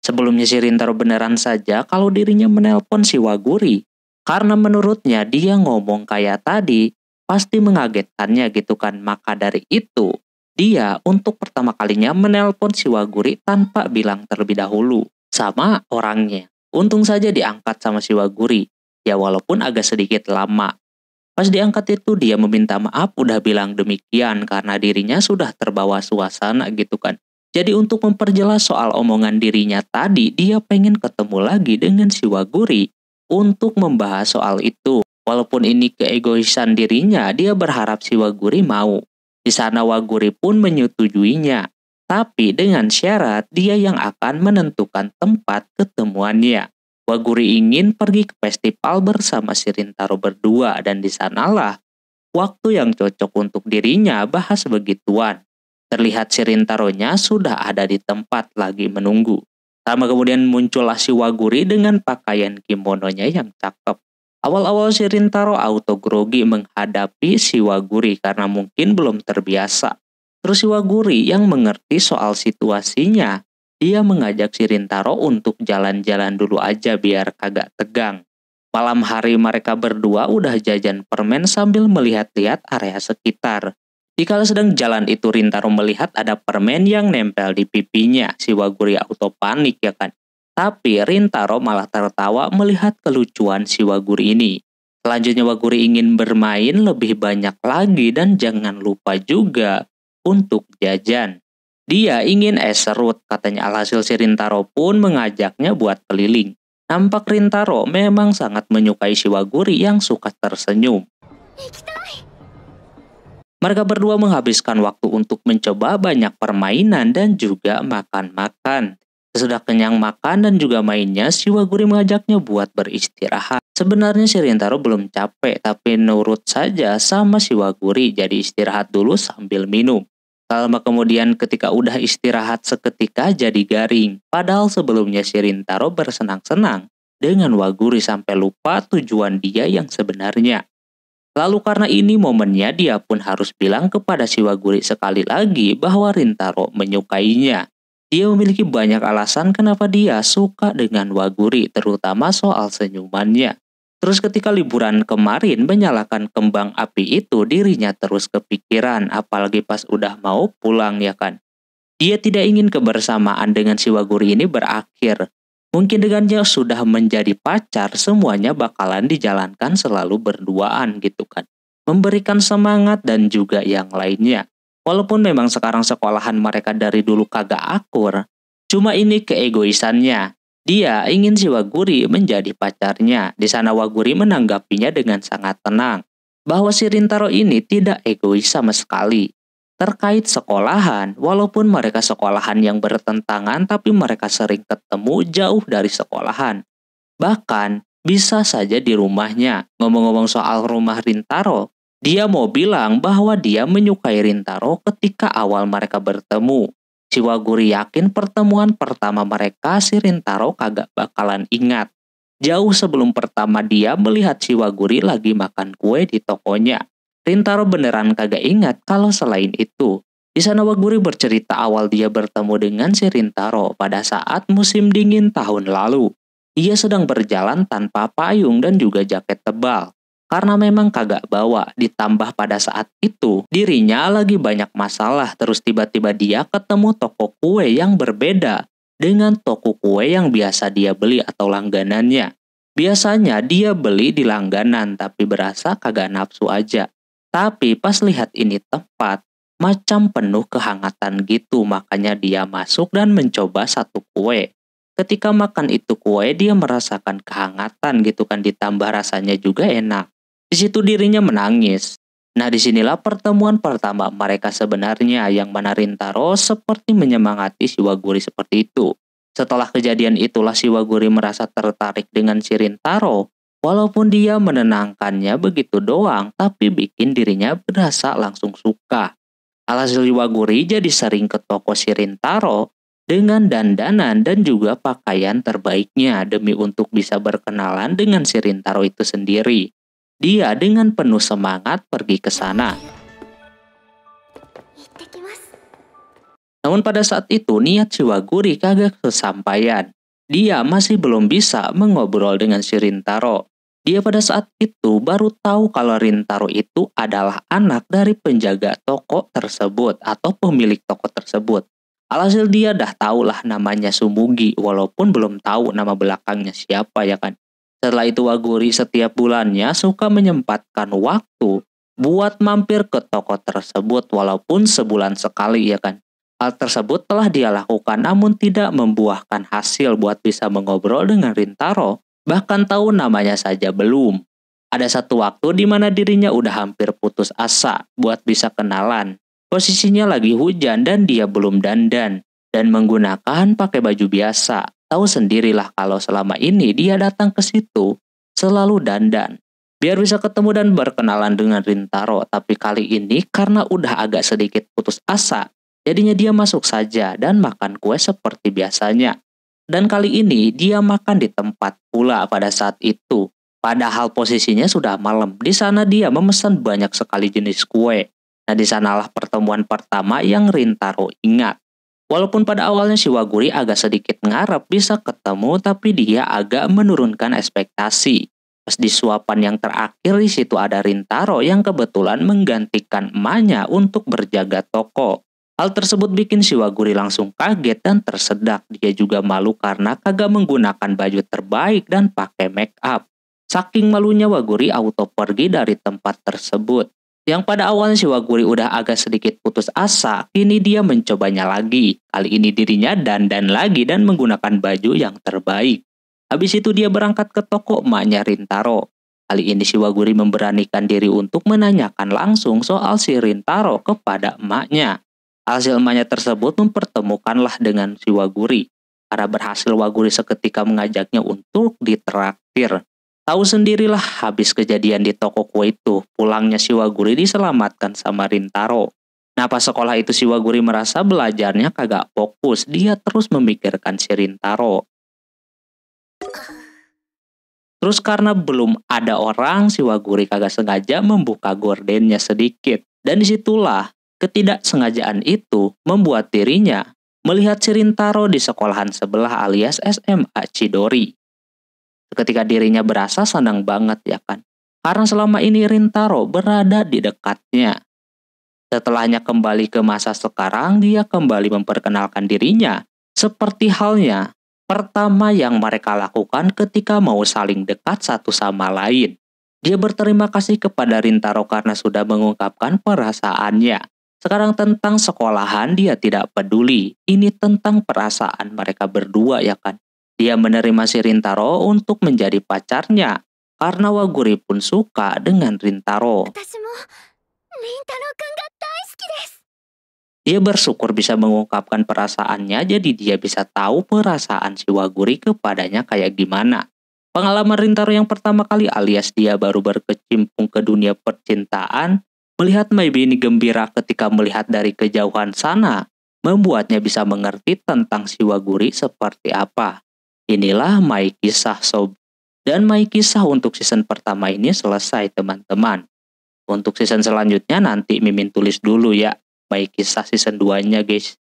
Sebelumnya si Rintaro beneran saja kalau dirinya menelpon si Waguri. Karena menurutnya dia ngomong kayak tadi, pasti mengagetkannya gitu kan. Maka dari itu, dia untuk pertama kalinya menelpon si Waguri tanpa bilang terlebih dahulu sama orangnya. Untung saja diangkat sama si Waguri. Ya walaupun agak sedikit lama. Pas diangkat itu dia meminta maaf udah bilang demikian karena dirinya sudah terbawa suasana gitu kan. Jadi untuk memperjelas soal omongan dirinya tadi, dia pengen ketemu lagi dengan si Waguri untuk membahas soal itu. Walaupun ini keegoisan dirinya, dia berharap si Waguri mau. Di sana Waguri pun menyetujuinya. Tapi dengan syarat dia yang akan menentukan tempat ketemuannya. Waguri ingin pergi ke festival bersama si Rintaro berdua dan di sanalah waktu yang cocok untuk dirinya bahas begituan. Terlihat si Rintaronya sudah ada di tempat lagi menunggu. Sama kemudian muncullah si Waguri dengan pakaian kimononya yang cakep. Awal-awal si Rintaro auto grogi menghadapi si Waguri karena mungkin belum terbiasa. Terus si Waguri yang mengerti soal situasinya, dia mengajak si Rintaro untuk jalan-jalan dulu aja biar kagak tegang. Malam hari mereka berdua udah jajan permen sambil melihat-lihat area sekitar. Dikala sedang jalan itu Rintaro melihat ada permen yang nempel di pipinya. Si Waguri auto panik ya kan. Tapi Rintaro malah tertawa melihat kelucuan si Waguri ini. Selanjutnya Waguri ingin bermain lebih banyak lagi dan jangan lupa juga untuk jajan. Dia ingin es serut katanya. Alhasil si Rintaro pun mengajaknya buat keliling. Nampak Rintaro memang sangat menyukai si Waguri yang suka tersenyum. Mereka berdua menghabiskan waktu untuk mencoba banyak permainan dan juga makan-makan. Sesudah kenyang makan dan juga mainnya, si Waguri mengajaknya buat beristirahat. Sebenarnya si Rintaro belum capek, tapi nurut saja sama si Waguri, jadi istirahat dulu sambil minum. Lama kemudian ketika udah istirahat seketika jadi garing. Padahal sebelumnya si Rintaro bersenang-senang dengan Waguri sampai lupa tujuan dia yang sebenarnya. Lalu karena ini momennya dia pun harus bilang kepada si Waguri sekali lagi bahwa Rintaro menyukainya. Dia memiliki banyak alasan kenapa dia suka dengan Waguri, terutama soal senyumannya. Terus ketika liburan kemarin menyalakan kembang api itu, dirinya terus kepikiran, apalagi pas udah mau pulang ya kan. Dia tidak ingin kebersamaan dengan si Waguri ini berakhir. Mungkin dengannya sudah menjadi pacar, semuanya bakalan dijalankan selalu berduaan gitu kan. Memberikan semangat dan juga yang lainnya. Walaupun memang sekarang sekolahan mereka dari dulu kagak akur, cuma ini keegoisannya. Dia ingin si Waguri menjadi pacarnya. Di sana Waguri menanggapinya dengan sangat tenang. Bahwa si Rintaro ini tidak egois sama sekali. Terkait sekolahan, walaupun mereka sekolahan yang bertentangan, tapi mereka sering ketemu jauh dari sekolahan. Bahkan, bisa saja di rumahnya. Ngomong-ngomong soal rumah Rintaro, dia mau bilang bahwa dia menyukai Rintaro ketika awal mereka bertemu. Si Waguri yakin pertemuan pertama mereka si Rintaro kagak bakalan ingat. Jauh sebelum pertama dia melihat si Waguri lagi makan kue di tokonya. Rintaro beneran kagak ingat kalau selain itu. Di sana Waguri bercerita awal dia bertemu dengan si Rintaro pada saat musim dingin tahun lalu. Ia sedang berjalan tanpa payung dan juga jaket tebal. Karena memang kagak bawa, ditambah pada saat itu dirinya lagi banyak masalah. Terus tiba-tiba dia ketemu toko kue yang berbeda dengan toko kue yang biasa dia beli atau langganannya. Biasanya dia beli di langganan tapi berasa kagak nafsu aja. Tapi pas lihat ini tempat, macam penuh kehangatan gitu, makanya dia masuk dan mencoba satu kue. Ketika makan itu kue, dia merasakan kehangatan gitu kan, ditambah rasanya juga enak. Di situ dirinya menangis. Nah disinilah pertemuan pertama mereka sebenarnya, yang mana Rintaro seperti menyemangati si Waguri seperti itu. Setelah kejadian itulah si Waguri merasa tertarik dengan si Rintaro. Walaupun dia menenangkannya begitu doang, tapi bikin dirinya berasa langsung suka. Alhasil Waguri jadi sering ke toko si Rintaro dengan dandanan dan juga pakaian terbaiknya demi untuk bisa berkenalan dengan si Rintaro itu sendiri. Dia dengan penuh semangat pergi ke sana. Namun pada saat itu niat si Waguri kagak kesampaian. Dia masih belum bisa mengobrol dengan si Rintaro. Dia pada saat itu baru tahu kalau Rintaro itu adalah anak dari penjaga toko tersebut atau pemilik toko tersebut. Alhasil dia dah tahulah namanya Sumugi, walaupun belum tahu nama belakangnya siapa ya kan. Setelah itu Waguri setiap bulannya suka menyempatkan waktu buat mampir ke toko tersebut walaupun sebulan sekali ya kan. Hal tersebut telah dia lakukan namun tidak membuahkan hasil buat bisa mengobrol dengan Rintaro. Bahkan tahu namanya saja belum. Ada satu waktu di mana dirinya udah hampir putus asa buat bisa kenalan. Posisinya lagi hujan dan dia belum dandan dan menggunakan pakai baju biasa. Tahu sendirilah kalau selama ini dia datang ke situ selalu dandan. Biar bisa ketemu dan berkenalan dengan Rintaro, tapi kali ini karena udah agak sedikit putus asa, jadinya dia masuk saja dan makan kue seperti biasanya. Dan kali ini dia makan di tempat pula pada saat itu. Padahal posisinya sudah malam. Di sana dia memesan banyak sekali jenis kue. Nah, di sanalah pertemuan pertama yang Rintaro ingat. Walaupun pada awalnya Shiwaguri agak sedikit ngarep bisa ketemu, tapi dia agak menurunkan ekspektasi. Pas di suapan yang terakhir di situ ada Rintaro yang kebetulan menggantikan emaknya untuk berjaga toko. Hal tersebut bikin Shiwaguri langsung kaget dan tersedak. Dia juga malu karena kagak menggunakan baju terbaik dan pakai make up. Saking malunya Waguri auto pergi dari tempat tersebut. Yang pada awalnya Shiwaguri udah agak sedikit putus asa, kini dia mencobanya lagi. Kali ini dirinya dandan lagi dan menggunakan baju yang terbaik. Habis itu dia berangkat ke toko emaknya Rintaro. Kali ini Shiwaguri memberanikan diri untuk menanyakan langsung soal si Rintaro kepada emaknya. Hasil emaknya tersebut mempertemukanlah dengan Shiwaguri. Karena berhasil Waguri seketika mengajaknya untuk ditraktir. Tahu sendirilah habis kejadian di toko kue itu, pulangnya Shiwaguri diselamatkan sama Rintaro. Nah pas sekolah itu Shiwaguri merasa belajarnya kagak fokus, dia terus memikirkan si Rintaro. Terus karena belum ada orang, Shiwaguri kagak sengaja membuka gordennya sedikit. Dan disitulah ketidaksengajaan itu membuat dirinya melihat si Rintaro di sekolahan sebelah alias SMA Chidori. Ketika dirinya berasa senang banget ya kan. Karena selama ini Rintaro berada di dekatnya. Setelahnya kembali ke masa sekarang, dia kembali memperkenalkan dirinya. Seperti halnya pertama yang mereka lakukan ketika mau saling dekat satu sama lain. Dia berterima kasih kepada Rintaro karena sudah mengungkapkan perasaannya. Sekarang tentang sekolahan dia tidak peduli. Ini tentang perasaan mereka berdua ya kan. Dia menerima si Rintaro untuk menjadi pacarnya. Karena Waguri pun suka dengan Rintaro. Dia bersyukur bisa mengungkapkan perasaannya, jadi dia bisa tahu perasaan si Waguri kepadanya kayak gimana. Pengalaman Rintaro yang pertama kali alias dia baru berkecimpung ke dunia percintaan, melihat Maybe ini gembira ketika melihat dari kejauhan sana, membuatnya bisa mengerti tentang si Waguri seperti apa. Inilah My Kisah Sob. Dan My Kisah untuk season pertama ini selesai teman-teman. Untuk season selanjutnya nanti Mimin tulis dulu ya. Baik kisah season 2-nya guys.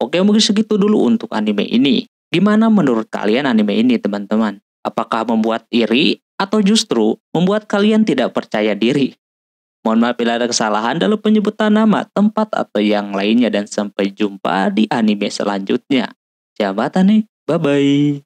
Oke mungkin segitu dulu untuk anime ini. Gimana menurut kalian anime ini teman-teman? Apakah membuat iri atau justru membuat kalian tidak percaya diri? Mohon maaf bila ada kesalahan dalam penyebutan nama, tempat atau yang lainnya dan sampai jumpa di anime selanjutnya. Jabatan nih, bye bye.